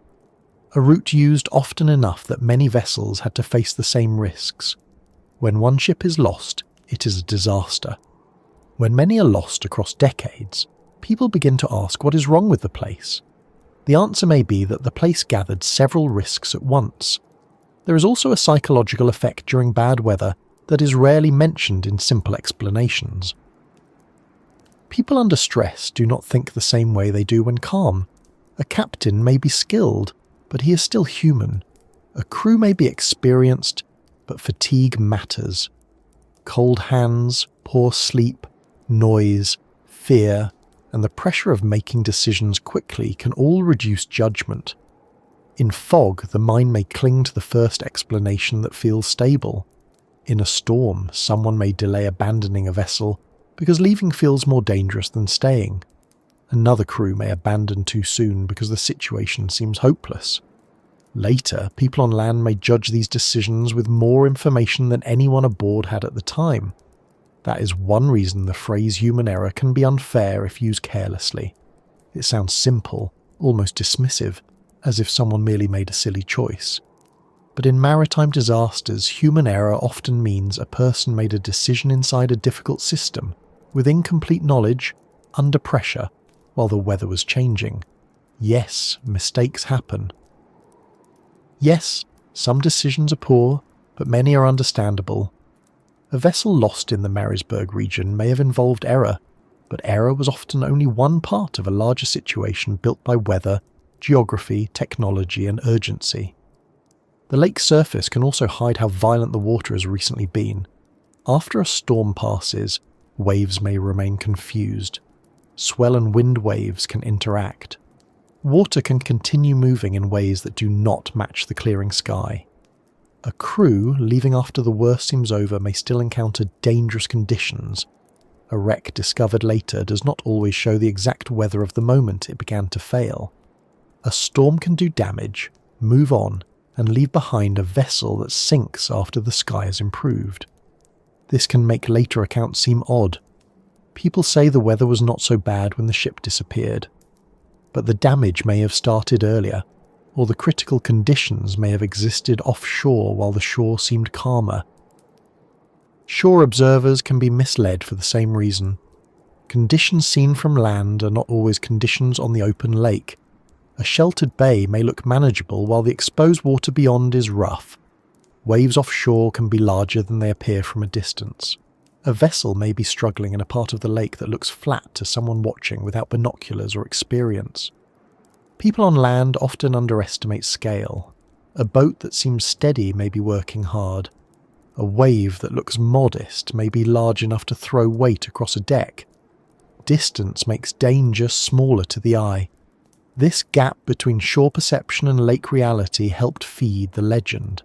a route used often enough that many vessels had to face the same risks. When one ship is lost, it is a disaster. When many are lost across decades, people begin to ask what is wrong with the place. The answer may be that the place gathered several risks at once. There is also a psychological effect during bad weather that is rarely mentioned in simple explanations. People under stress do not think the same way they do when calm. A captain may be skilled, but he is still human. A crew may be experienced, but fatigue matters. Cold hands, poor sleep, noise, fear, and the pressure of making decisions quickly can all reduce judgment. In fog, the mind may cling to the first explanation that feels stable. In a storm, someone may delay abandoning a vessel because leaving feels more dangerous than staying. Another crew may abandon too soon because the situation seems hopeless. Later, people on land may judge these decisions with more information than anyone aboard had at the time. That is one reason the phrase human error can be unfair if used carelessly. It sounds simple, almost dismissive, as if someone merely made a silly choice. But in maritime disasters, human error often means a person made a decision inside a difficult system, with incomplete knowledge, under pressure, while the weather was changing. Yes, mistakes happen. Yes, some decisions are poor, but many are understandable. A vessel lost in the Marysburgh region may have involved error, but error was often only one part of a larger situation built by weather, geography, technology, and urgency. The lake's surface can also hide how violent the water has recently been. After a storm passes, waves may remain confused. swell and wind waves can interact. Water can continue moving in ways that do not match the clearing sky. A crew leaving after the worst seems over may still encounter dangerous conditions. A wreck discovered later does not always show the exact weather of the moment it began to fail. A storm can do damage, move on, and leave behind a vessel that sinks after the sky has improved. This can make later accounts seem odd. People say the weather was not so bad when the ship disappeared, but the damage may have started earlier, or the critical conditions may have existed offshore while the shore seemed calmer. Shore observers can be misled for the same reason. Conditions seen from land are not always conditions on the open lake. A sheltered bay may look manageable while the exposed water beyond is rough. Waves offshore can be larger than they appear from a distance. A vessel may be struggling in a part of the lake that looks flat to someone watching without binoculars or experience. People on land often underestimate scale. A boat that seems steady may be working hard. A wave that looks modest may be large enough to throw weight across a deck. Distance makes danger smaller to the eye. This gap between shore perception and lake reality helped feed the legend.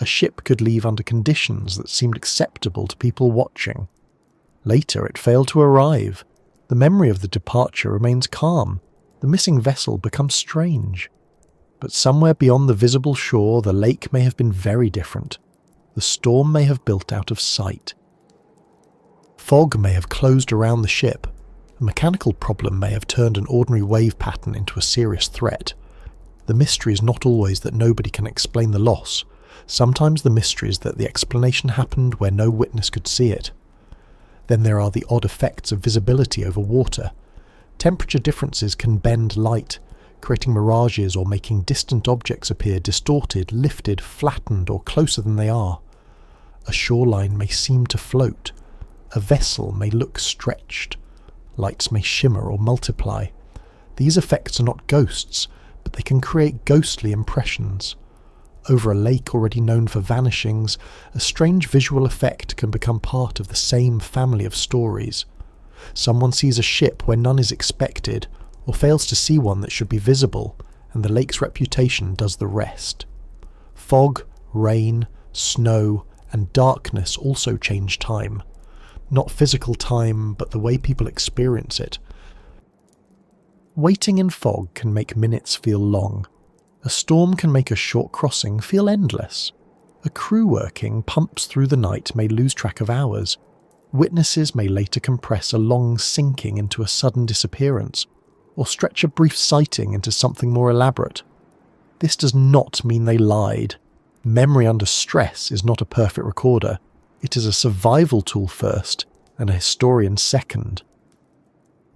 A ship could leave under conditions that seemed acceptable to people watching. Later it failed to arrive. The memory of the departure remains calm. The missing vessel becomes strange. But somewhere beyond the visible shore, the lake may have been very different. The storm may have built out of sight. Fog may have closed around the ship. A mechanical problem may have turned an ordinary wave pattern into a serious threat. The mystery is not always that nobody can explain the loss. Sometimes the mystery is that the explanation happened where no witness could see it. Then there are the odd effects of visibility over water. Temperature differences can bend light, creating mirages or making distant objects appear distorted, lifted, flattened, or closer than they are. A shoreline may seem to float. A vessel may look stretched. Lights may shimmer or multiply. These effects are not ghosts, but they can create ghostly impressions. Over a lake already known for vanishings, a strange visual effect can become part of the same family of stories. Someone sees a ship where none is expected, or fails to see one that should be visible, and the lake's reputation does the rest. Fog, rain, snow, and darkness also change time. Not physical time, but the way people experience it. Waiting in fog can make minutes feel long. A storm can make a short crossing feel endless. A crew working pumps through the night may lose track of hours. Witnesses may later compress a long sinking into a sudden disappearance, or stretch a brief sighting into something more elaborate. This does not mean they lied. Memory under stress is not a perfect recorder. It is a survival tool first, and a historian second.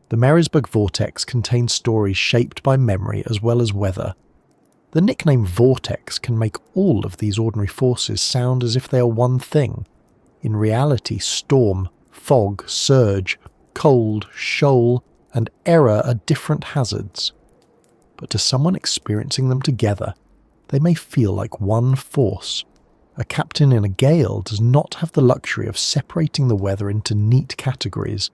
The Marysburgh Vortex contains stories shaped by memory as well as weather. The nickname Vortex can make all of these ordinary forces sound as if they are one thing. In reality, storm, fog, surge, cold, shoal, and error are different hazards. But to someone experiencing them together, they may feel like one force. A captain in a gale does not have the luxury of separating the weather into neat categories.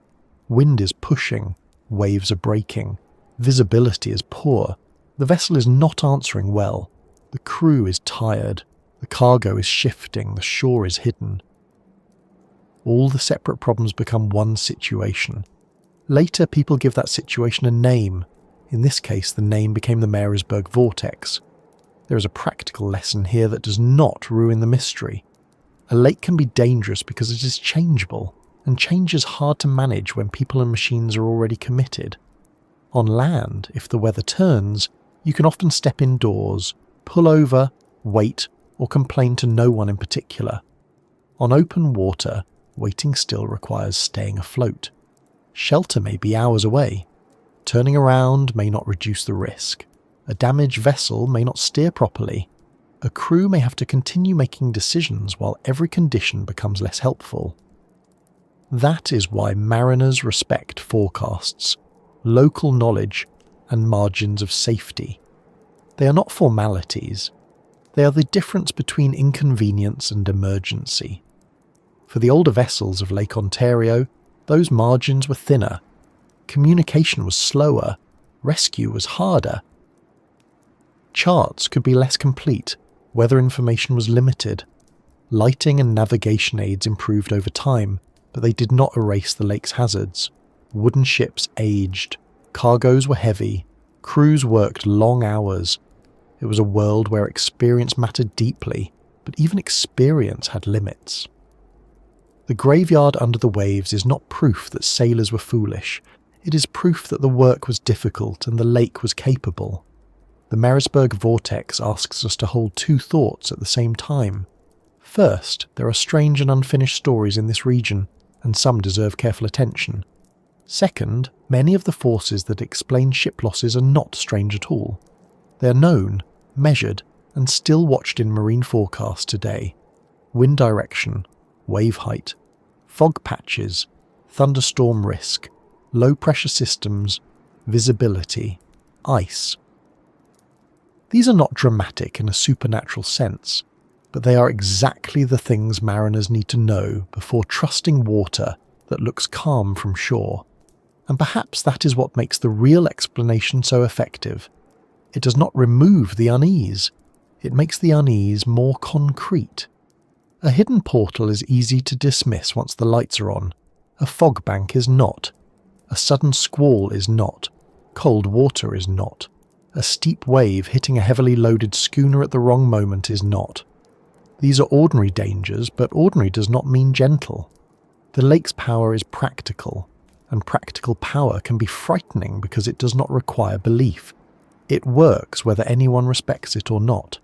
Wind is pushing, waves are breaking, visibility is poor, the vessel is not answering well, the crew is tired, the cargo is shifting, the shore is hidden. All the separate problems become one situation. Later, people give that situation a name. In this case, the name became the Marysburgh Vortex. There is a practical lesson here that does not ruin the mystery. A lake can be dangerous because it is changeable, and change is hard to manage when people and machines are already committed. On land, if the weather turns, you can often step indoors, pull over, wait, or complain to no one in particular. On open water, waiting still requires staying afloat. Shelter may be hours away. Turning around may not reduce the risk. A damaged vessel may not steer properly. A crew may have to continue making decisions while every condition becomes less helpful. That is why mariners respect forecasts, local knowledge, and margins of safety. They are not formalities. They are the difference between inconvenience and emergency. For the older vessels of Lake Ontario, those margins were thinner. Communication was slower, rescue was harder. Charts could be less complete, weather information was limited. Lighting and navigation aids improved over time, but they did not erase the lake's hazards. Wooden ships aged, cargoes were heavy, crews worked long hours. It was a world where experience mattered deeply, but even experience had limits. The graveyard under the waves is not proof that sailors were foolish. It is proof that the work was difficult and the lake was capable. The Marysburgh Vortex asks us to hold two thoughts at the same time. First, there are strange and unfinished stories in this region, and some deserve careful attention. Second, many of the forces that explain ship losses are not strange at all. They are known, measured, and still watched in marine forecasts today. Wind direction, wave height, fog patches, thunderstorm risk, low-pressure systems, visibility, ice. These are not dramatic in a supernatural sense, but they are exactly the things mariners need to know before trusting water that looks calm from shore. And perhaps that is what makes the real explanation so effective. It does not remove the unease, it makes the unease more concrete. A hidden portal is easy to dismiss once the lights are on. A fog bank is not. A sudden squall is not. Cold water is not. A steep wave hitting a heavily loaded schooner at the wrong moment is not. These are ordinary dangers, but ordinary does not mean gentle. The lake's power is practical, and practical power can be frightening because it does not require belief. It works whether anyone respects it or not.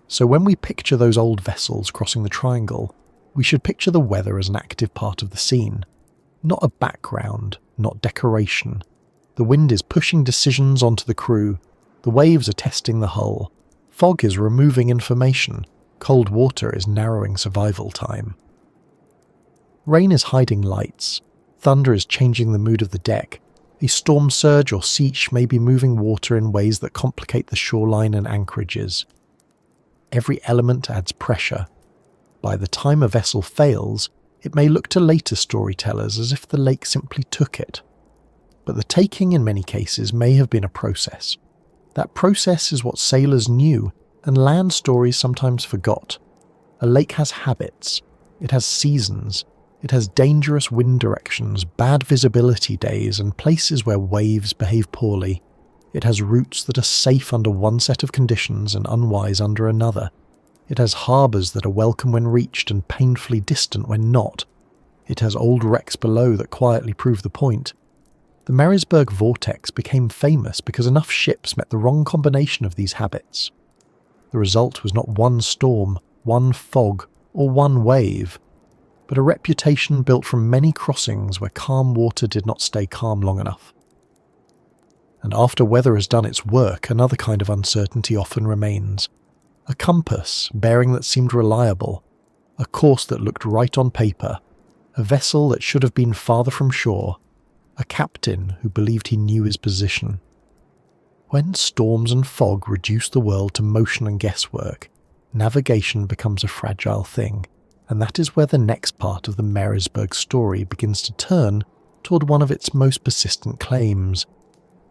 So when we picture those old vessels crossing the triangle, we should picture the weather as an active part of the scene, not a background, not decoration. The wind is pushing decisions onto the crew, the waves are testing the hull, fog is removing information, cold water is narrowing survival time. Rain is hiding lights, thunder is changing the mood of the deck, a storm surge or seach may be moving water in ways that complicate the shoreline and anchorages. Every element adds pressure. By the time a vessel fails, it may look to later storytellers as if the lake simply took it. But the taking in many cases may have been a process. That process is what sailors knew and land stories sometimes forgot. A lake has habits, it has seasons, it has dangerous wind directions, bad visibility days, and places where waves behave poorly. It has routes that are safe under one set of conditions and unwise under another. It has harbours that are welcome when reached and painfully distant when not. It has old wrecks below that quietly prove the point. The Marysburgh Vortex became famous because enough ships met the wrong combination of these habits. The result was not one storm, one fog, or one wave, but a reputation built from many crossings where calm water did not stay calm long enough. And after weather has done its work, another kind of uncertainty often remains. A compass, bearing that seemed reliable, a course that looked right on paper, a vessel that should have been farther from shore, a captain who believed he knew his position. When storms and fog reduce the world to motion and guesswork, navigation becomes a fragile thing, and that is where the next part of the Marysburgh story begins to turn toward one of its most persistent claims.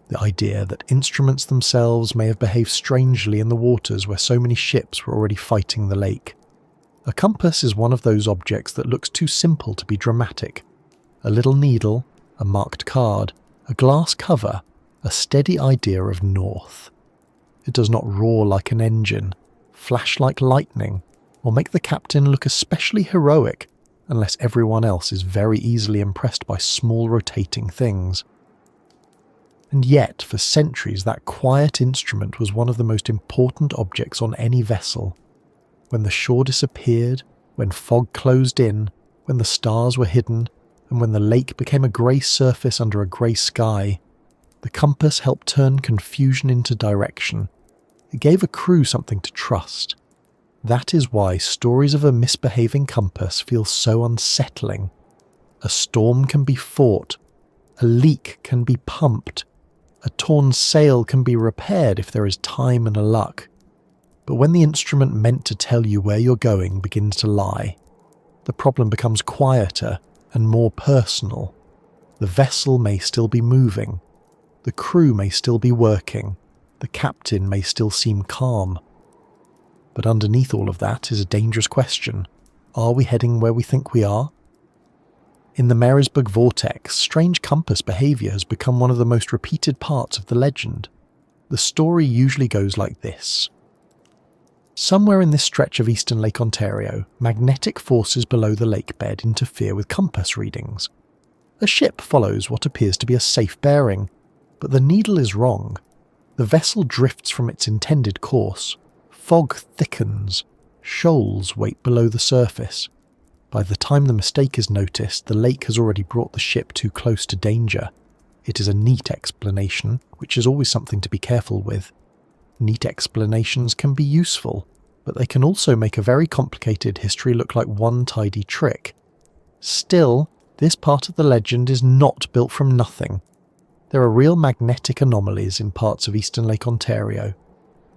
The idea that instruments themselves may have behaved strangely in the waters where so many ships were already fighting the lake. A compass is one of those objects that looks too simple to be dramatic. A little needle, a marked card, a glass cover, a steady idea of north. It does not roar like an engine, flash like lightning, or make the captain look especially heroic unless everyone else is very easily impressed by small rotating things. And yet, for centuries, that quiet instrument was one of the most important objects on any vessel. When the shore disappeared, when fog closed in, when the stars were hidden, and when the lake became a grey surface under a grey sky, the compass helped turn confusion into direction. It gave a crew something to trust. That is why stories of a misbehaving compass feel so unsettling. A storm can be fought, a leak can be pumped, a torn sail can be repaired if there is time and a luck. But when the instrument meant to tell you where you're going begins to lie, the problem becomes quieter and more personal. The vessel may still be moving. The crew may still be working. The captain may still seem calm. But underneath all of that is a dangerous question. Are we heading where we think we are? In the Marysburgh Vortex, strange compass behaviour has become one of the most repeated parts of the legend. The story usually goes like this. Somewhere in this stretch of eastern Lake Ontario, magnetic forces below the lake bed interfere with compass readings. A ship follows what appears to be a safe bearing, but the needle is wrong. The vessel drifts from its intended course. Fog thickens. Shoals wait below the surface. By the time the mistake is noticed, the lake has already brought the ship too close to danger. It is a neat explanation, which is always something to be careful with. Neat explanations can be useful, but they can also make a very complicated history look like one tidy trick. Still, this part of the legend is not built from nothing. There are real magnetic anomalies in parts of eastern Lake Ontario.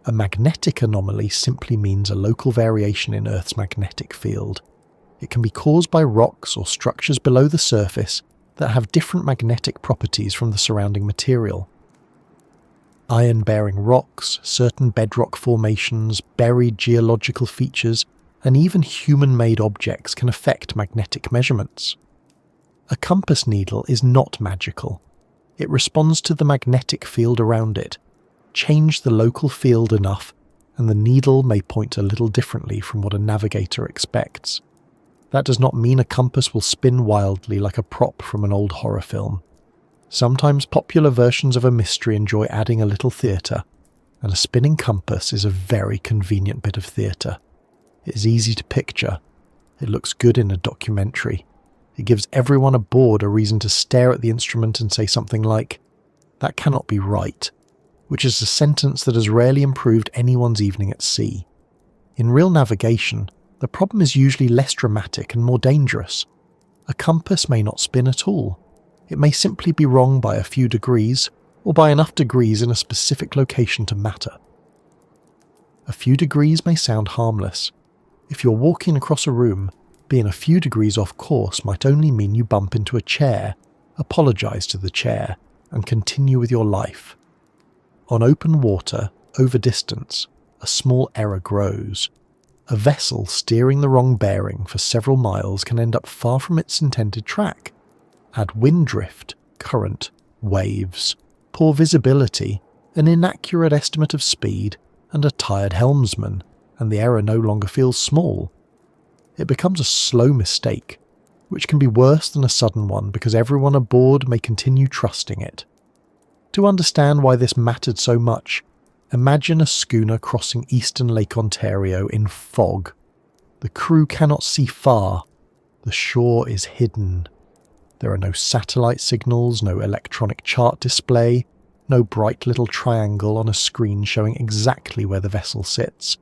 A magnetic anomaly simply means a local variation in Earth's magnetic field. It can be caused by rocks or structures below the surface that have different magnetic properties from the surrounding material. Iron-bearing rocks, certain bedrock formations, buried geological features, and even human-made objects can affect magnetic measurements. A compass needle is not magical. It responds to the magnetic field around it. Change the local field enough, and the needle may point a little differently from what a navigator expects. That does not mean a compass will spin wildly like a prop from an old horror film. Sometimes popular versions of a mystery enjoy adding a little theatre, and a spinning compass is a very convenient bit of theatre. It is easy to picture. It looks good in a documentary. It gives everyone aboard a reason to stare at the instrument and say something like, "That cannot be right," which is a sentence that has rarely improved anyone's evening at sea. In real navigation, the problem is usually less dramatic and more dangerous. A compass may not spin at all. It may simply be wrong by a few degrees, or by enough degrees in a specific location to matter. A few degrees may sound harmless. If you're walking across a room, being a few degrees off course might only mean you bump into a chair, apologise to the chair, and continue with your life. On open water, over distance, a small error grows. A vessel steering the wrong bearing for several miles can end up far from its intended track. Add wind drift, current, waves, poor visibility, an inaccurate estimate of speed, and a tired helmsman, and the error no longer feels small. It becomes a slow mistake, which can be worse than a sudden one because everyone aboard may continue trusting it. To understand why this mattered so much, imagine a schooner crossing eastern Lake Ontario in fog. The crew cannot see far. The shore is hidden. There are no satellite signals, no electronic chart display, no bright little triangle on a screen showing exactly where the vessel sits.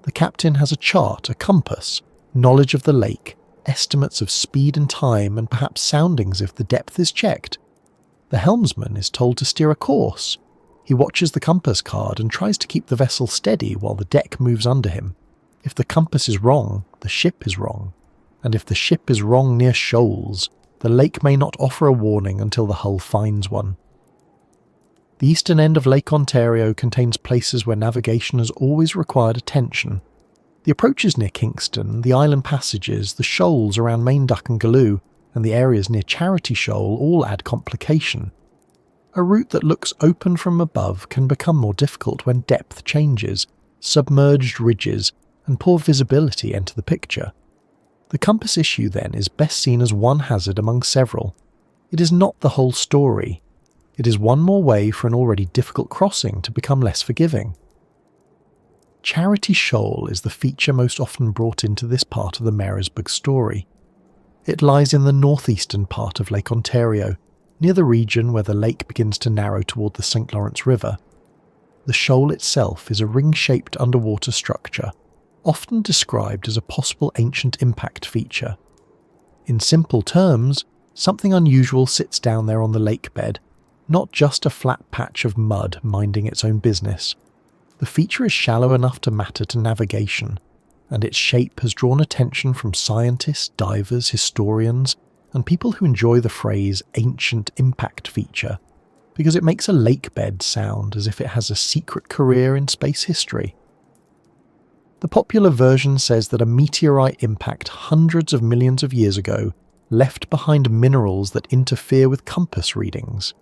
The captain has a chart, a compass, knowledge of the lake, estimates of speed and time, and perhaps soundings if the depth is checked. The helmsman is told to steer a course. He watches the compass card and tries to keep the vessel steady while the deck moves under him. If the compass is wrong, the ship is wrong. And if the ship is wrong near shoals, the lake may not offer a warning until the hull finds one. The eastern end of Lake Ontario contains places where navigation has always required attention. The approaches near Kingston, the island passages, the shoals around Main Duck and Galoo, and the areas near Charity Shoal all add complication. A route that looks open from above can become more difficult when depth changes, submerged ridges, and poor visibility enter the picture. The compass issue then is best seen as one hazard among several. It is not the whole story. It is one more way for an already difficult crossing to become less forgiving. Charity Shoal is the feature most often brought into this part of the Marysburgh story. It lies in the northeastern part of Lake Ontario, near the region where the lake begins to narrow toward the St. Lawrence River. The shoal itself is a ring-shaped underwater structure, often described as a possible ancient impact feature. In simple terms, something unusual sits down there on the lake bed, not just a flat patch of mud minding its own business. The feature is shallow enough to matter to navigation, and its shape has drawn attention from scientists, divers, historians, and people who enjoy the phrase ancient impact feature because it makes a lake bed sound as if it has a secret career in space history. The popular version says that a meteorite impact hundreds of millions of years ago left behind minerals that interfere with compass readings.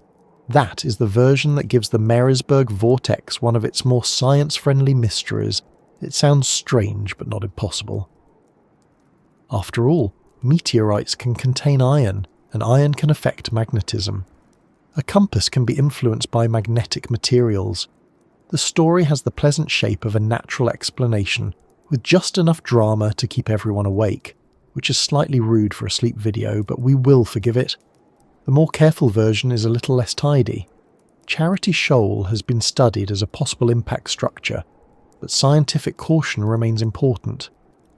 That is the version that gives the Marysburgh Vortex one of its more science-friendly mysteries. It sounds strange but not impossible. After all, meteorites can contain iron, and iron can affect magnetism. A compass can be influenced by magnetic materials. The story has the pleasant shape of a natural explanation, with just enough drama to keep everyone awake, which is slightly rude for a sleep video, but we will forgive it. The more careful version is a little less tidy. Charity Shoal has been studied as a possible impact structure, but scientific caution remains important.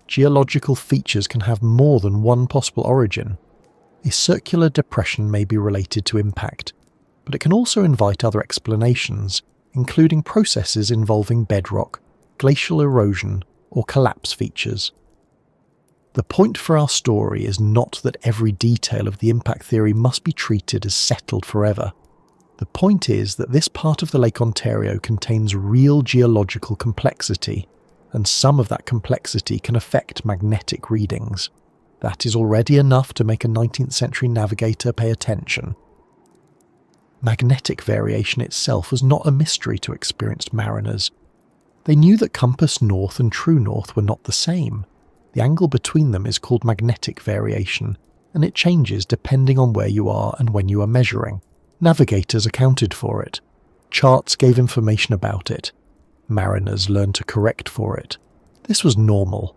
Geological features can have more than one possible origin. A circular depression may be related to impact, but it can also invite other explanations, including processes involving bedrock, glacial erosion, or collapse features. The point for our story is not that every detail of the impact theory must be treated as settled forever. The point is that this part of the Lake Ontario contains real geological complexity, and some of that complexity can affect magnetic readings. That is already enough to make a 19th century navigator pay attention. Magnetic variation itself was not a mystery to experienced mariners. They knew that compass north and true north were not the same. The angle between them is called magnetic variation, and it changes depending on where you are and when you are measuring. Navigators accounted for it. Charts gave information about it. Mariners learned to correct for it. This was normal.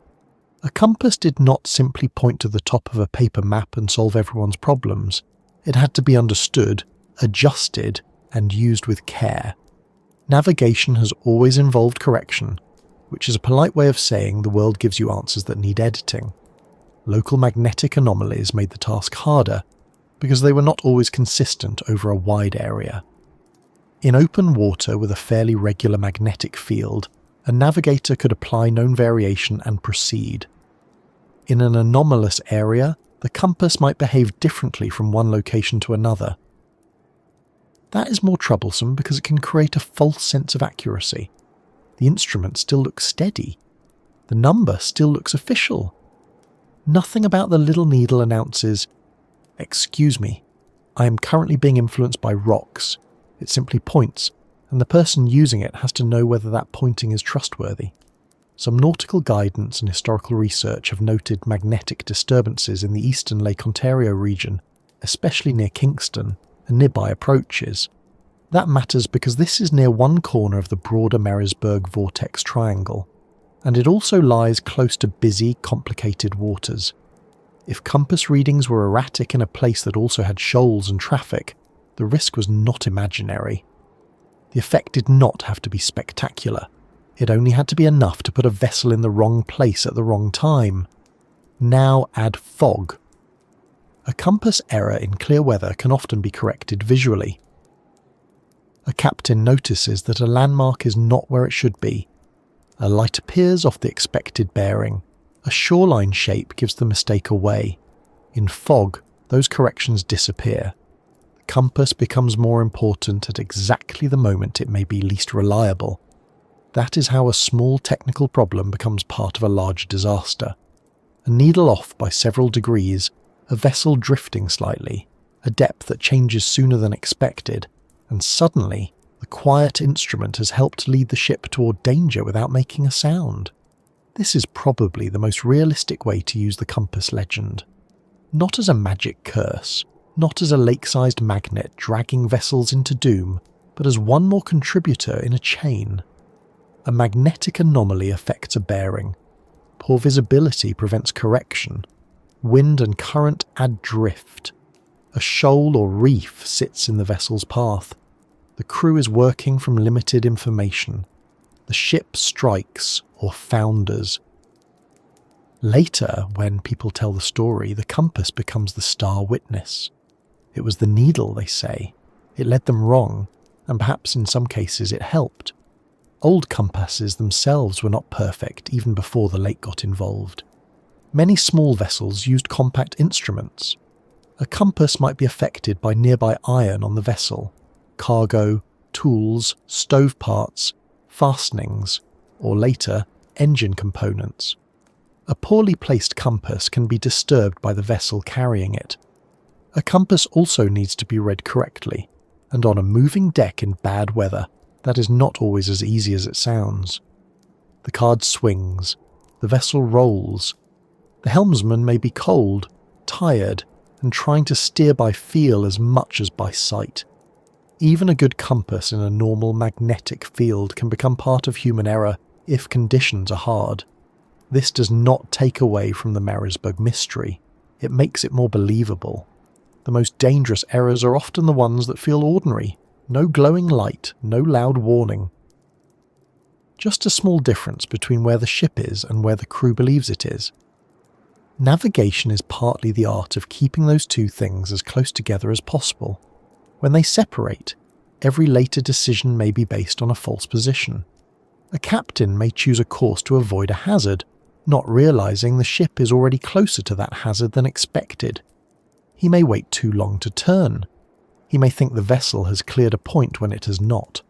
A compass did not simply point to the top of a paper map and solve everyone's problems. It had to be understood, adjusted, and used with care. Navigation has always involved correction, which is a polite way of saying the world gives you answers that need editing. Local magnetic anomalies made the task harder because they were not always consistent over a wide area. In open water with a fairly regular magnetic field, a navigator could apply known variation and proceed. In an anomalous area, the compass might behave differently from one location to another. That is more troublesome because it can create a false sense of accuracy. The instrument still looks steady. The number still looks official. Nothing about the little needle announces, "Excuse me, I am currently being influenced by rocks." It simply points, and the person using it has to know whether that pointing is trustworthy. Some nautical guidance and historical research have noted magnetic disturbances in the eastern Lake Ontario region, especially near Kingston and nearby approaches. That matters because this is near one corner of the broader Marysburgh Vortex triangle, and it also lies close to busy, complicated waters. If compass readings were erratic in a place that also had shoals and traffic, the risk was not imaginary. The effect did not have to be spectacular. It only had to be enough to put a vessel in the wrong place at the wrong time. Now add fog. A compass error in clear weather can often be corrected visually. A captain notices that a landmark is not where it should be. A light appears off the expected bearing. A shoreline shape gives the mistake away. In fog, those corrections disappear. The compass becomes more important at exactly the moment it may be least reliable. That is how a small technical problem becomes part of a large disaster. A needle off by several degrees, a vessel drifting slightly, a depth that changes sooner than expected, and suddenly the quiet instrument has helped lead the ship toward danger without making a sound. This is probably the most realistic way to use the compass legend. Not as a magic curse, not as a lake-sized magnet dragging vessels into doom, but as one more contributor in a chain. A magnetic anomaly affects a bearing. Poor visibility prevents correction. Wind and current add drift. A shoal or reef sits in the vessel's path. The crew is working from limited information. The ship strikes or founders. Later, when people tell the story, the compass becomes the star witness. It was the needle, they say. It led them wrong, and perhaps in some cases it helped. Old compasses themselves were not perfect even before the lake got involved. Many small vessels used compact instruments. A compass might be affected by nearby iron on the vessel, cargo, tools, stove parts, fastenings, or later, engine components. A poorly placed compass can be disturbed by the vessel carrying it. A compass also needs to be read correctly, and on a moving deck in bad weather, that is not always as easy as it sounds. The card swings, the vessel rolls. The helmsman may be cold, tired, and trying to steer by feel as much as by sight. Even a good compass in a normal magnetic field can become part of human error if conditions are hard. This does not take away from the Marysburgh mystery. It makes it more believable. The most dangerous errors are often the ones that feel ordinary. No glowing light, no loud warning. Just a small difference between where the ship is and where the crew believes it is. Navigation is partly the art of keeping those two things as close together as possible. When they separate, every later decision may be based on a false position. A captain may choose a course to avoid a hazard, not realizing the ship is already closer to that hazard than expected. He may wait too long to turn. He may think the vessel has cleared a point when it has not.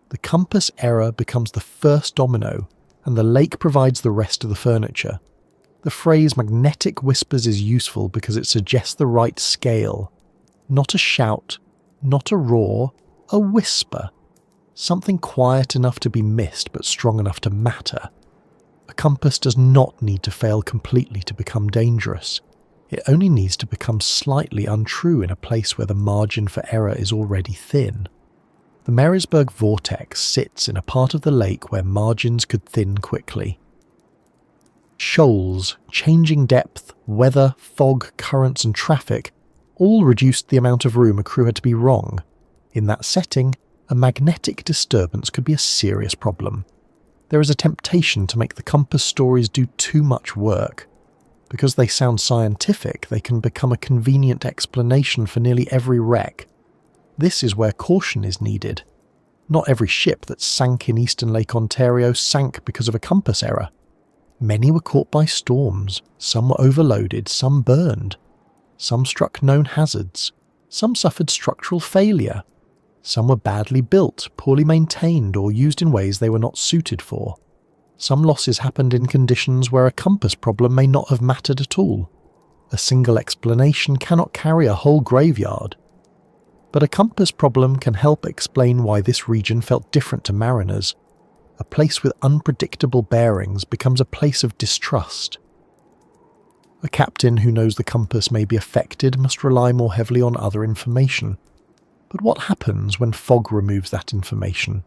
The compass error becomes the first domino, and the lake provides the rest of the furniture. The phrase magnetic whispers is useful because it suggests the right scale. Not a shout, not a roar, a whisper. Something quiet enough to be missed but strong enough to matter. A compass does not need to fail completely to become dangerous. It only needs to become slightly untrue in a place where the margin for error is already thin. The Marysburgh Vortex sits in a part of the lake where margins could thin quickly. Shoals, changing depth, weather, fog, currents and traffic all reduced the amount of room a crew had to be wrong. In that setting, a magnetic disturbance could be a serious problem. There is a temptation to make the compass stories do too much work. Because they sound scientific, they can become a convenient explanation for nearly every wreck. This is where caution is needed. Not every ship that sank in eastern Lake Ontario sank because of a compass error. Many were caught by storms, some were overloaded, some burned. Some struck known hazards, some suffered structural failure. Some were badly built, poorly maintained, or used in ways they were not suited for. Some losses happened in conditions where a compass problem may not have mattered at all. A single explanation cannot carry a whole graveyard. But a compass problem can help explain why this region felt different to mariners. A place with unpredictable bearings becomes a place of distrust. A captain who knows the compass may be affected must rely more heavily on other information. But what happens when fog removes that information?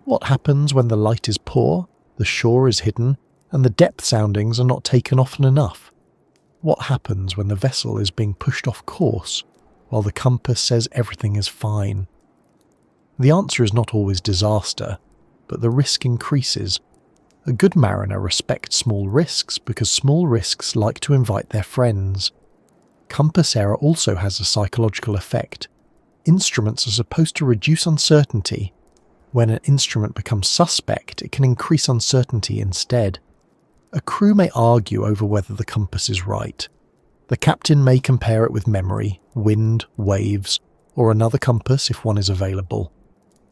What happens when the light is poor, the shore is hidden, and the depth soundings are not taken often enough? What happens when the vessel is being pushed off course, while the compass says everything is fine? The answer is not always disaster, but the risk increases. A good mariner respects small risks because small risks like to invite their friends. Compass error also has a psychological effect. Instruments are supposed to reduce uncertainty. When an instrument becomes suspect, it can increase uncertainty instead. A crew may argue over whether the compass is right. The captain may compare it with memory, wind, waves, or another compass if one is available.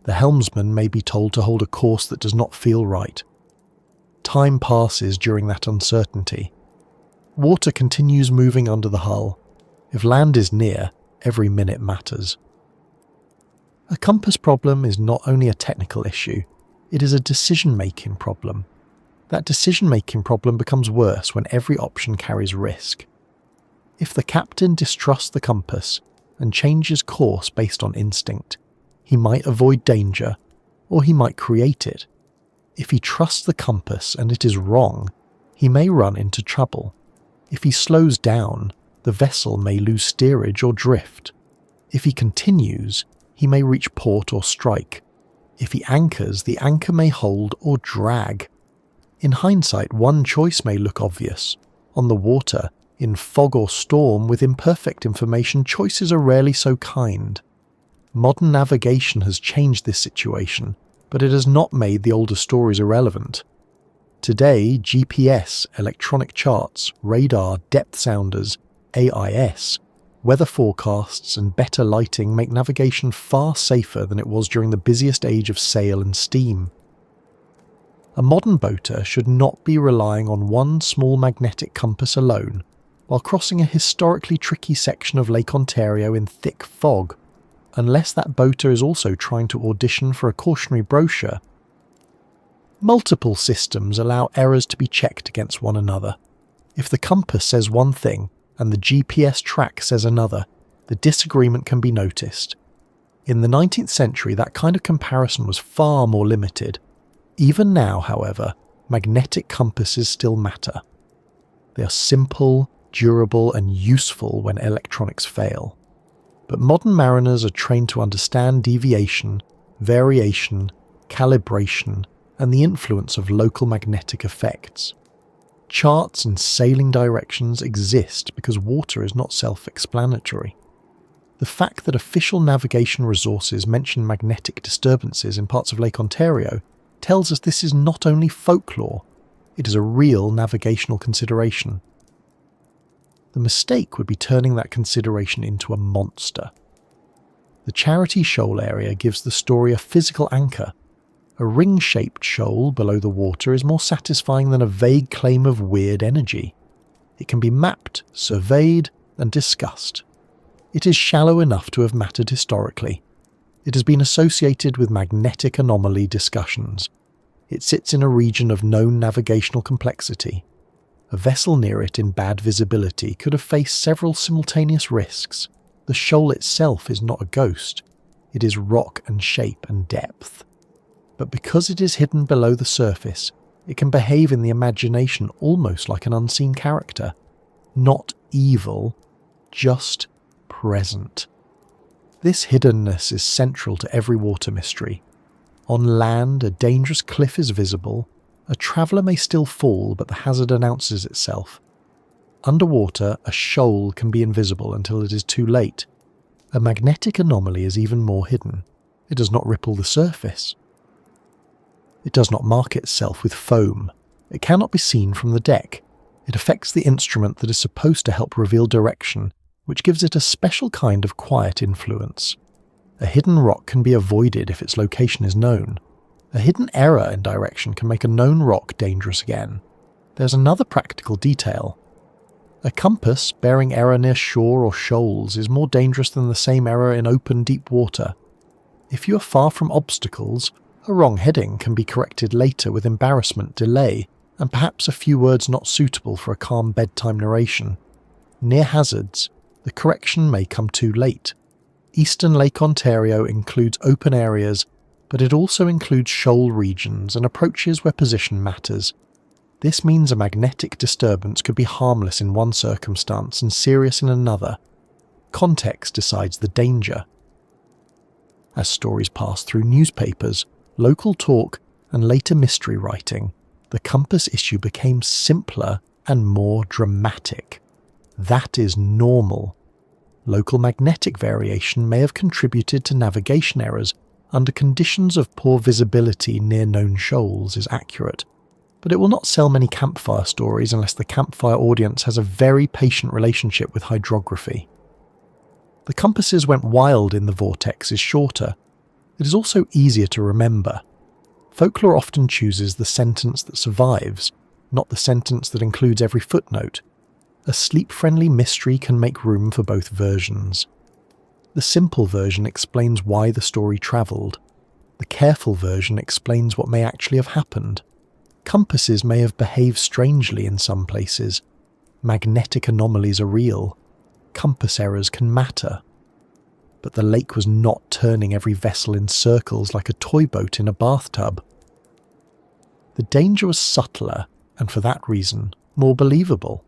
The helmsman may be told to hold a course that does not feel right. Time passes during that uncertainty. Water continues moving under the hull. If land is near, every minute matters. A compass problem is not only a technical issue, it is a decision-making problem. That decision-making problem becomes worse when every option carries risk. If the captain distrusts the compass and changes course based on instinct, he might avoid danger, or he might create it. If he trusts the compass and it is wrong, he may run into trouble. If he slows down, the vessel may lose steerage or drift. If he continues, he may reach port or strike. If he anchors, the anchor may hold or drag. In hindsight, one choice may look obvious. On the water, in fog or storm, with imperfect information, choices are rarely so kind. Modern navigation has changed this situation, but it has not made the older stories irrelevant. Today, GPS, electronic charts, radar, depth sounders, AIS, Weather forecasts and better lighting make navigation far safer than it was during the busiest age of sail and steam. A modern boater should not be relying on one small magnetic compass alone while crossing a historically tricky section of Lake Ontario in thick fog, unless that boater is also trying to audition for a cautionary brochure. Multiple systems allow errors to be checked against one another. If the compass says one thing and the GPS track says another, the disagreement can be noticed. In the 19th century, that kind of comparison was far more limited. Even now, however, magnetic compasses still matter. They are simple, durable, and useful when electronics fail. But modern mariners are trained to understand deviation, variation, calibration, and the influence of local magnetic effects. Charts and sailing directions exist because water is not self-explanatory. The fact that official navigation resources mention magnetic disturbances in parts of Lake Ontario tells us this is not only folklore, it is a real navigational consideration. The mistake would be turning that consideration into a monster. The Charity Shoal area gives the story a physical anchor. A ring-shaped shoal below the water is more satisfying than a vague claim of weird energy. It can be mapped, surveyed, and discussed. It is shallow enough to have mattered historically. It has been associated with magnetic anomaly discussions. It sits in a region of known navigational complexity. A vessel near it in bad visibility could have faced several simultaneous risks. The shoal itself is not a ghost. It is rock and shape and depth. But because it is hidden below the surface, it can behave in the imagination almost like an unseen character. Not evil, just present. This hiddenness is central to every water mystery. On land, a dangerous cliff is visible. A traveller may still fall, but the hazard announces itself. Underwater, a shoal can be invisible until it is too late. A magnetic anomaly is even more hidden. It does not ripple the surface. It does not mark itself with foam. It cannot be seen from the deck. It affects the instrument that is supposed to help reveal direction, which gives it a special kind of quiet influence. A hidden rock can be avoided if its location is known. A hidden error in direction can make a known rock dangerous again. There's another practical detail. A compass bearing error near shore or shoals is more dangerous than the same error in open deep water. If you are far from obstacles, a wrong heading can be corrected later with embarrassment, delay, and perhaps a few words not suitable for a calm bedtime narration. Near hazards, the correction may come too late. Eastern Lake Ontario includes open areas, but it also includes shoal regions and approaches where position matters. This means a magnetic disturbance could be harmless in one circumstance and serious in another. Context decides the danger. As stories passed through newspapers, local talk, and later mystery writing, the compass issue became simpler and more dramatic. That is normal. Local magnetic variation may have contributed to navigation errors under conditions of poor visibility near known shoals is accurate, but it will not sell many campfire stories unless the campfire audience has a very patient relationship with hydrography. The compasses went wild in the Vortex is shorter. It is also easier to remember. Folklore often chooses the sentence that survives, not the sentence that includes every footnote. A sleep-friendly mystery can make room for both versions. The simple version explains why the story travelled. The careful version explains what may actually have happened. Compasses may have behaved strangely in some places. Magnetic anomalies are real. Compass errors can matter. But the lake was not turning every vessel in circles like a toy boat in a bathtub. The danger was subtler, and for that reason, more believable.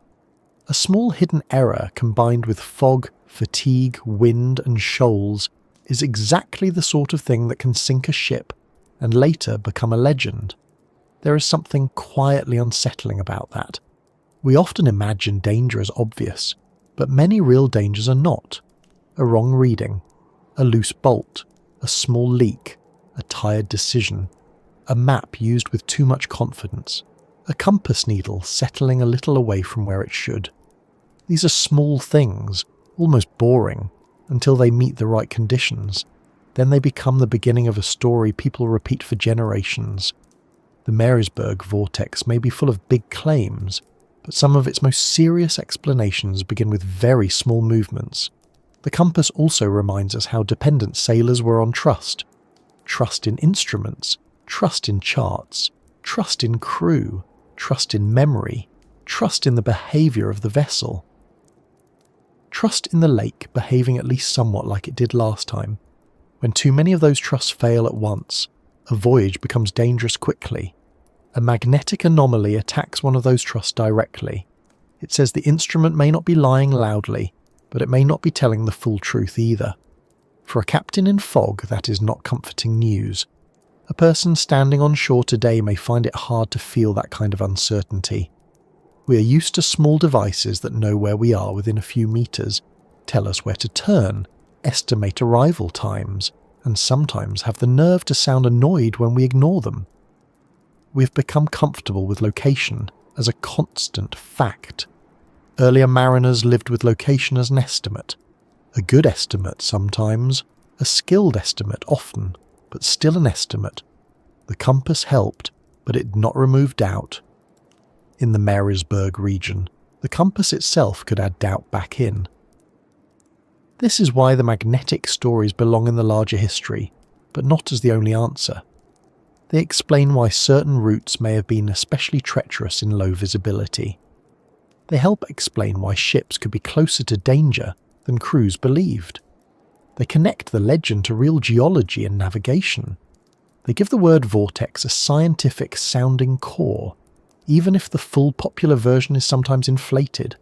A small hidden error combined with fog, fatigue, wind, and shoals is exactly the sort of thing that can sink a ship and later become a legend. There is something quietly unsettling about that. We often imagine danger as obvious, but many real dangers are not. A wrong reading, a loose bolt, a small leak, a tired decision, a map used with too much confidence, a compass needle settling a little away from where it should. These are small things, almost boring, until they meet the right conditions. Then they become the beginning of a story people repeat for generations. The Marysburgh Vortex may be full of big claims, but some of its most serious explanations begin with very small movements. The compass also reminds us how dependent sailors were on trust. Trust in instruments, trust in charts, trust in crew, trust in memory, trust in the behaviour of the vessel. Trust in the lake behaving at least somewhat like it did last time. When too many of those trusts fail at once, a voyage becomes dangerous quickly. A magnetic anomaly attacks one of those trusts directly. It says the instrument may not be lying loudly, but it may not be telling the full truth either. For a captain in fog, that is not comforting news. A person standing on shore today may find it hard to feel that kind of uncertainty. We are used to small devices that know where we are within a few meters, tell us where to turn, estimate arrival times, and sometimes have the nerve to sound annoyed when we ignore them. We have become comfortable with location as a constant fact. Earlier mariners lived with location as an estimate. A good estimate sometimes, a skilled estimate often, but still an estimate. The compass helped, but it did not remove doubt. In the Marysburgh region, the compass itself could add doubt back in. This is why the magnetic stories belong in the larger history, but not as the only answer. They explain why certain routes may have been especially treacherous in low visibility. They help explain why ships could be closer to danger than crews believed. They connect the legend to real geology and navigation. They give the word vortex a scientific sounding core, even if the full popular version is sometimes inflated.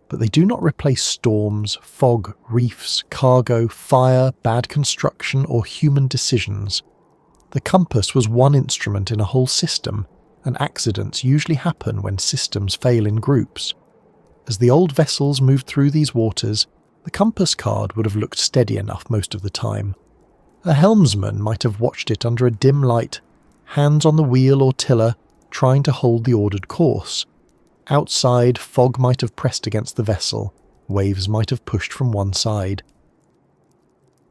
But they do not replace storms, fog, reefs, cargo, fire, bad construction, or human decisions. The compass was one instrument in a whole system, and accidents usually happen when systems fail in groups. As the old vessels moved through these waters, the compass card would have looked steady enough most of the time. A helmsman might have watched it under a dim light, hands on the wheel or tiller, trying to hold the ordered course. Outside, fog might have pressed against the vessel, waves might have pushed from one side.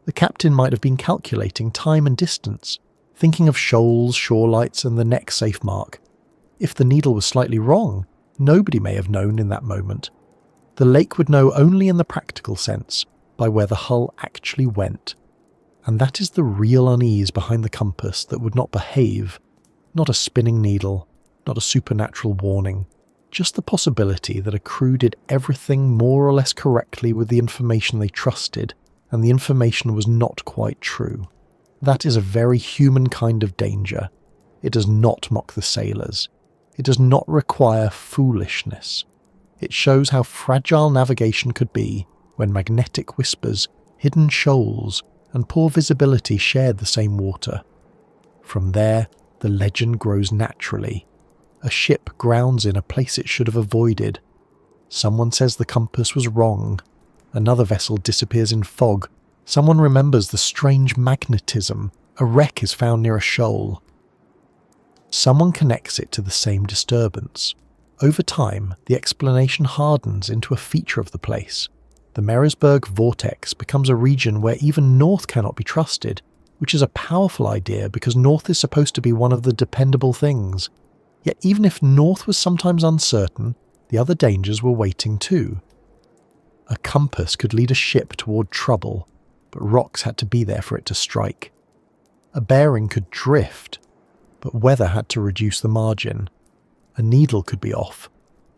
The captain might have been calculating time and distance, thinking of shoals, shore lights, and the next safe mark. If the needle was slightly wrong, nobody may have known in that moment. The lake would know only in the practical sense, by where the hull actually went. And that is the real unease behind the compass that would not behave, not a spinning needle, not a supernatural warning, just the possibility that a crew did everything more or less correctly with the information they trusted, and the information was not quite true. That is a very human kind of danger. It does not mock the sailors. It does not require foolishness. It shows how fragile navigation could be when magnetic whispers, hidden shoals, and poor visibility shared the same water. From there, the legend grows naturally. A ship grounds in a place it should have avoided. Someone says the compass was wrong. Another vessel disappears in fog. Someone remembers the strange magnetism. A wreck is found near a shoal. Someone connects it to the same disturbance. Over time, the explanation hardens into a feature of the place. The Marysburgh Vortex becomes a region where even north cannot be trusted, which is a powerful idea because north is supposed to be one of the dependable things. Yet even if north was sometimes uncertain, the other dangers were waiting too. A compass could lead a ship toward trouble, but rocks had to be there for it to strike. A bearing could drift, but weather had to reduce the margin. A needle could be off,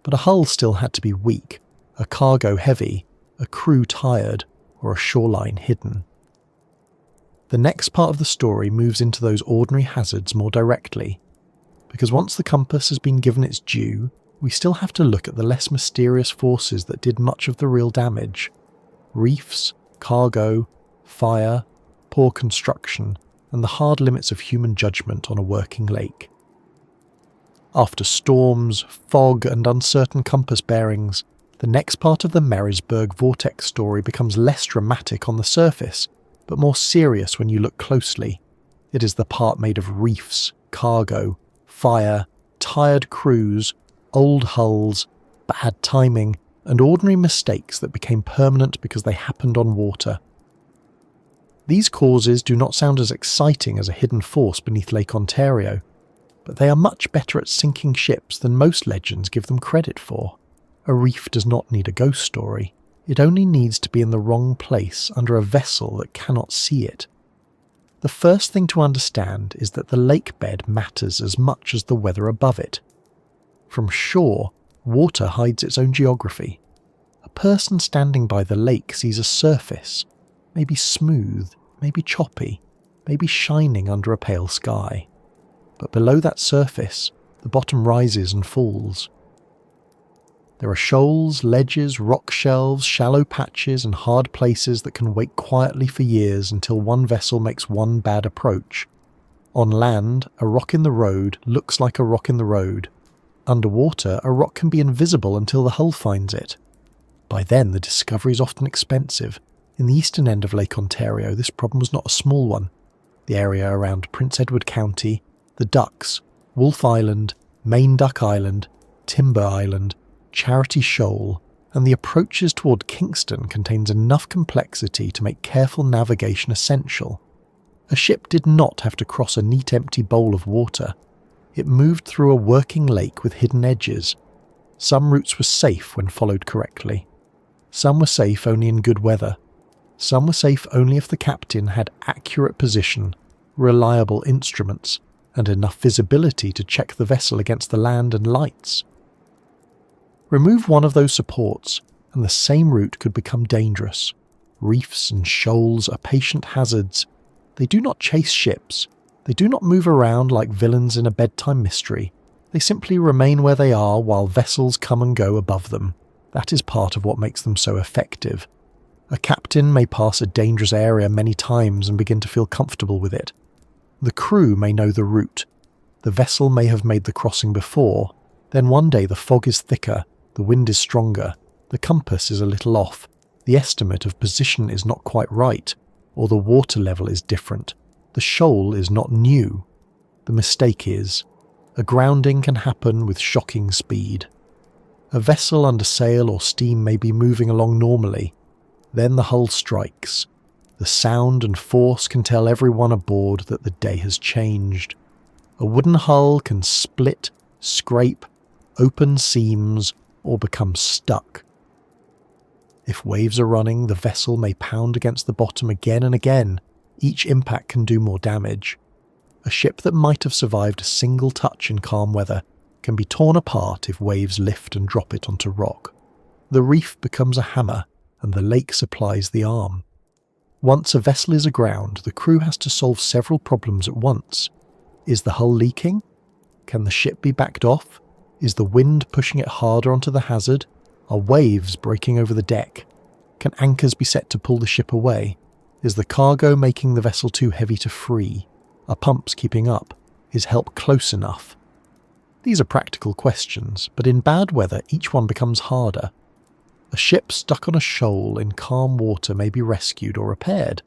but a hull still had to be weak, a cargo heavy, a crew tired, or a shoreline hidden. The next part of the story moves into those ordinary hazards more directly, because once the compass has been given its due, we still have to look at the less mysterious forces that did much of the real damage. Reefs, cargo, fire, poor construction, and the hard limits of human judgment on a working lake. After storms, fog, and uncertain compass bearings, the next part of the Marysburgh Vortex story becomes less dramatic on the surface, but more serious when you look closely. It is the part made of reefs, cargo, fire, tired crews, old hulls, bad timing, and ordinary mistakes that became permanent because they happened on water. These causes do not sound as exciting as a hidden force beneath Lake Ontario, but they are much better at sinking ships than most legends give them credit for. A reef does not need a ghost story. It only needs to be in the wrong place under a vessel that cannot see it. The first thing to understand is that the lake bed matters as much as the weather above it. From shore, water hides its own geography. A person standing by the lake sees a surface, maybe smooth, maybe choppy, maybe shining under a pale sky. But below that surface, the bottom rises and falls. There are shoals, ledges, rock shelves, shallow patches and hard places that can wait quietly for years until one vessel makes one bad approach. On land, a rock in the road looks like a rock in the road. Underwater, a rock can be invisible until the hull finds it. By then, the discovery is often expensive. In the eastern end of Lake Ontario, this problem was not a small one. The area around Prince Edward County, the Ducks, Wolfe Island, Main Duck Island, Timber Island, Charity Shoal, and the approaches toward Kingston contains enough complexity to make careful navigation essential. A ship did not have to cross a neat empty bowl of water. It moved through a working lake with hidden edges. Some routes were safe when followed correctly. Some were safe only in good weather. Some were safe only if the captain had accurate position, reliable instruments, and enough visibility to check the vessel against the land and lights. Remove one of those supports, and the same route could become dangerous. Reefs and shoals are patient hazards. They do not chase ships. They do not move around like villains in a bedtime mystery. They simply remain where they are while vessels come and go above them. That is part of what makes them so effective. A captain may pass a dangerous area many times and begin to feel comfortable with it. The crew may know the route. The vessel may have made the crossing before. Then one day the fog is thicker, the wind is stronger, the compass is a little off, the estimate of position is not quite right, or the water level is different. The shoal is not new. The mistake is, a grounding can happen with shocking speed. A vessel under sail or steam may be moving along normally. Then the hull strikes. The sound and force can tell everyone aboard that the day has changed. A wooden hull can split, scrape, open seams, or become stuck. If waves are running, the vessel may pound against the bottom again and again. Each impact can do more damage. A ship that might have survived a single touch in calm weather can be torn apart if waves lift and drop it onto rock. The reef becomes a hammer, and the lake supplies the arm. Once a vessel is aground, the crew has to solve several problems at once. Is the hull leaking? Can the ship be backed off? Is the wind pushing it harder onto the hazard? Are waves breaking over the deck? Can anchors be set to pull the ship away? Is the cargo making the vessel too heavy to free? Are pumps keeping up? Is help close enough? These are practical questions, but in bad weather each one becomes harder. A ship stuck on a shoal in calm water may be rescued or repaired.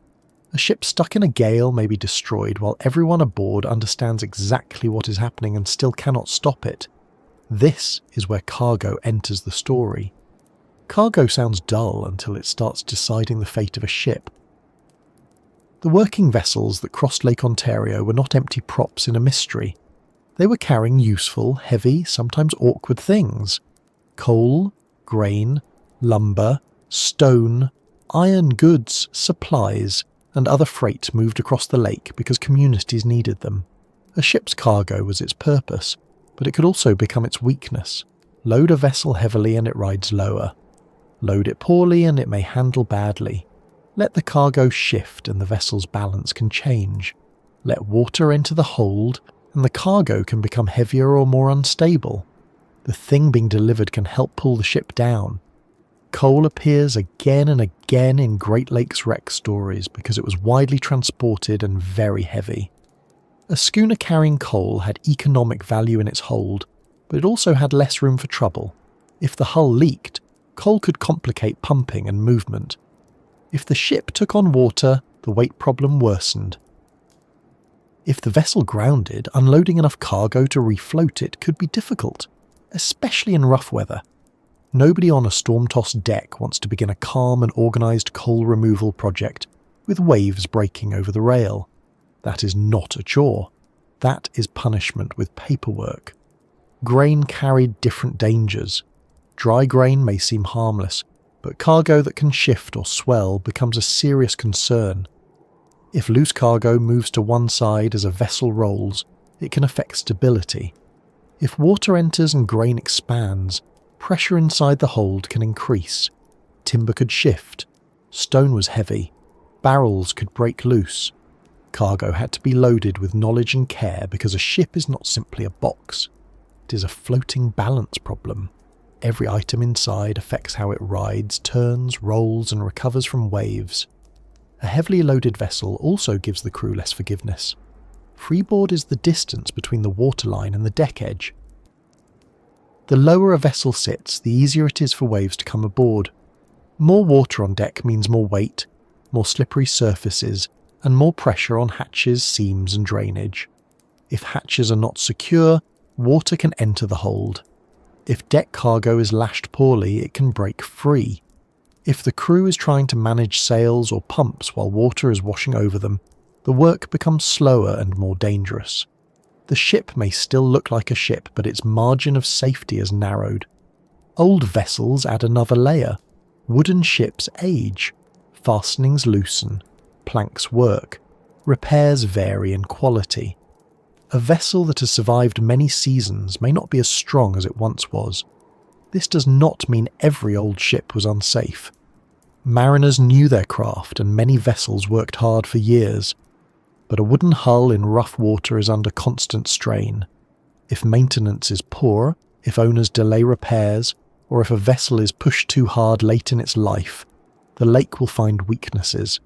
A ship stuck in a gale may be destroyed while everyone aboard understands exactly what is happening and still cannot stop it. This is where cargo enters the story. Cargo sounds dull until it starts deciding the fate of a ship. The working vessels that crossed Lake Ontario were not empty props in a mystery. They were carrying useful, heavy, sometimes awkward things. Coal, grain, lumber, stone, iron goods, supplies, and other freight moved across the lake because communities needed them. A ship's cargo was its purpose, but it could also become its weakness. Load a vessel heavily and it rides lower. Load it poorly and it may handle badly. Let the cargo shift and the vessel's balance can change. Let water enter the hold and the cargo can become heavier or more unstable. The thing being delivered can help pull the ship down. Coal appears again and again in Great Lakes wreck stories because it was widely transported and very heavy. A schooner carrying coal had economic value in its hold, but it also had less room for trouble. If the hull leaked, coal could complicate pumping and movement. If the ship took on water, the weight problem worsened. If the vessel grounded, unloading enough cargo to refloat it could be difficult, especially in rough weather. Nobody on a storm-tossed deck wants to begin a calm and organised coal removal project with waves breaking over the rail. That is not a chore. That is punishment with paperwork. Grain carried different dangers. Dry grain may seem harmless, but cargo that can shift or swell becomes a serious concern. If loose cargo moves to one side as a vessel rolls, it can affect stability. If water enters and grain expands, pressure inside the hold can increase. Timber could shift. Stone was heavy. Barrels could break loose. Cargo had to be loaded with knowledge and care because a ship is not simply a box. It is a floating balance problem. Every item inside affects how it rides, turns, rolls, and recovers from waves. A heavily loaded vessel also gives the crew less forgiveness. Freeboard is the distance between the waterline and the deck edge. The lower a vessel sits, the easier it is for waves to come aboard. More water on deck means more weight, more slippery surfaces, and more pressure on hatches, seams, and drainage. If hatches are not secure, water can enter the hold. If deck cargo is lashed poorly, it can break free. If the crew is trying to manage sails or pumps while water is washing over them, the work becomes slower and more dangerous. The ship may still look like a ship, but its margin of safety is narrowed. Old vessels add another layer. Wooden ships age. Fastenings loosen. Planks work. Repairs vary in quality. A vessel that has survived many seasons may not be as strong as it once was. This does not mean every old ship was unsafe. Mariners knew their craft and many vessels worked hard for years. But a wooden hull in rough water is under constant strain. If maintenance is poor, if owners delay repairs, or if a vessel is pushed too hard late in its life, the lake will find weaknesses.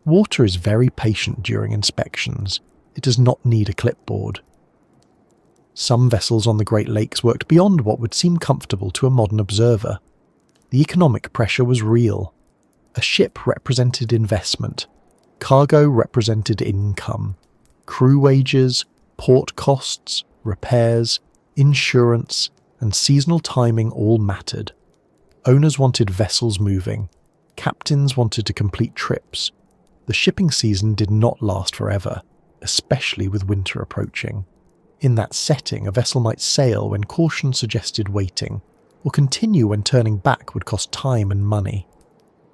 Water is very patient during inspections. It does not need a clipboard. Some vessels on the Great Lakes worked beyond what would seem comfortable to a modern observer. The economic pressure was real. A ship represented investment. Cargo represented income. Crew wages, port costs, repairs, insurance, and seasonal timing all mattered. Owners wanted vessels moving. Captains wanted to complete trips. The shipping season did not last forever, especially with winter approaching. In that setting, a vessel might sail when caution suggested waiting, or continue when turning back would cost time and money.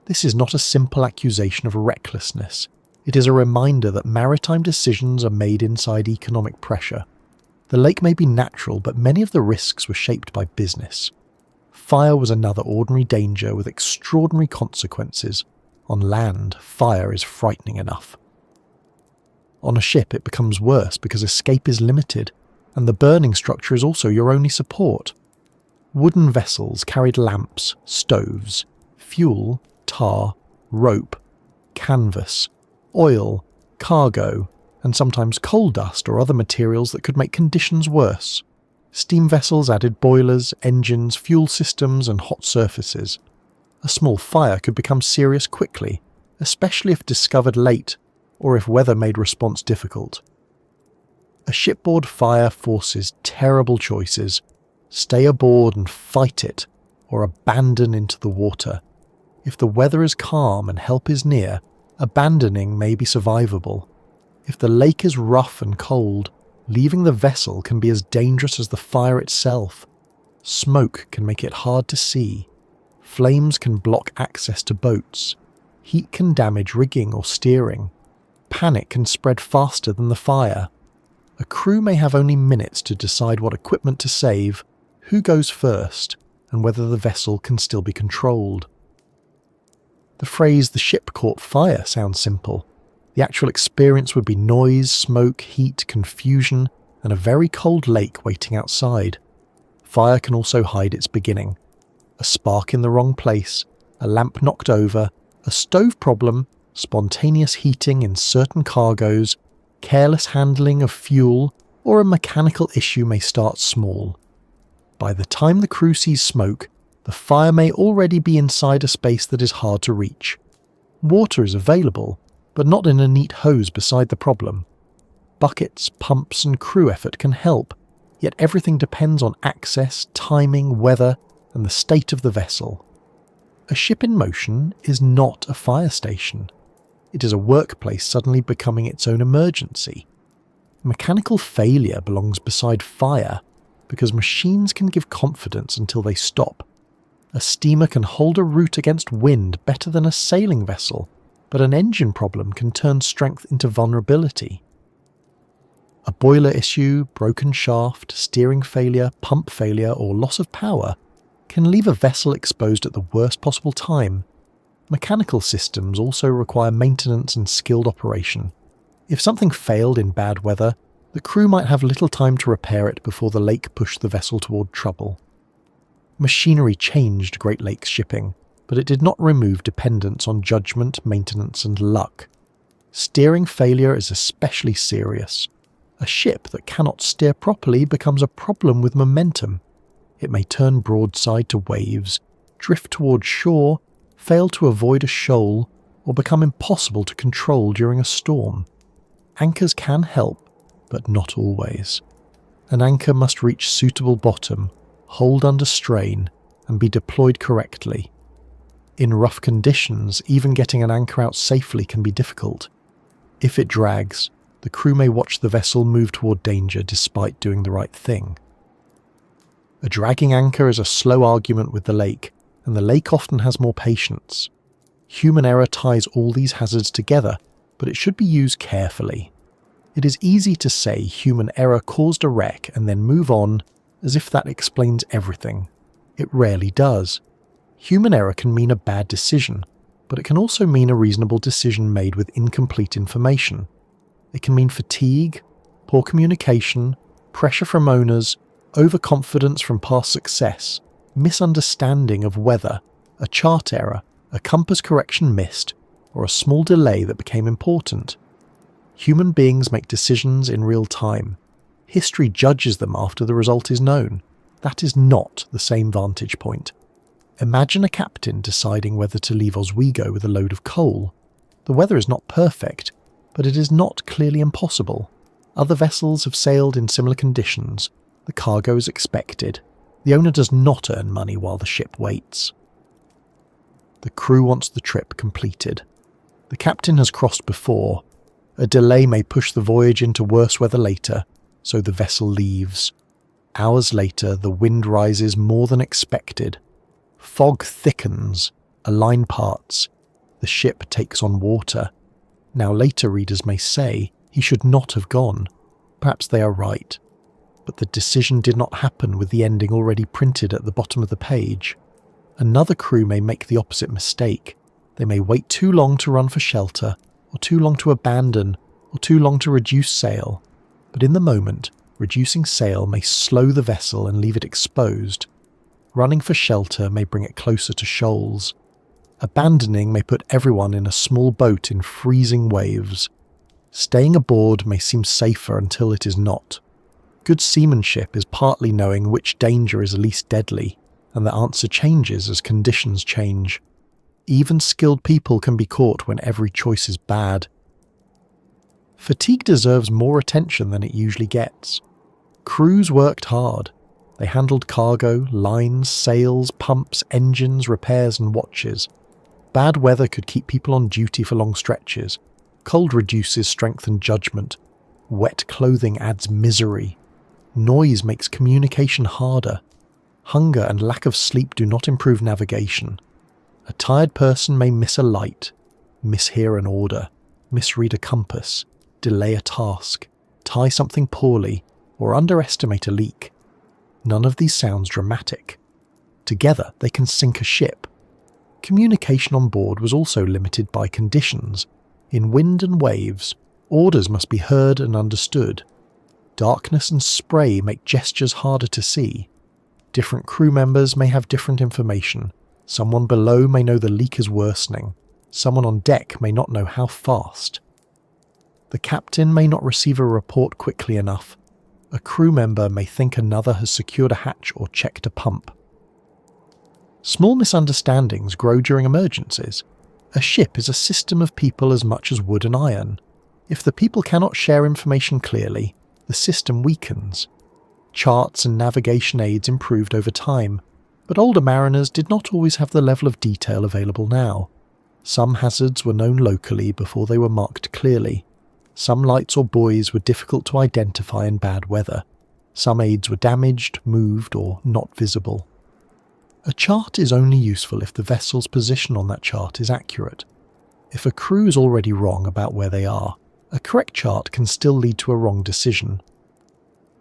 This is not a simple accusation of recklessness. It is a reminder that maritime decisions are made inside economic pressure. The lake may be natural, but many of the risks were shaped by business. Fire was another ordinary danger with extraordinary consequences. On land, fire is frightening enough. On a ship, it becomes worse because escape is limited, and the burning structure is also your only support. Wooden vessels carried lamps, stoves, fuel, tar, rope, canvas, oil, cargo, and sometimes coal dust or other materials that could make conditions worse. Steam vessels added boilers, engines, fuel systems, and hot surfaces. A small fire could become serious quickly, especially if discovered late or if weather made response difficult. A shipboard fire forces terrible choices: stay aboard and fight it, or abandon into the water. If the weather is calm and help is near, abandoning may be survivable. If the lake is rough and cold, leaving the vessel can be as dangerous as the fire itself. Smoke can make it hard to see. Flames can block access to boats. Heat can damage rigging or steering. Panic can spread faster than the fire. A crew may have only minutes to decide what equipment to save, who goes first, and whether the vessel can still be controlled. The phrase "the ship caught fire" sounds simple. The actual experience would be noise, smoke, heat, confusion, and a very cold lake waiting outside. Fire can also hide its beginning. A spark in the wrong place, a lamp knocked over, a stove problem, spontaneous heating in certain cargoes, careless handling of fuel, or a mechanical issue may start small. By the time the crew sees smoke, the fire may already be inside a space that is hard to reach. Water is available, but not in a neat hose beside the problem. Buckets, pumps, and crew effort can help, yet everything depends on access, timing, weather, and the state of the vessel. A ship in motion is not a fire station. It is a workplace suddenly becoming its own emergency. Mechanical failure belongs beside fire because machines can give confidence until they stop. A steamer can hold a route against wind better than a sailing vessel, but an engine problem can turn strength into vulnerability. A boiler issue, broken shaft, steering failure, pump failure, or loss of power can leave a vessel exposed at the worst possible time. Mechanical systems also require maintenance and skilled operation. If something failed in bad weather, the crew might have little time to repair it before the lake pushed the vessel toward trouble. Machinery changed Great Lakes shipping, but it did not remove dependence on judgment, maintenance, and luck. Steering failure is especially serious. A ship that cannot steer properly becomes a problem with momentum. It may turn broadside to waves, drift toward shore, fail to avoid a shoal, or become impossible to control during a storm. Anchors can help, but not always. An anchor must reach suitable bottom, hold under strain, and be deployed correctly. In rough conditions, even getting an anchor out safely can be difficult. If it drags, the crew may watch the vessel move toward danger despite doing the right thing. A dragging anchor is a slow argument with the lake, and the lake often has more patience. Human error ties all these hazards together, but it should be used carefully. It is easy to say human error caused a wreck and then move on, as if that explains everything. It rarely does. Human error can mean a bad decision, but it can also mean a reasonable decision made with incomplete information. It can mean fatigue, poor communication, pressure from owners, overconfidence from past success, misunderstanding of weather, a chart error, a compass correction missed, or a small delay that became important. Human beings make decisions in real time. History judges them after the result is known. That is not the same vantage point. Imagine a captain deciding whether to leave Oswego with a load of coal. The weather is not perfect, but it is not clearly impossible. Other vessels have sailed in similar conditions. The cargo is expected. The owner does not earn money while the ship waits. The crew wants the trip completed. The captain has crossed before. A delay may push the voyage into worse weather later, so the vessel leaves. Hours later, the wind rises more than expected. Fog thickens, a line parts. The ship takes on water. Now later readers may say he should not have gone. Perhaps they are right. But the decision did not happen with the ending already printed at the bottom of the page. Another crew may make the opposite mistake. They may wait too long to run for shelter, or too long to abandon, or too long to reduce sail. But in the moment, reducing sail may slow the vessel and leave it exposed. Running for shelter may bring it closer to shoals. Abandoning may put everyone in a small boat in freezing waves. Staying aboard may seem safer until it is not. Good seamanship is partly knowing which danger is least deadly, and the answer changes as conditions change. Even skilled people can be caught when every choice is bad. Fatigue deserves more attention than it usually gets. Crews worked hard. They handled cargo, lines, sails, pumps, engines, repairs and watches. Bad weather could keep people on duty for long stretches. Cold reduces strength and judgment. Wet clothing adds misery. Noise makes communication harder. Hunger and lack of sleep do not improve navigation. A tired person may miss a light, mishear an order, misread a compass, delay a task, tie something poorly, or underestimate a leak. None of these sounds dramatic. Together they can sink a ship. Communication on board was also limited by conditions. In wind and waves, orders must be heard and understood. Darkness and spray make gestures harder to see. Different crew members may have different information. Someone below may know the leak is worsening. Someone on deck may not know how fast. The captain may not receive a report quickly enough. A crew member may think another has secured a hatch or checked a pump. Small misunderstandings grow during emergencies. A ship is a system of people as much as wood and iron. If the people cannot share information clearly, the system weakens. Charts and navigation aids improved over time. But older mariners did not always have the level of detail available now. Some hazards were known locally before they were marked clearly. Some lights or buoys were difficult to identify in bad weather. Some aids were damaged, moved, or not visible. A chart is only useful if the vessel's position on that chart is accurate. If a crew is already wrong about where they are, a correct chart can still lead to a wrong decision.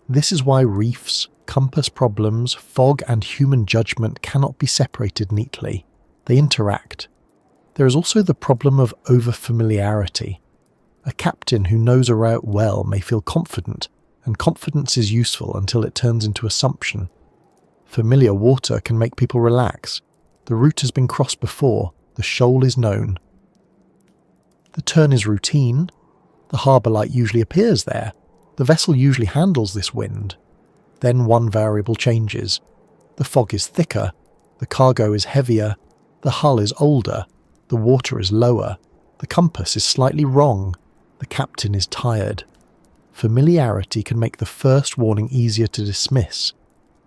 This is why reefs, compass problems, fog and human judgment cannot be separated neatly. They interact. There is also the problem of overfamiliarity. A captain who knows a route well may feel confident, and confidence is useful until it turns into assumption. Familiar water can make people relax. The route has been crossed before, the shoal is known. The turn is routine. The harbour light usually appears there. The vessel usually handles this wind. Then one variable changes. The fog is thicker, the cargo is heavier, the hull is older, the water is lower, the compass is slightly wrong, the captain is tired. Familiarity can make the first warning easier to dismiss.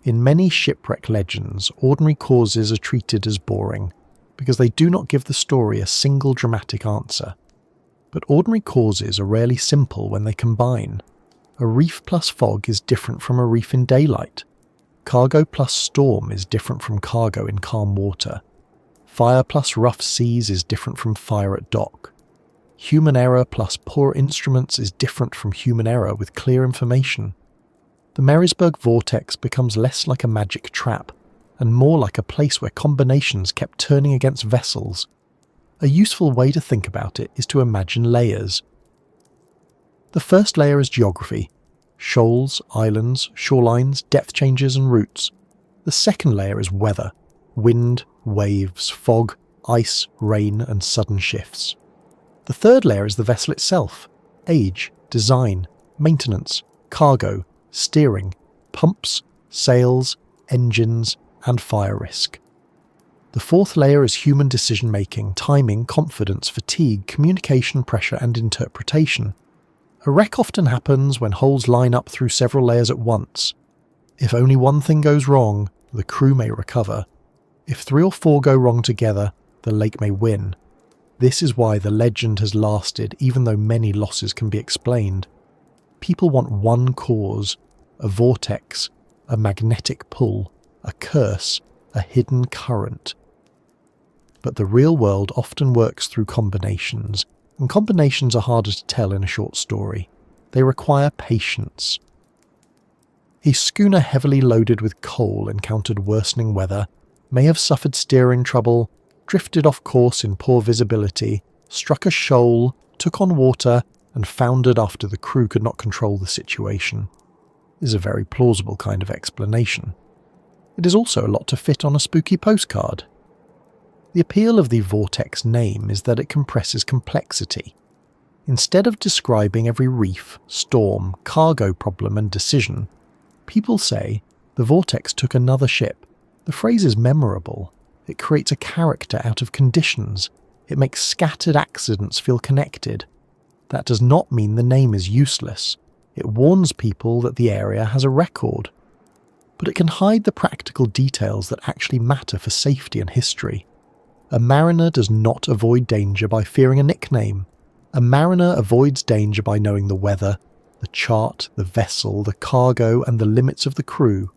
In many shipwreck legends, ordinary causes are treated as boring, because they do not give the story a single dramatic answer. But ordinary causes are rarely simple when they combine. A reef plus fog is different from a reef in daylight. Cargo plus storm is different from cargo in calm water. Fire plus rough seas is different from fire at dock. Human error plus poor instruments is different from human error with clear information. The Marysburgh Vortex becomes less like a magic trap, and more like a place where combinations kept turning against vessels. A useful way to think about it is to imagine layers. The first layer is geography: shoals, islands, shorelines, depth changes and routes. The second layer is weather: wind, waves, fog, ice, rain and sudden shifts. The third layer is the vessel itself: age, design, maintenance, cargo, steering, pumps, sails, engines and fire risk. The fourth layer is human decision-making, timing, confidence, fatigue, communication, pressure and interpretation. A wreck often happens when holes line up through several layers at once. If only one thing goes wrong, the crew may recover. If 3 or 4 go wrong together, the lake may win. This is why the legend has lasted even though many losses can be explained. People want one cause: a vortex, a magnetic pull, a curse, a hidden current. But the real world often works through combinations, and combinations are harder to tell in a short story. They require patience. A schooner heavily loaded with coal encountered worsening weather, may have suffered steering trouble, drifted off course in poor visibility, struck a shoal, took on water, and foundered after the crew could not control the situation. Is a very plausible kind of explanation. It is also a lot to fit on a spooky postcard. The appeal of the Vortex name is that it compresses complexity. Instead of describing every reef, storm, cargo problem and decision, people say the Vortex took another ship. The phrase is memorable. It creates a character out of conditions. It makes scattered accidents feel connected. That does not mean the name is useless. It warns people that the area has a record. But it can hide the practical details that actually matter for safety and history. A mariner does not avoid danger by fearing a nickname. A mariner avoids danger by knowing the weather, the chart, the vessel, the cargo, and the limits of the crew.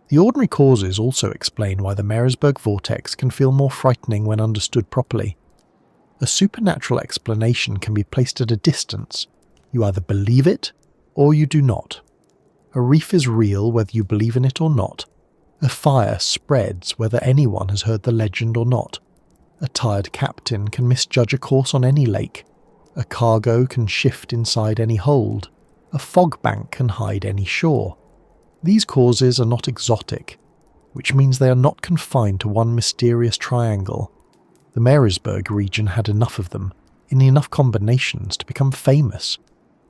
The ordinary causes also explain why the Marysburgh Vortex can feel more frightening when understood properly. A supernatural explanation can be placed at a distance. You either believe it, or you do not. A reef is real whether you believe in it or not. A fire spreads whether anyone has heard the legend or not. A tired captain can misjudge a course on any lake. A cargo can shift inside any hold. A fog bank can hide any shore. These causes are not exotic, which means they are not confined to one mysterious triangle. The Marysburgh region had enough of them, in enough combinations to become famous,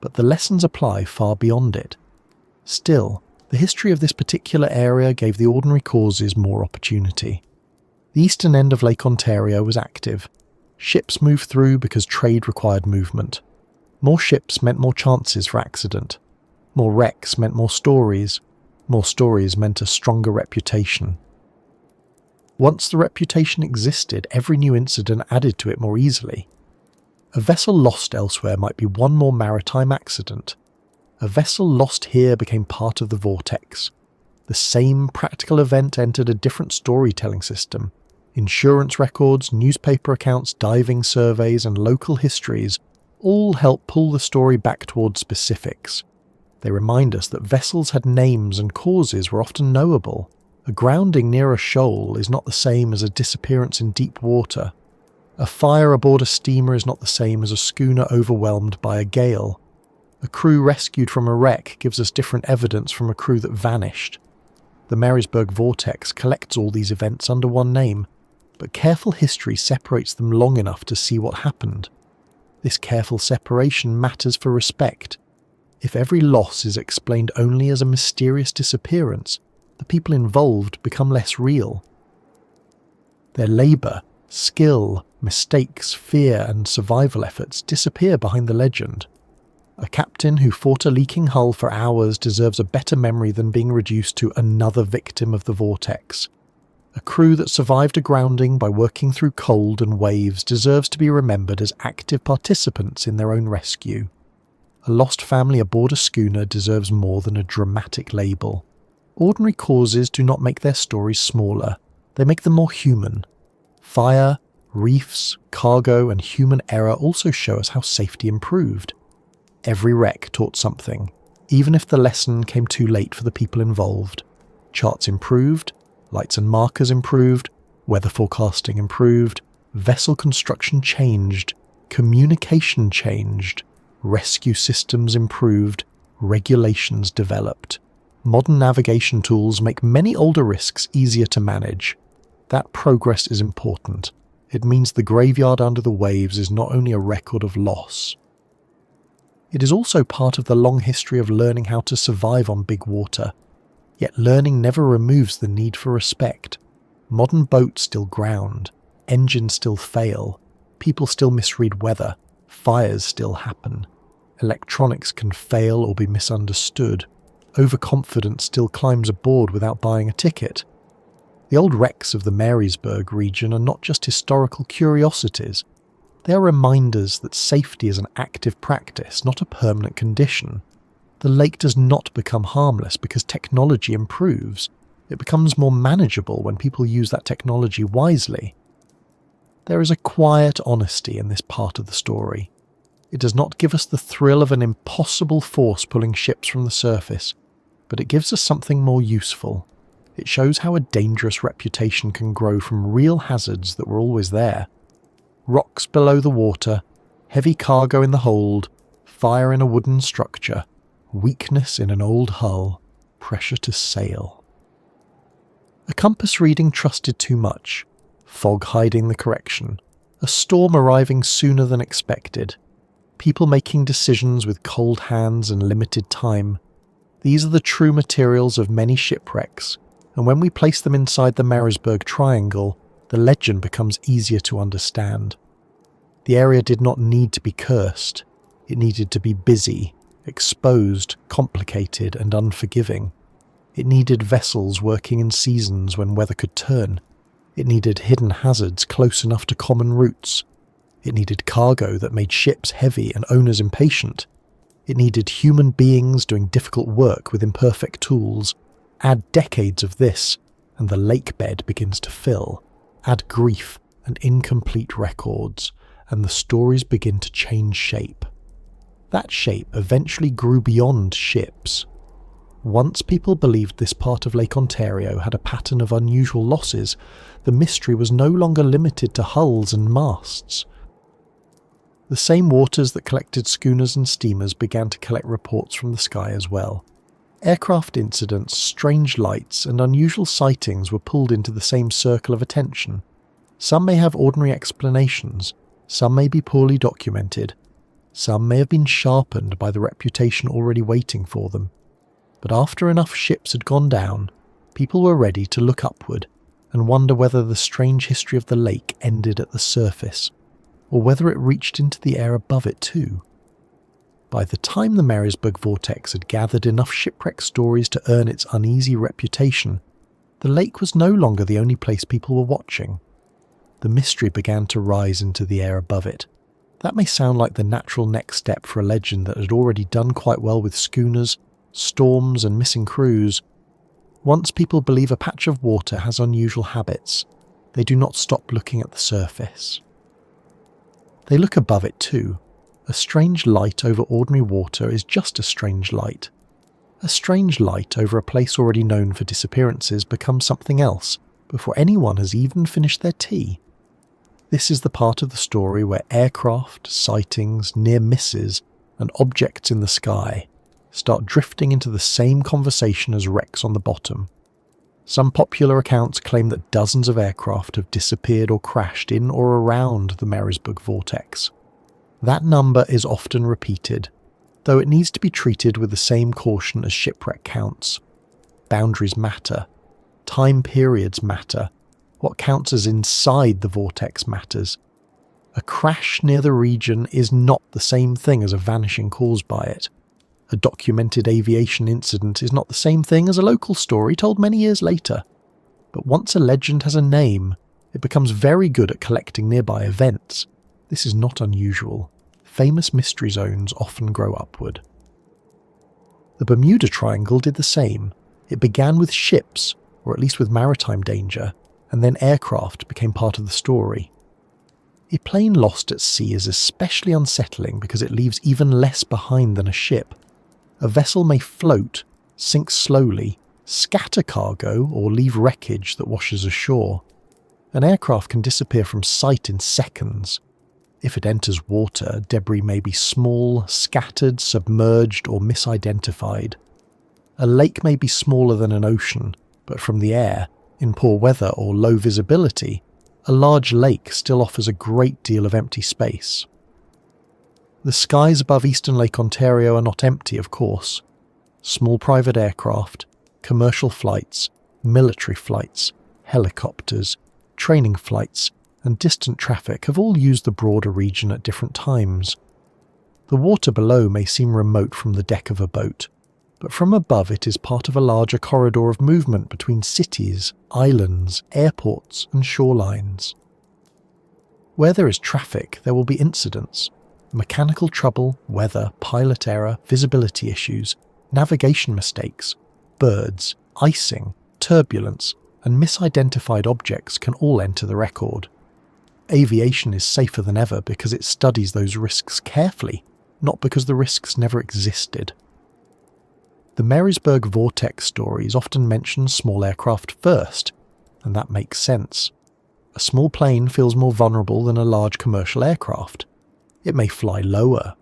but the lessons apply far beyond it. Still, the history of this particular area gave the ordinary causes more opportunity. The eastern end of Lake Ontario was active. Ships moved through because trade required movement. More ships meant more chances for accident. More wrecks meant more stories. More stories meant a stronger reputation. Once the reputation existed, every new incident added to it more easily. A vessel lost elsewhere might be one more maritime accident. A vessel lost here became part of the vortex. The same practical event entered a different storytelling system. Insurance records, newspaper accounts, diving surveys, and local histories all help pull the story back towards specifics. They remind us that vessels had names and causes were often knowable. A grounding near a shoal is not the same as a disappearance in deep water. A fire aboard a steamer is not the same as a schooner overwhelmed by a gale. A crew rescued from a wreck gives us different evidence from a crew that vanished. The Marysburgh Vortex collects all these events under one name, but careful history separates them long enough to see what happened. This careful separation matters for respect. If every loss is explained only as a mysterious disappearance, the people involved become less real. Their labour, skill, mistakes, fear, and survival efforts disappear behind the legend. A captain who fought a leaking hull for hours deserves a better memory than being reduced to another victim of the vortex. A crew that survived a grounding by working through cold and waves deserves to be remembered as active participants in their own rescue. A lost family aboard a schooner deserves more than a dramatic label. Ordinary causes do not make their stories smaller, they make them more human. Fire, reefs, cargo, and human error also show us how safety improved. Every wreck taught something, even if the lesson came too late for the people involved. Charts improved, lights and markers improved, weather forecasting improved, vessel construction changed, communication changed, rescue systems improved, regulations developed. Modern navigation tools make many older risks easier to manage. That progress is important. It means the graveyard under the waves is not only a record of loss. It is also part of the long history of learning how to survive on big water. Yet learning never removes the need for respect. Modern boats still ground, engines still fail, people still misread weather, fires still happen. Electronics can fail or be misunderstood. Overconfidence still climbs aboard without buying a ticket. The old wrecks of the Marysburgh region are not just historical curiosities. They are reminders that safety is an active practice, not a permanent condition. The lake does not become harmless because technology improves. It becomes more manageable when people use that technology wisely. There is a quiet honesty in this part of the story. It does not give us the thrill of an impossible force pulling ships from the surface, but it gives us something more useful. It shows how a dangerous reputation can grow from real hazards that were always there. Rocks below the water, heavy cargo in the hold, fire in a wooden structure, weakness in an old hull, pressure to sail. A compass reading trusted too much, fog hiding the correction, a storm arriving sooner than expected, people making decisions with cold hands and limited time. These are the true materials of many shipwrecks, and when we place them inside the Marysburgh Triangle, the legend becomes easier to understand. The area did not need to be cursed. It needed to be busy, exposed, complicated, and unforgiving. It needed vessels working in seasons when weather could turn. It needed hidden hazards close enough to common routes. It needed cargo that made ships heavy and owners impatient. It needed human beings doing difficult work with imperfect tools. Add decades of this, and the lake bed begins to fill. Add grief and incomplete records, and the stories begin to change shape. That shape eventually grew beyond ships. Once people believed this part of Lake Ontario had a pattern of unusual losses, the mystery was no longer limited to hulls and masts. The same waters that collected schooners and steamers began to collect reports from the sky as well. Aircraft incidents, strange lights, and unusual sightings were pulled into the same circle of attention. Some may have ordinary explanations, some may be poorly documented, some may have been sharpened by the reputation already waiting for them. But after enough ships had gone down, people were ready to look upward and wonder whether the strange history of the lake ended at the surface, or whether it reached into the air above it too. By the time the Marysburgh Vortex had gathered enough shipwreck stories to earn its uneasy reputation, the lake was no longer the only place people were watching. The mystery began to rise into the air above it. That may sound like the natural next step for a legend that had already done quite well with schooners, storms and missing crews. Once people believe a patch of water has unusual habits, they do not stop looking at the surface. They look above it too. A strange light over ordinary water is just a strange light. A strange light over a place already known for disappearances becomes something else before anyone has even finished their tea. This is the part of the story where aircraft, sightings, near misses, and objects in the sky start drifting into the same conversation as wrecks on the bottom. Some popular accounts claim that dozens of aircraft have disappeared or crashed in or around the Marysburgh Vortex. That number is often repeated, though it needs to be treated with the same caution as shipwreck counts. Boundaries matter. Time periods matter. What counts as inside the vortex matters. A crash near the region is not the same thing as a vanishing caused by it. A documented aviation incident is not the same thing as a local story told many years later. But once a legend has a name, it becomes very good at collecting nearby events. This is not unusual. Famous mystery zones often grow upward. The Bermuda Triangle did the same. It began with ships, or at least with maritime danger, and then aircraft became part of the story. A plane lost at sea is especially unsettling because it leaves even less behind than a ship. A vessel may float, sink slowly, scatter cargo, or leave wreckage that washes ashore. An aircraft can disappear from sight in seconds. If it enters water, debris may be small, scattered, submerged, or misidentified. A lake may be smaller than an ocean, but from the air, in poor weather or low visibility, a large lake still offers a great deal of empty space. The skies above eastern Lake Ontario are not empty, of course. Small private aircraft, commercial flights, military flights, helicopters, training flights, and distant traffic have all used the broader region at different times. The water below may seem remote from the deck of a boat, but from above it is part of a larger corridor of movement between cities, islands, airports, and shorelines. Where there is traffic, there will be incidents. Mechanical trouble, weather, pilot error, visibility issues, navigation mistakes, birds, icing, turbulence, and misidentified objects can all enter the record. Aviation is safer than ever because it studies those risks carefully, not because the risks never existed. The Marysburgh Vortex stories often mention small aircraft first, and that makes sense. A small plane feels more vulnerable than a large commercial aircraft. It may fly lower,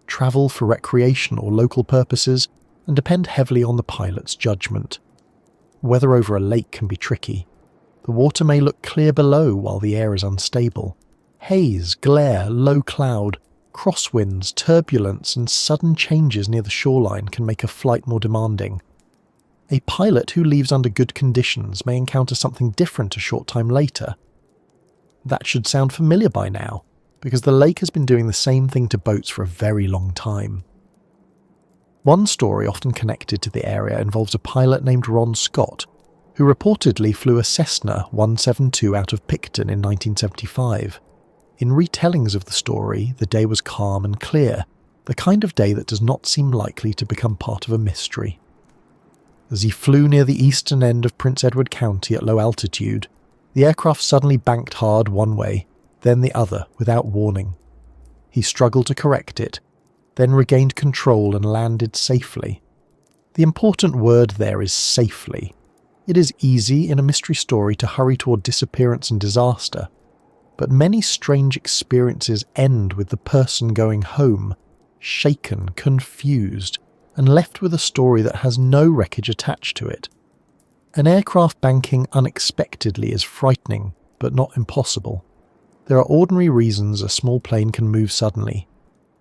travel for recreation or local purposes, and depend heavily on the pilot's judgment. Weather over a lake can be tricky. The water may look clear below while the air is unstable. Haze, glare, low cloud, crosswinds, turbulence, and sudden changes near the shoreline can make a flight more demanding. A pilot who leaves under good conditions may encounter something different a short time later. That should sound familiar by now, because the lake has been doing the same thing to boats for a very long time. One story often connected to the area involves a pilot named Ron Scott, who reportedly flew a Cessna 172 out of Picton in 1975. In retellings of the story, the day was calm and clear, the kind of day that does not seem likely to become part of a mystery. As he flew near the eastern end of Prince Edward County at low altitude, the aircraft suddenly banked hard one way, then the other, without warning. He struggled to correct it, then regained control and landed safely. The important word there is safely. It is easy in a mystery story to hurry toward disappearance and disaster, but many strange experiences end with the person going home, shaken, confused, and left with a story that has no wreckage attached to it. An aircraft banking unexpectedly is frightening, but not impossible. There are ordinary reasons a small plane can move suddenly.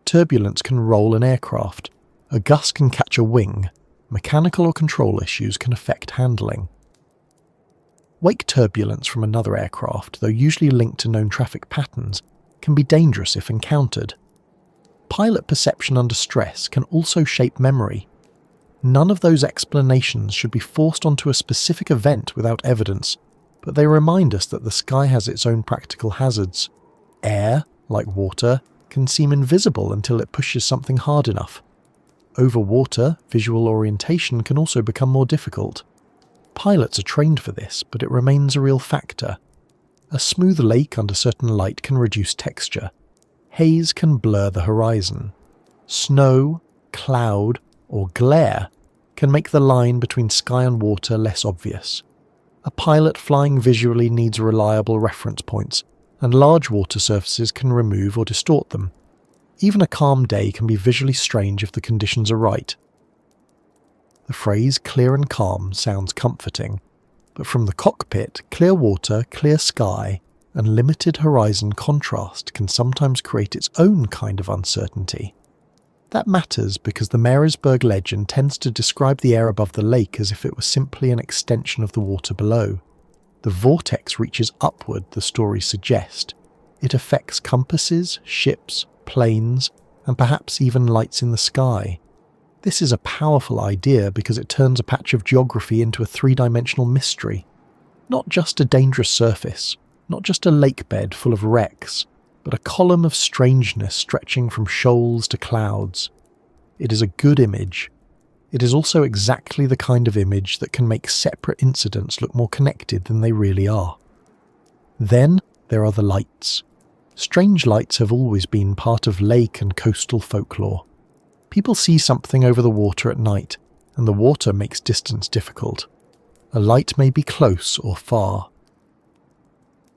Turbulence can roll an aircraft. A gust can catch a wing. Mechanical or control issues can affect handling. Wake turbulence from another aircraft, though usually linked to known traffic patterns, can be dangerous if encountered. pilot perception under stress can also shape memory. None of those explanations should be forced onto a specific event without evidence, but they remind us that the sky has its own practical hazards. Air, like water, can seem invisible until it pushes something hard enough. Over water, visual orientation can also become more difficult. Pilots are trained for this, but it remains a real factor. A smooth lake under certain light can reduce texture. Haze can blur the horizon. Snow, cloud, or glare can make the line between sky and water less obvious. A pilot flying visually needs reliable reference points, and large water surfaces can remove or distort them. Even a calm day can be visually strange if the conditions are right. The phrase clear and calm sounds comforting, but from the cockpit, clear water, clear sky, and limited horizon contrast can sometimes create its own kind of uncertainty. That matters because the Marysburgh legend tends to describe the air above the lake as if it were simply an extension of the water below. The vortex reaches upward, the stories suggest. It affects compasses, ships, planes, and perhaps even lights in the sky. This is a powerful idea because it turns a patch of geography into a three-dimensional mystery. Not just a dangerous surface, not just a lake bed full of wrecks, but a column of strangeness stretching from shoals to clouds. It is a good image. It is also exactly the kind of image that can make separate incidents look more connected than they really are. Then there are the lights. Strange lights have always been part of lake and coastal folklore. People see something over the water at night, and the water makes distance difficult. A light may be close or far.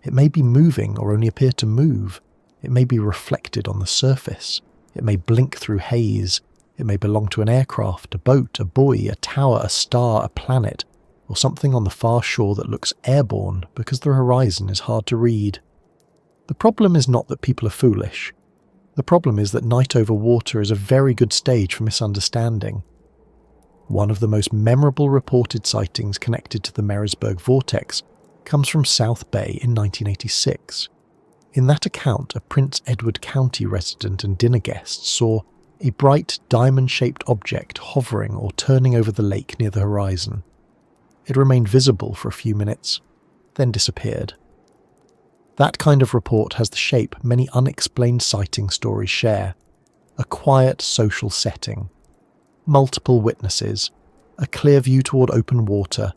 It may be moving or only appear to move. It may be reflected on the surface. It may blink through haze. It may belong to an aircraft, a boat, a buoy, a tower, a star, a planet, or something on the far shore that looks airborne because the horizon is hard to read. The problem is not that people are foolish. The problem is that night over water is a very good stage for misunderstanding. One of the most memorable reported sightings connected to the Marysburgh Vortex comes from South Bay in 1986. In that account, a Prince Edward County resident and dinner guest saw a bright diamond-shaped object hovering or turning over the lake near the horizon. It remained visible for a few minutes, then disappeared. That kind of report has the shape many unexplained sighting stories share. A quiet social setting. Multiple witnesses. A clear view toward open water.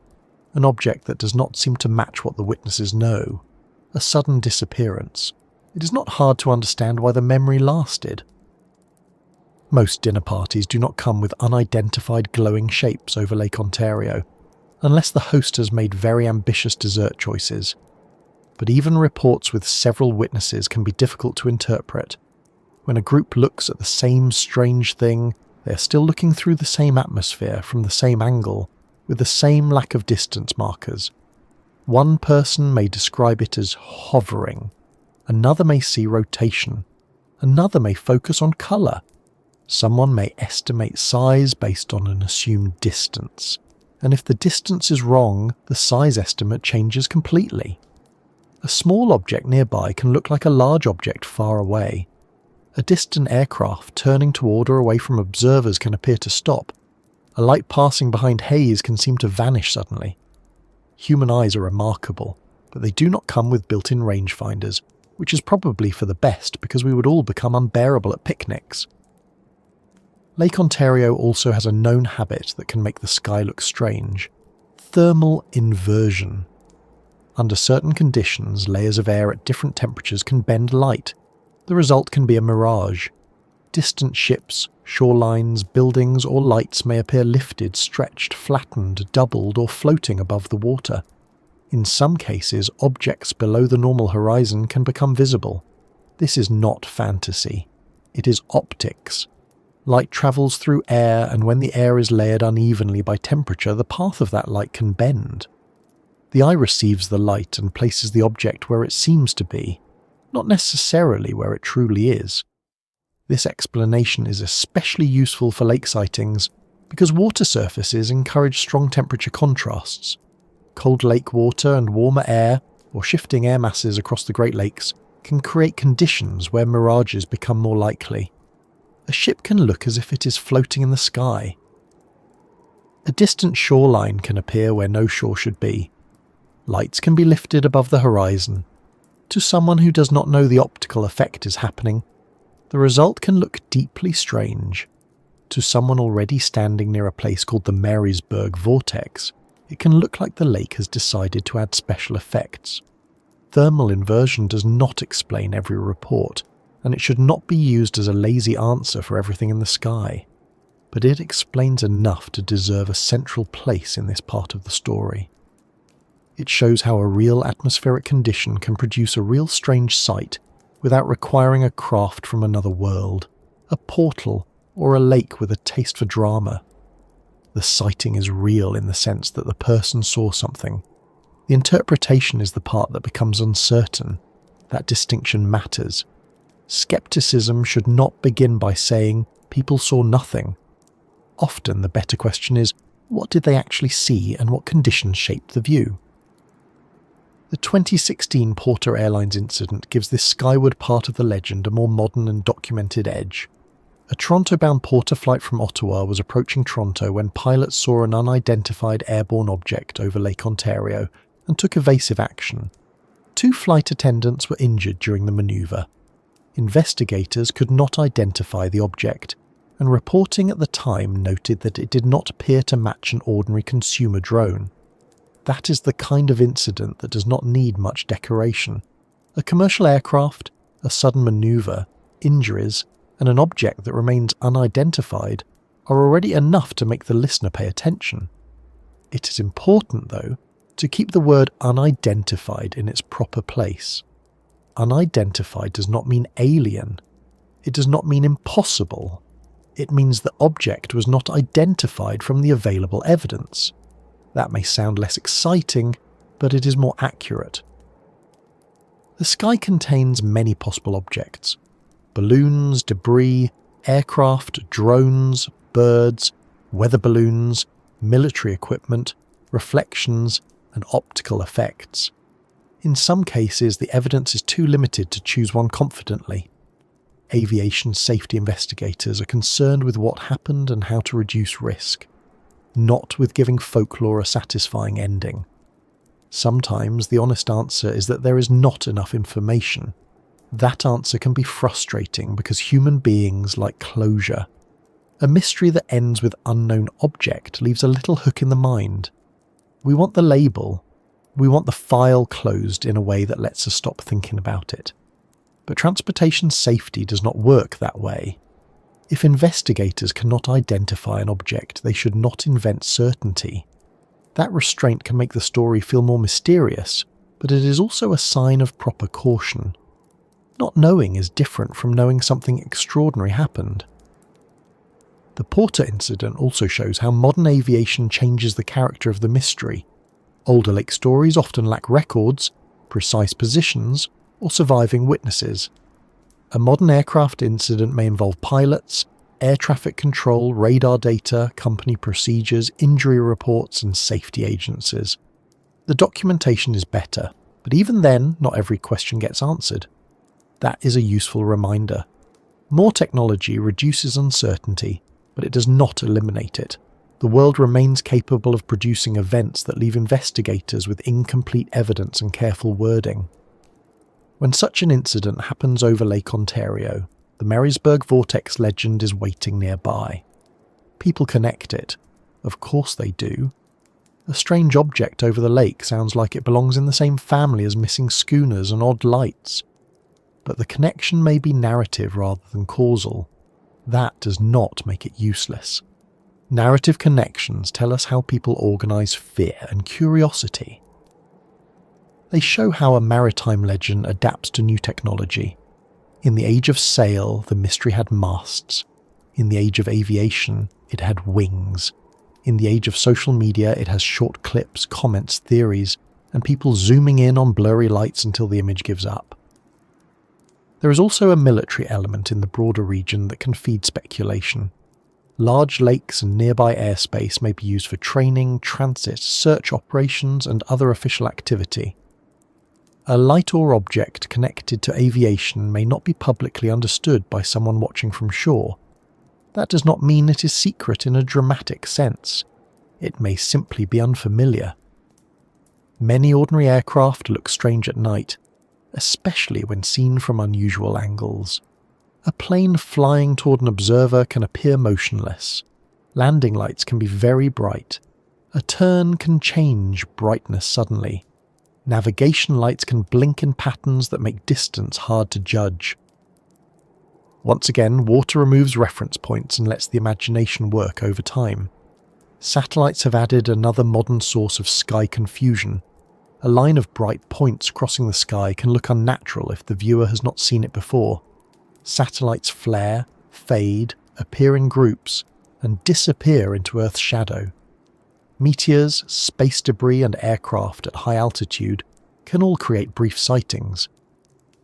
An object that does not seem to match what the witnesses know. A sudden disappearance. It is not hard to understand why the memory lasted. Most dinner parties do not come with unidentified glowing shapes over Lake Ontario, unless the host has made very ambitious dessert choices. But even reports with several witnesses can be difficult to interpret. When a group looks at the same strange thing, they are still looking through the same atmosphere from the same angle, with the same lack of distance markers. One person may describe it as hovering, another may see rotation, another may focus on colour, someone may estimate size based on an assumed distance, and if the distance is wrong, the size estimate changes completely. A small object nearby can look like a large object far away. A distant aircraft turning toward or away from observers can appear to stop. A light passing behind haze can seem to vanish suddenly. Human eyes are remarkable, but they do not come with built-in rangefinders, which is probably for the best because we would all become unbearable at picnics. Lake Ontario also has a known habit that can make the sky look strange: thermal inversion. Under certain conditions, layers of air at different temperatures can bend light. The result can be a mirage. Distant ships, shorelines, buildings, or lights may appear lifted, stretched, flattened, doubled, or floating above the water. In some cases, objects below the normal horizon can become visible. This is not fantasy. It is optics. Light travels through air, and when the air is layered unevenly by temperature, the path of that light can bend. The eye receives the light and places the object where it seems to be, not necessarily where it truly is. This explanation is especially useful for lake sightings because water surfaces encourage strong temperature contrasts. Cold lake water and warmer air, or shifting air masses across the Great Lakes, can create conditions where mirages become more likely. a ship can look as if it is floating in the sky. A distant shoreline can appear where no shore should be. Lights can be lifted above the horizon. To someone who does not know the optical effect is happening, the result can look deeply strange. To someone already standing near a place called the Marysburgh Vortex, it can look like the lake has decided to add special effects. Thermal inversion does not explain every report, and it should not be used as a lazy answer for everything in the sky. But it explains enough to deserve a central place in this part of the story. It shows how a real atmospheric condition can produce a real strange sight without requiring a craft from another world, a portal, or a lake with a taste for drama. The sighting is real in the sense that the person saw something. The interpretation is the part that becomes uncertain. That distinction matters. Skepticism should not begin by saying people saw nothing. Often the better question is, what did they actually see and what conditions shaped the view? The 2016 Porter Airlines incident gives this skyward part of the legend a more modern and documented edge. A Toronto-bound Porter flight from Ottawa was approaching Toronto when pilots saw an unidentified airborne object over Lake Ontario and took evasive action. 2 flight attendants were injured during the manoeuvre. Investigators could not identify the object, and reporting at the time noted that it did not appear to match an ordinary consumer drone. That is the kind of incident that does not need much decoration. A commercial aircraft, a sudden manoeuvre, injuries, and an object that remains unidentified are already enough to make the listener pay attention. It is important, though, to keep the word unidentified in its proper place. Unidentified does not mean alien. It does not mean impossible. It means the object was not identified from the available evidence. That may sound less exciting, but it is more accurate. The sky contains many possible objects. Balloons, debris, aircraft, drones, birds, weather balloons, military equipment, reflections, and optical effects. In some cases, the evidence is too limited to choose one confidently. Aviation safety investigators are concerned with what happened and how to reduce risk, not with giving folklore a satisfying ending. Sometimes the honest answer is that there is not enough information. That answer can be frustrating because human beings like closure. A mystery that ends with unknown object leaves a little hook in the mind. We want the label. We want the file closed in a way that lets us stop thinking about it. But transportation safety does not work that way. If investigators cannot identify an object, they should not invent certainty. That restraint can make the story feel more mysterious, but it is also a sign of proper caution. Not knowing is different from knowing something extraordinary happened. The Porter incident also shows how modern aviation changes the character of the mystery. Older lake stories often lack records, precise positions, or surviving witnesses. A modern aircraft incident may involve pilots, air traffic control, radar data, company procedures, injury reports, and safety agencies. The documentation is better, but even then, not every question gets answered. That is a useful reminder. More technology reduces uncertainty, but it does not eliminate it. The world remains capable of producing events that leave investigators with incomplete evidence and careful wording. When such an incident happens over Lake Ontario, the Marysburgh Vortex legend is waiting nearby. People connect it. Of course they do. A strange object over the lake sounds like it belongs in the same family as missing schooners and odd lights. But the connection may be narrative rather than causal. That does not make it useless. Narrative connections tell us how people organise fear and curiosity. They show how a maritime legend adapts to new technology. In the age of sail, the mystery had masts. In the age of aviation, it had wings. In the age of social media, it has short clips, comments, theories, and people zooming in on blurry lights until the image gives up. There is also a military element in the broader region that can feed speculation. Large lakes and nearby airspace may be used for training, transit, search operations, and other official activity. A light or object connected to aviation may not be publicly understood by someone watching from shore, That does not mean it is secret in a dramatic sense. It may simply be unfamiliar. Many ordinary aircraft look strange at night, especially when seen from unusual angles. A plane flying toward an observer can appear motionless. Landing lights can be very bright. A turn can change brightness suddenly. Navigation lights can blink in patterns that make distance hard to judge. Once again, water removes reference points and lets the imagination work over time. Satellites have added another modern source of sky confusion. A line of bright points crossing the sky can look unnatural if the viewer has not seen it before. Satellites flare, fade, appear in groups, and disappear into Earth's shadow. Meteors, space debris, and aircraft at high altitude can all create brief sightings.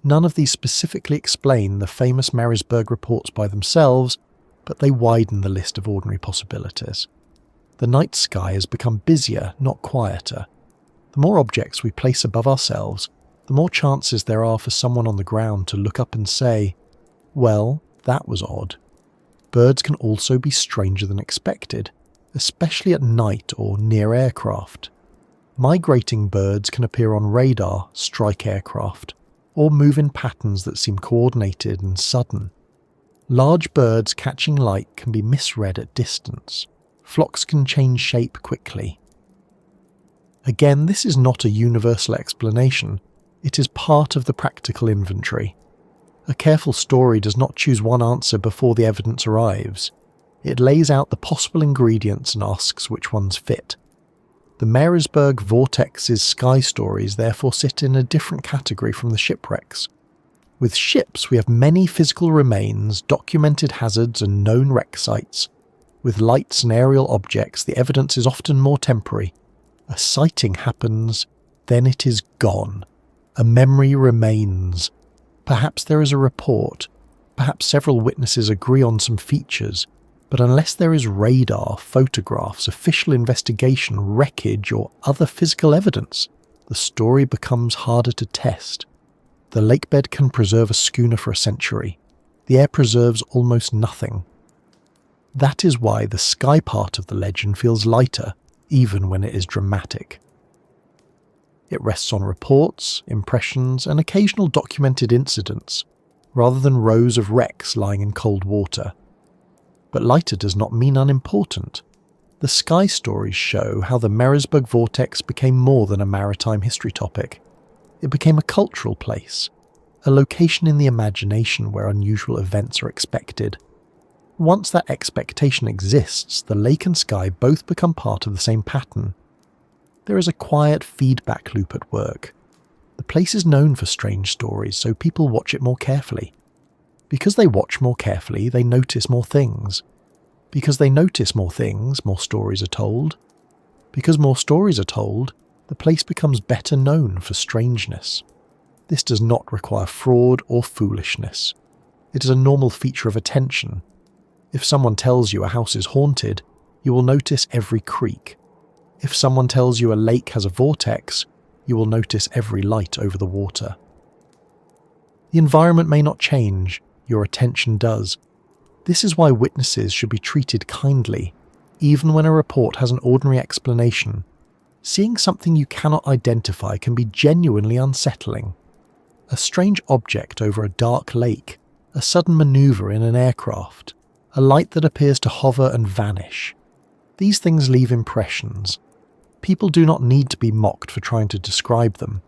None of these specifically explain the famous Marysburgh reports by themselves, but they widen the list of ordinary possibilities. The night sky has become busier, not quieter. The more objects we place above ourselves, the more chances there are for someone on the ground to look up and say, "Well, that was odd." Birds can also be stranger than expected, especially at night or near aircraft. Migrating birds can appear on radar, strike aircraft, or move in patterns that seem coordinated and sudden. Large birds catching light can be misread at distance. Flocks can change shape quickly. Again, this is not a universal explanation. It is part of the practical inventory. A careful story does not choose one answer before the evidence arrives. It lays out the possible ingredients and asks which ones fit. The Marysburgh Vortex's sky stories therefore sit in a different category from the shipwrecks. With ships, we have many physical remains, documented hazards, and known wreck sites. With lights and aerial objects, the evidence is often more temporary. A sighting happens, then it is gone. A memory remains. Perhaps there is a report. Perhaps several witnesses agree on some features. But unless there is radar, photographs, official investigation, wreckage, or other physical evidence, the story becomes harder to test. The lakebed can preserve a schooner for a century. The air preserves almost nothing. That is why the sky part of the legend feels lighter, even when it is dramatic. It rests on reports, impressions, and occasional documented incidents, rather than rows of wrecks lying in cold water. But lighter does not mean unimportant. The sky stories show how the Marysburgh Vortex became more than a maritime history topic. It became a cultural place, a location in the imagination where unusual events are expected. Once that expectation exists, the lake and sky both become part of the same pattern. There is a quiet feedback loop at work. The place is known for strange stories, so people watch it more carefully. Because they watch more carefully, they notice more things. Because they notice more things, more stories are told. Because more stories are told, the place becomes better known for strangeness. This does not require fraud or foolishness. It is a normal feature of attention. If someone tells you a house is haunted, you will notice every creak. If someone tells you a lake has a vortex, you will notice every light over the water. The environment may not change, your attention does. This is why witnesses should be treated kindly, even when a report has an ordinary explanation. Seeing something you cannot identify can be genuinely unsettling. A strange object over a dark lake, a sudden maneuver in an aircraft, a light that appears to hover and vanish. These things leave impressions. People do not need to be mocked for trying to describe them.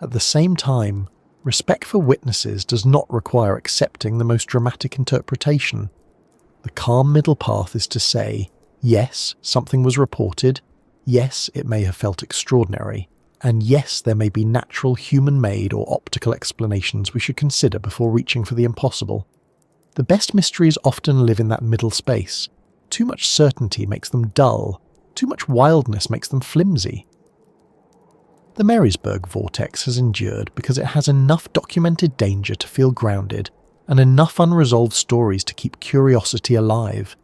At the same time, respect for witnesses does not require accepting the most dramatic interpretation. The calm middle path is to say, yes, something was reported, yes, it may have felt extraordinary, and yes, there may be natural human-made or optical explanations we should consider before reaching for the impossible. The best mysteries often live in that middle space. Too much certainty makes them dull, too much wildness makes them flimsy. The Marysburgh Vortex has endured because it has enough documented danger to feel grounded, and enough unresolved stories to keep curiosity alive.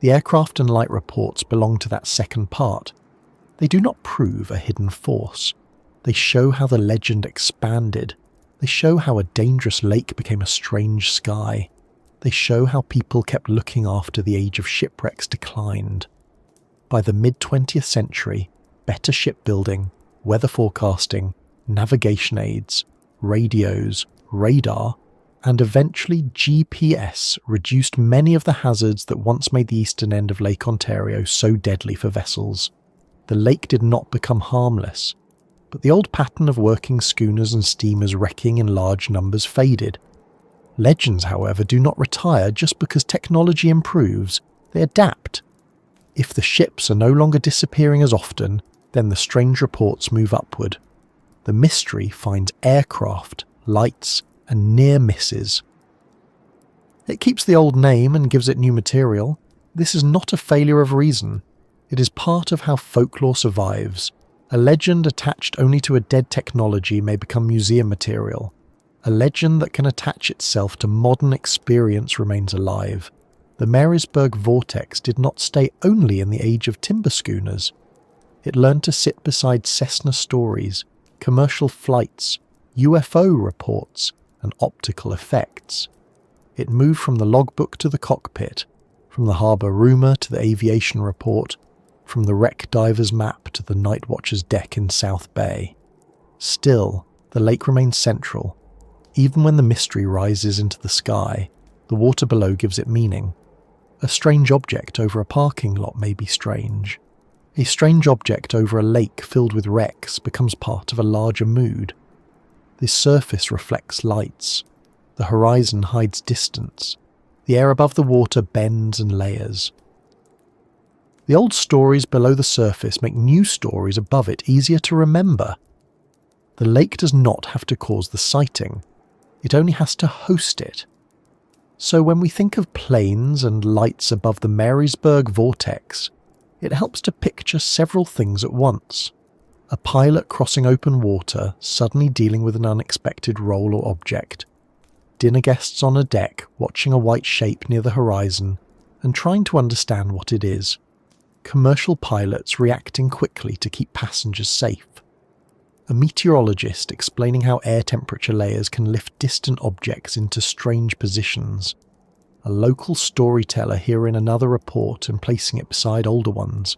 The aircraft and light reports belong to that second part. They do not prove a hidden force. They show how the legend expanded. They show how a dangerous lake became a strange sky. They show how people kept looking after the age of shipwrecks declined. By the mid-20th century, better shipbuilding, weather forecasting, navigation aids, radios, radar, and eventually GPS reduced many of the hazards that once made the eastern end of Lake Ontario so deadly for vessels. The lake did not become harmless, but the old pattern of working schooners and steamers wrecking in large numbers faded. Legends, however, do not retire just because technology improves, they adapt. If the ships are no longer disappearing as often, then the strange reports move upward. The mystery finds aircraft, lights, and near misses. It keeps the old name and gives it new material. This is not a failure of reason. It is part of how folklore survives. A legend attached only to a dead technology may become museum material. A legend that can attach itself to modern experience remains alive. The Marysburgh Vortex did not stay only in the age of timber schooners. It learned to sit beside Cessna stories, commercial flights, UFO reports, and optical effects. It moved from the logbook to the cockpit, from the harbour rumour to the aviation report, from the wreck diver's map to the night watcher's deck in South Bay. Still, the lake remains central. Even when the mystery rises into the sky, the water below gives it meaning. A strange object over a parking lot may be strange. A strange object over a lake filled with wrecks becomes part of a larger mood. The surface reflects lights. The horizon hides distance. The air above the water bends and layers. The old stories below the surface make new stories above it easier to remember. The lake does not have to cause the sighting. It only has to host it. So when we think of planes and lights above the Marysburgh Vortex, it helps to picture several things at once. A pilot crossing open water, suddenly dealing with an unexpected roll or object. Dinner guests on a deck watching a white shape near the horizon and trying to understand what it is. Commercial pilots reacting quickly to keep passengers safe. A meteorologist explaining how air temperature layers can lift distant objects into strange positions. A local storyteller hearing another report and placing it beside older ones.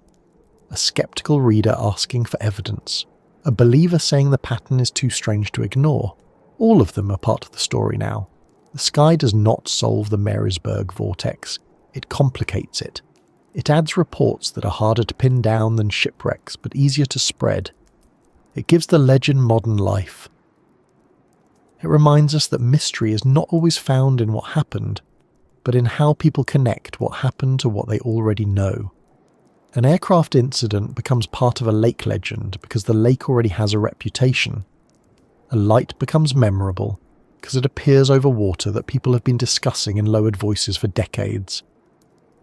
A skeptical reader asking for evidence. A believer saying the pattern is too strange to ignore. All of them are part of the story now. The sky does not solve the Marysburgh Vortex. It complicates it. It adds reports that are harder to pin down than shipwrecks, but easier to spread. It gives the legend modern life. It reminds us that mystery is not always found in what happened, but in how people connect what happened to what they already know. An aircraft incident becomes part of a lake legend because the lake already has a reputation. A light becomes memorable because it appears over water that people have been discussing in lowered voices for decades.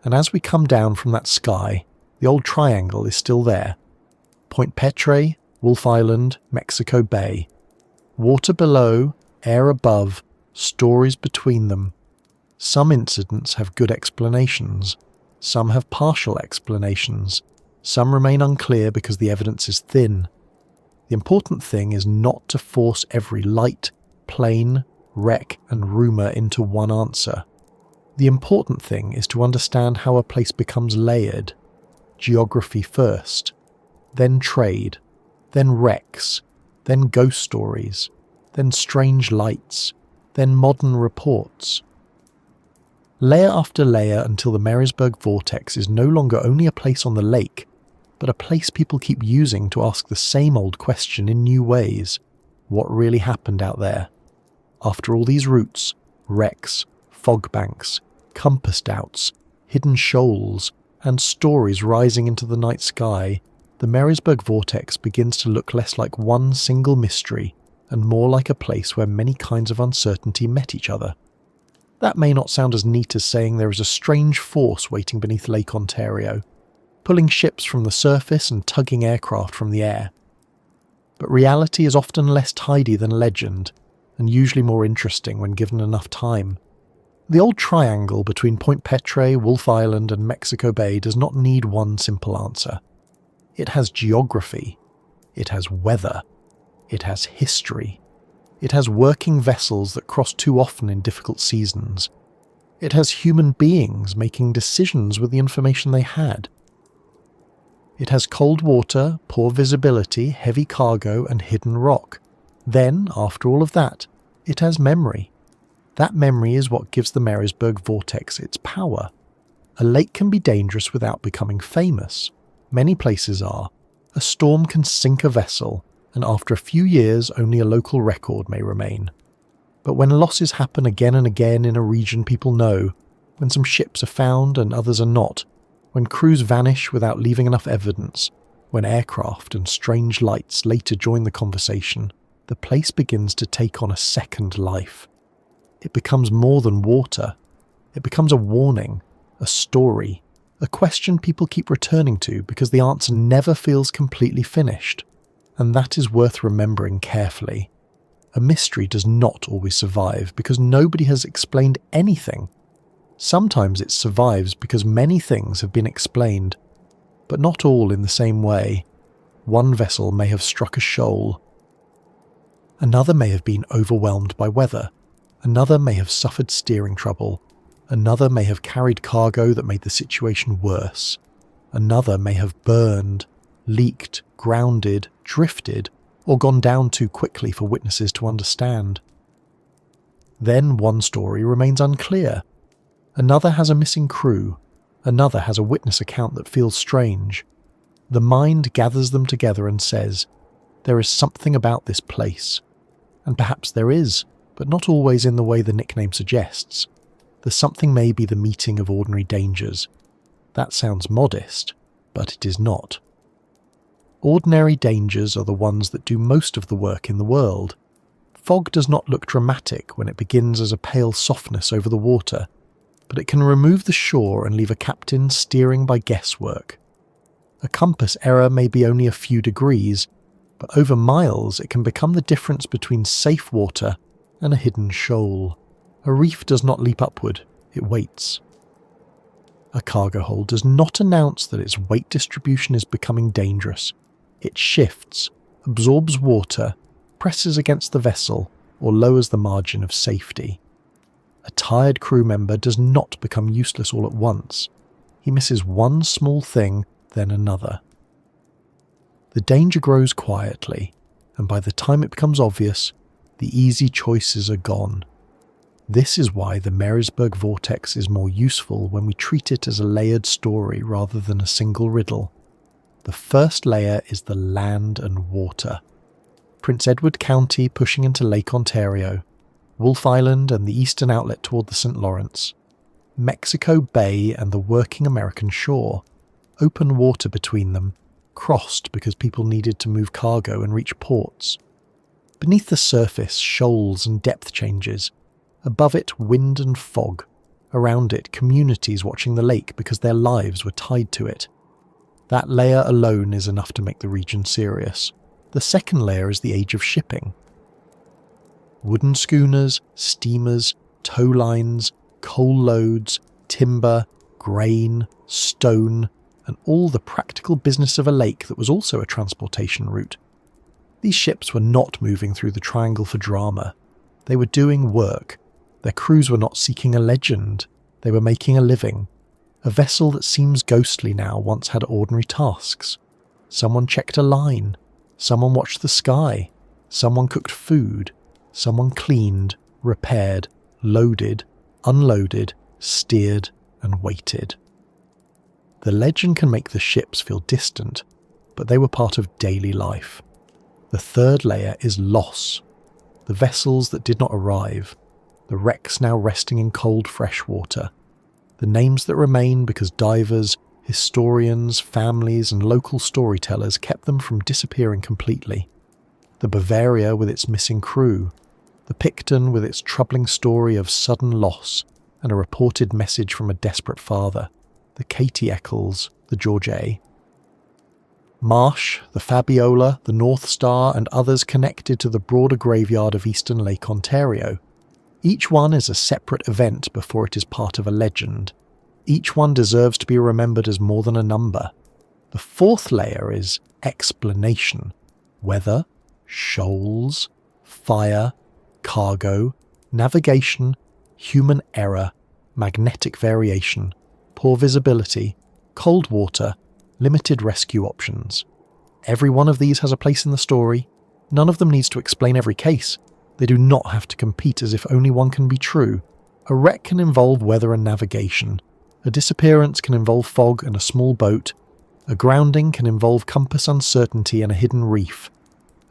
And as we come down from that sky, the old triangle is still there. Point Petre, Wolf Island, Mexico Bay. Water below, air above, stories between them. Some incidents have good explanations. Some have partial explanations. Some remain unclear because the evidence is thin. The important thing is not to force every light, plane, wreck, and rumour into one answer. The important thing is to understand how a place becomes layered. Geography first, then trade, then wrecks, then ghost stories, then strange lights, then modern reports. Layer after layer until the Marysburgh Vortex is no longer only a place on the lake, but a place people keep using to ask the same old question in new ways. What really happened out there? After all these routes, wrecks, fog banks, compass doubts, hidden shoals, and stories rising into the night sky, the Marysburgh Vortex begins to look less like one single mystery and more like a place where many kinds of uncertainty met each other. That may not sound as neat as saying there is a strange force waiting beneath Lake Ontario, pulling ships from the surface and tugging aircraft from the air. But reality is often less tidy than legend, and usually more interesting when given enough time. The old triangle between Point Petre, Wolf Island and Mexico Bay does not need one simple answer. It has geography, it has weather, it has history, it has working vessels that cross too often in difficult seasons, It has human beings making decisions with the information they had. It has cold water, poor visibility, heavy cargo, and hidden rock. Then, after all of that, it has memory. That memory is what gives the Marysburgh Vortex its power. A lake can be dangerous without becoming famous. Many places are. A storm can sink a vessel, and after a few years only a local record may remain. But when losses happen again and again in a region people know, when some ships are found and others are not, when crews vanish without leaving enough evidence, when aircraft and strange lights later join the conversation, the place begins to take on a second life. It becomes more than water. It becomes a warning, a story, a question people keep returning to because the answer never feels completely finished. And that is worth remembering carefully. A mystery does not always survive because nobody has explained anything. Sometimes it survives because many things have been explained, but not all in the same way. One vessel may have struck a shoal. Another may have been overwhelmed by weather. Another may have suffered steering trouble. Another may have carried cargo that made the situation worse. Another may have burned, leaked, grounded, drifted, or gone down too quickly for witnesses to understand. Then one story remains unclear. Another has a missing crew. Another has a witness account that feels strange. The mind gathers them together and says, there is something about this place. And perhaps there is, but not always in the way the nickname suggests. The something may be the meeting of ordinary dangers. That sounds modest, but it is not. Ordinary dangers are the ones that do most of the work in the world. Fog does not look dramatic when it begins as a pale softness over the water, but it can remove the shore and leave a captain steering by guesswork. A compass error may be only a few degrees, but over miles it can become the difference between safe water and a hidden shoal. A reef does not leap upward, it waits. A cargo hold does not announce that its weight distribution is becoming dangerous. It shifts, absorbs water, presses against the vessel, or lowers the margin of safety. A tired crew member does not become useless all at once. He misses one small thing, then another. The danger grows quietly, and by the time it becomes obvious, the easy choices are gone. This is why the Marysburgh Vortex is more useful when we treat it as a layered story rather than a single riddle. The first layer is the land and water. Prince Edward County pushing into Lake Ontario, Wolfe Island and the eastern outlet toward the St. Lawrence, Mexico Bay and the working American shore, open water between them, crossed because people needed to move cargo and reach ports. Beneath the surface, shoals and depth changes. Above it, wind and fog. Around it, communities watching the lake because their lives were tied to it. That layer alone is enough to make the region serious. The second layer is the age of shipping. Wooden schooners, steamers, tow lines, coal loads, timber, grain, stone, and all the practical business of a lake that was also a transportation route. These ships were not moving through the triangle for drama. They were doing work. Their crews were not seeking a legend. They were making a living. A vessel that seems ghostly now once had ordinary tasks. Someone checked a line. Someone watched the sky. Someone cooked food. Someone cleaned, repaired, loaded, unloaded, steered, and waited. The legend can make the ships feel distant, but they were part of daily life. The third layer is loss. The vessels that did not arrive. The wrecks now resting in cold fresh water. The names that remain because divers, historians, families and local storytellers kept them from disappearing completely. The Bavaria with its missing crew. The Picton with its troubling story of sudden loss and a reported message from a desperate father. The Katie Eccles, the George A. Marsh, the Fabiola, the North Star and others connected to the broader graveyard of eastern Lake Ontario. Each one is a separate event before it is part of a legend. Each one deserves to be remembered as more than a number. The fourth layer is explanation. Weather, shoals, fire, cargo, navigation, human error, magnetic variation, poor visibility, cold water, limited rescue options. Every one of these has a place in the story. None of them needs to explain every case. They do not have to compete as if only one can be true. A wreck can involve weather and navigation. A disappearance can involve fog and a small boat. A grounding can involve compass uncertainty and a hidden reef.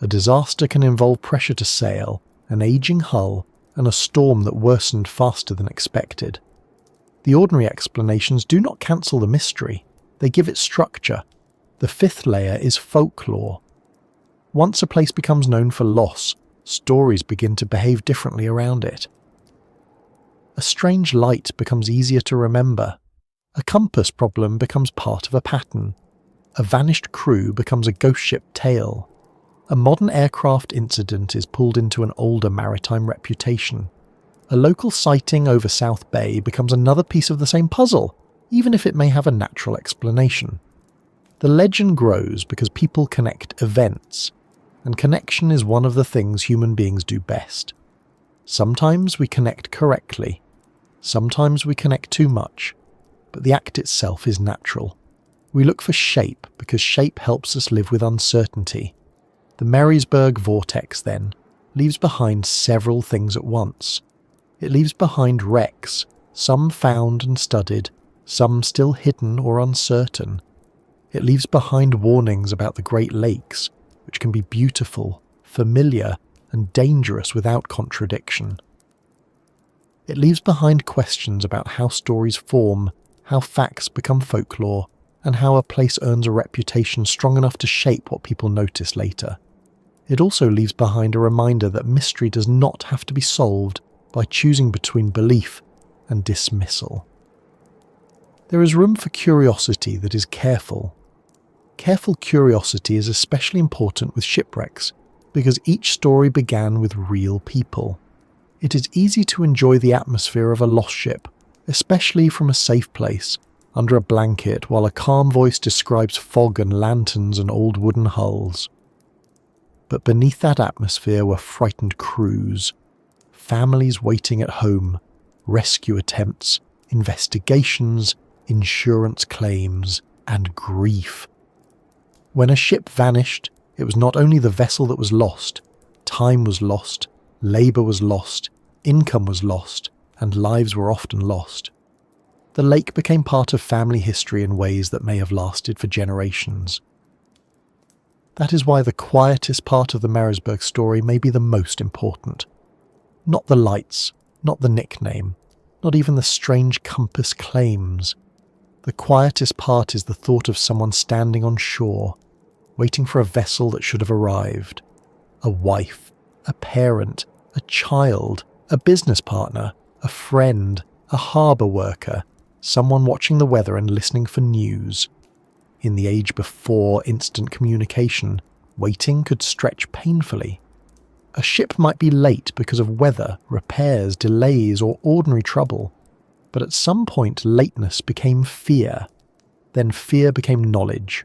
A disaster can involve pressure to sail, an aging hull, and a storm that worsened faster than expected. The ordinary explanations do not cancel the mystery. They give it structure. The fifth layer is folklore. Once a place becomes known for loss, stories begin to behave differently around it. A strange light becomes easier to remember. A compass problem becomes part of a pattern. A vanished crew becomes a ghost ship tale. A modern aircraft incident is pulled into an older maritime reputation. A local sighting over South Bay becomes another piece of the same puzzle, even if it may have a natural explanation. The legend grows because people connect events, and connection is one of the things human beings do best. Sometimes we connect correctly, sometimes we connect too much, but the act itself is natural. We look for shape because shape helps us live with uncertainty. The Marysburgh Vortex, then, leaves behind several things at once. It leaves behind wrecks, some found and studied, some still hidden or uncertain. It leaves behind warnings about the Great Lakes, which can be beautiful, familiar, and dangerous without contradiction. It leaves behind questions about how stories form, how facts become folklore, and how a place earns a reputation strong enough to shape what people notice later. It also leaves behind a reminder that mystery does not have to be solved by choosing between belief and dismissal. There is room for curiosity that is careful. Careful curiosity is especially important with shipwrecks because each story began with real people. It is easy to enjoy the atmosphere of a lost ship, especially from a safe place, under a blanket while a calm voice describes fog and lanterns and old wooden hulls. But beneath that atmosphere were frightened crews, families waiting at home, rescue attempts, investigations, insurance claims, and grief. When a ship vanished, it was not only the vessel that was lost, time was lost, labour was lost, income was lost, and lives were often lost. The lake became part of family history in ways that may have lasted for generations. That is why the quietest part of the Marysburgh story may be the most important. Not the lights, not the nickname, not even the strange compass claims. The quietest part is the thought of someone standing on shore, waiting for a vessel that should have arrived. A wife, a parent, a child, a business partner, a friend, a harbour worker, someone watching the weather and listening for news. In the age before instant communication, waiting could stretch painfully. A ship might be late because of weather, repairs, delays, or ordinary trouble. But at some point lateness became fear. Then fear became knowledge.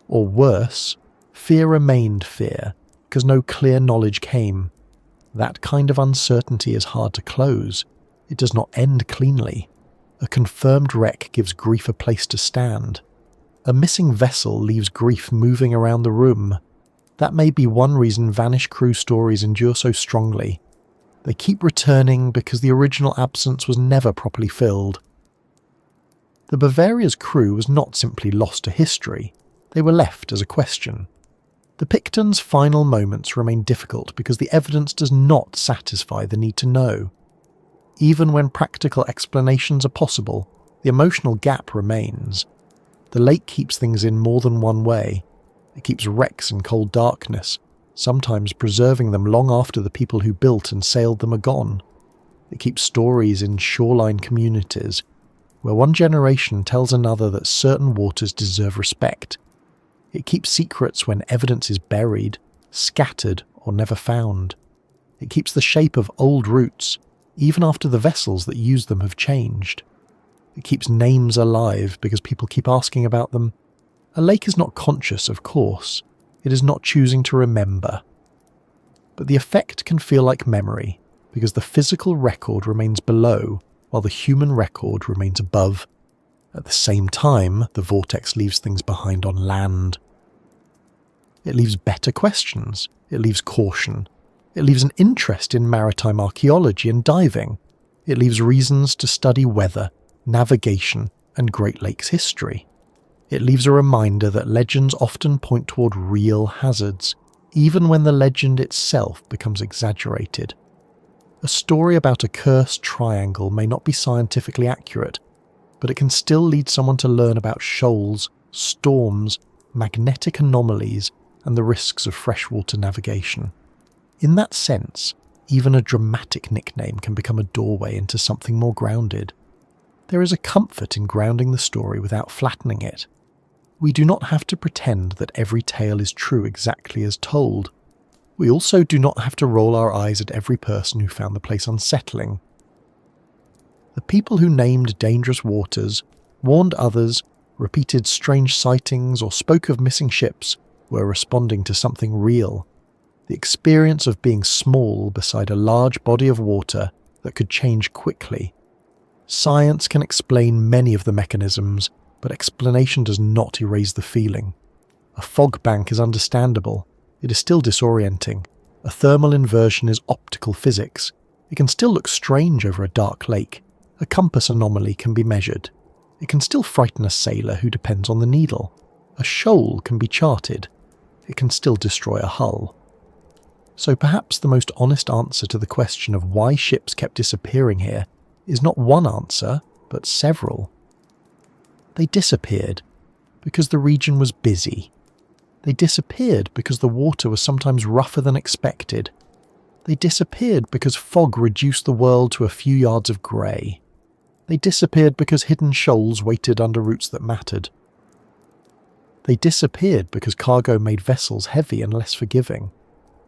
Or worse, fear remained fear, because no clear knowledge came. That kind of uncertainty is hard to close. It does not end cleanly. A confirmed wreck gives grief a place to stand. A missing vessel leaves grief moving around the room. That may be one reason vanished crew stories endure so strongly. They keep returning because the original absence was never properly filled. The Bavaria's crew was not simply lost to history, they were left as a question. The Picton's final moments remain difficult because the evidence does not satisfy the need to know. Even when practical explanations are possible, the emotional gap remains. The lake keeps things in more than one way. It keeps wrecks in cold darkness, sometimes preserving them long after the people who built and sailed them are gone. It keeps stories in shoreline communities, where one generation tells another that certain waters deserve respect. It keeps secrets when evidence is buried, scattered, or never found. It keeps the shape of old routes, even after the vessels that use them have changed. It keeps names alive because people keep asking about them. A lake is not conscious, of course. It is not choosing to remember. But the effect can feel like memory, because the physical record remains below, while the human record remains above. At the same time, the vortex leaves things behind on land. It leaves better questions. It leaves caution. It leaves an interest in maritime archaeology and diving. It leaves reasons to study weather, navigation, and Great Lakes history. It leaves a reminder that legends often point toward real hazards, even when the legend itself becomes exaggerated. A story about a cursed triangle may not be scientifically accurate, but it can still lead someone to learn about shoals, storms, magnetic anomalies, and the risks of freshwater navigation. In that sense, even a dramatic nickname can become a doorway into something more grounded. There is a comfort in grounding the story without flattening it. We do not have to pretend that every tale is true exactly as told. We also do not have to roll our eyes at every person who found the place unsettling. The people who named dangerous waters, warned others, repeated strange sightings, or spoke of missing ships were responding to something real. The experience of being small beside a large body of water that could change quickly. Science can explain many of the mechanisms, but explanation does not erase the feeling. A fog bank is understandable. It is still disorienting. A thermal inversion is optical physics. It can still look strange over a dark lake. A compass anomaly can be measured. It can still frighten a sailor who depends on the needle. A shoal can be charted. It can still destroy a hull. So perhaps the most honest answer to the question of why ships kept disappearing here is not one answer, but several. They disappeared because the region was busy. They disappeared because the water was sometimes rougher than expected. They disappeared because fog reduced the world to a few yards of grey. They disappeared because hidden shoals waited under routes that mattered. They disappeared because cargo made vessels heavy and less forgiving.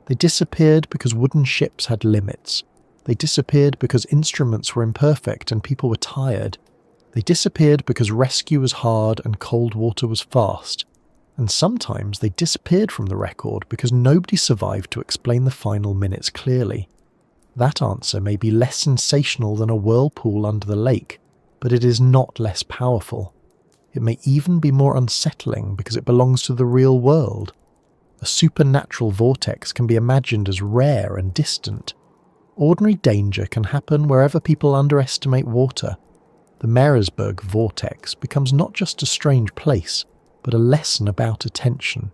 They disappeared because wooden ships had limits. They disappeared because instruments were imperfect and people were tired. They disappeared because rescue was hard and cold water was fast. And sometimes they disappeared from the record because nobody survived to explain the final minutes clearly. That answer may be less sensational than a whirlpool under the lake, but it is not less powerful. It may even be more unsettling because it belongs to the real world. A supernatural vortex can be imagined as rare and distant. Ordinary danger can happen wherever people underestimate water. The Marysburgh Vortex becomes not just a strange place, but a lesson about attention.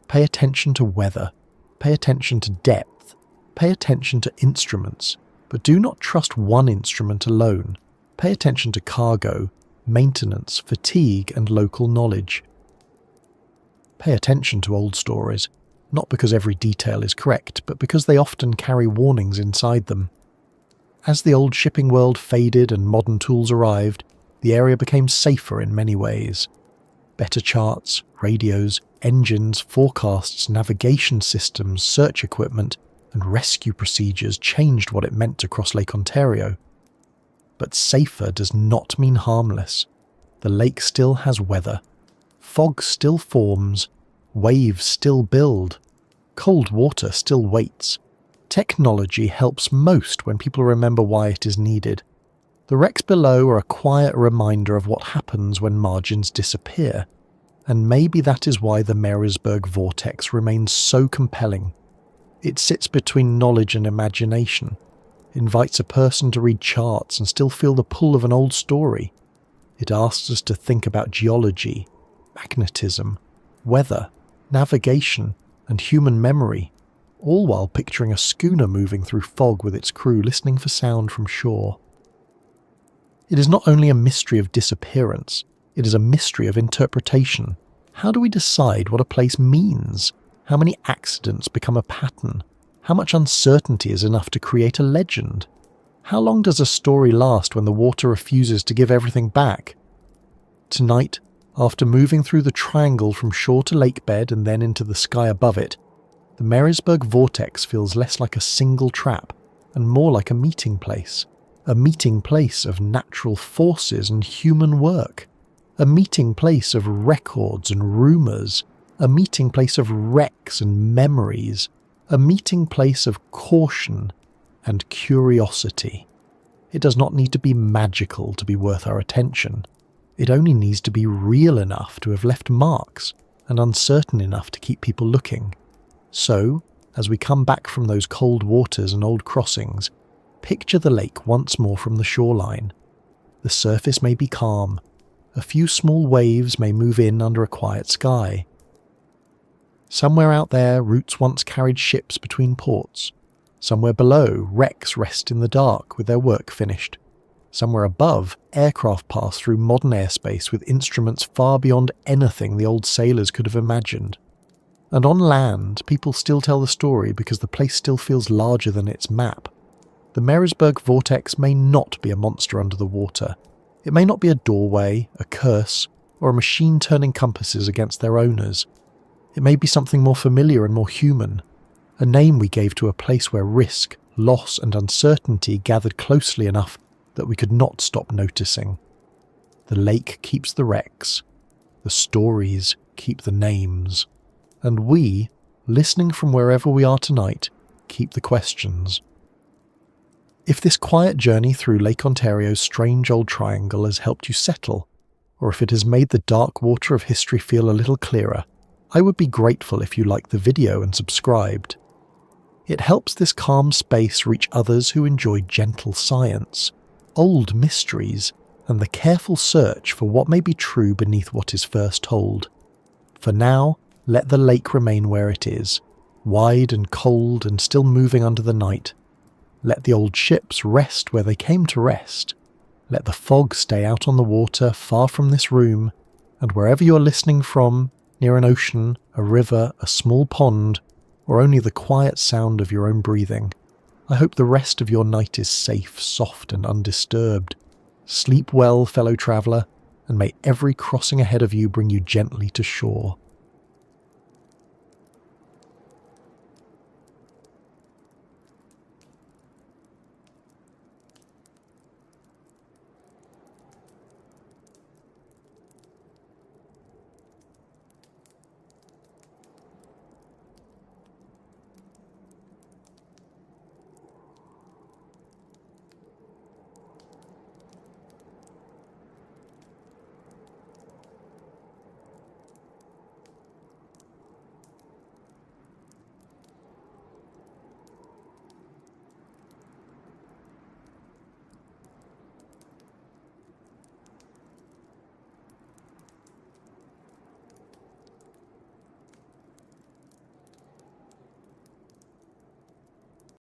Pay attention to weather. Pay attention to depth. Pay attention to instruments. But do not trust one instrument alone. Pay attention to cargo, maintenance, fatigue, and local knowledge. Pay attention to old stories, not because every detail is correct, but because they often carry warnings inside them. As the old shipping world faded and modern tools arrived, the area became safer in many ways. Better charts, radios, engines, forecasts, navigation systems, search equipment, and rescue procedures changed what it meant to cross Lake Ontario. But safer does not mean harmless. The lake still has weather. Fog still forms. Waves still build. Cold water still waits. Technology helps most when people remember why it is needed. The wrecks below are a quiet reminder of what happens when margins disappear, and maybe that is why the Marysburgh Vortex remains so compelling. It sits between knowledge and imagination, invites a person to read charts and still feel the pull of an old story. It asks us to think about geology, magnetism, weather, navigation, and human memory, all while picturing a schooner moving through fog with its crew listening for sound from shore. It is not only a mystery of disappearance, it is a mystery of interpretation. How do we decide what a place means? How many accidents become a pattern? How much uncertainty is enough to create a legend? How long does a story last when the water refuses to give everything back? Tonight, after moving through the triangle from shore to lake bed and then into the sky above it, the Marysburgh Vortex feels less like a single trap and more like a meeting place of natural forces and human work, a meeting place of records and rumours, a meeting place of wrecks and memories, a meeting place of caution and curiosity. It does not need to be magical to be worth our attention. It only needs to be real enough to have left marks and uncertain enough to keep people looking. So, as we come back from those cold waters and old crossings, picture the lake once more from the shoreline. The surface may be calm. A few small waves may move in under a quiet sky. Somewhere out there, routes once carried ships between ports. Somewhere below, wrecks rest in the dark with their work finished. Somewhere above, aircraft pass through modern airspace with instruments far beyond anything the old sailors could have imagined. And on land, people still tell the story because the place still feels larger than its map. The Marysburgh Vortex may not be a monster under the water. It may not be a doorway, a curse, or a machine turning compasses against their owners. It may be something more familiar and more human, a name we gave to a place where risk, loss and uncertainty gathered closely enough that we could not stop noticing. The lake keeps the wrecks, the stories keep the names, and we, listening from wherever we are tonight, keep the questions. If this quiet journey through Lake Ontario's strange old triangle has helped you settle, or if it has made the dark water of history feel a little clearer, I would be grateful if you liked the video and subscribed. It helps this calm space reach others who enjoy gentle science, old mysteries, and the careful search for what may be true beneath what is first told. For now, let the lake remain where it is, wide and cold and still moving under the night. Let the old ships rest where they came to rest. Let the fog stay out on the water far from this room, and wherever you are listening from, near an ocean, a river, a small pond, or only the quiet sound of your own breathing, I hope the rest of your night is safe, soft and undisturbed. Sleep well, fellow traveller, and may every crossing ahead of you bring you gently to shore.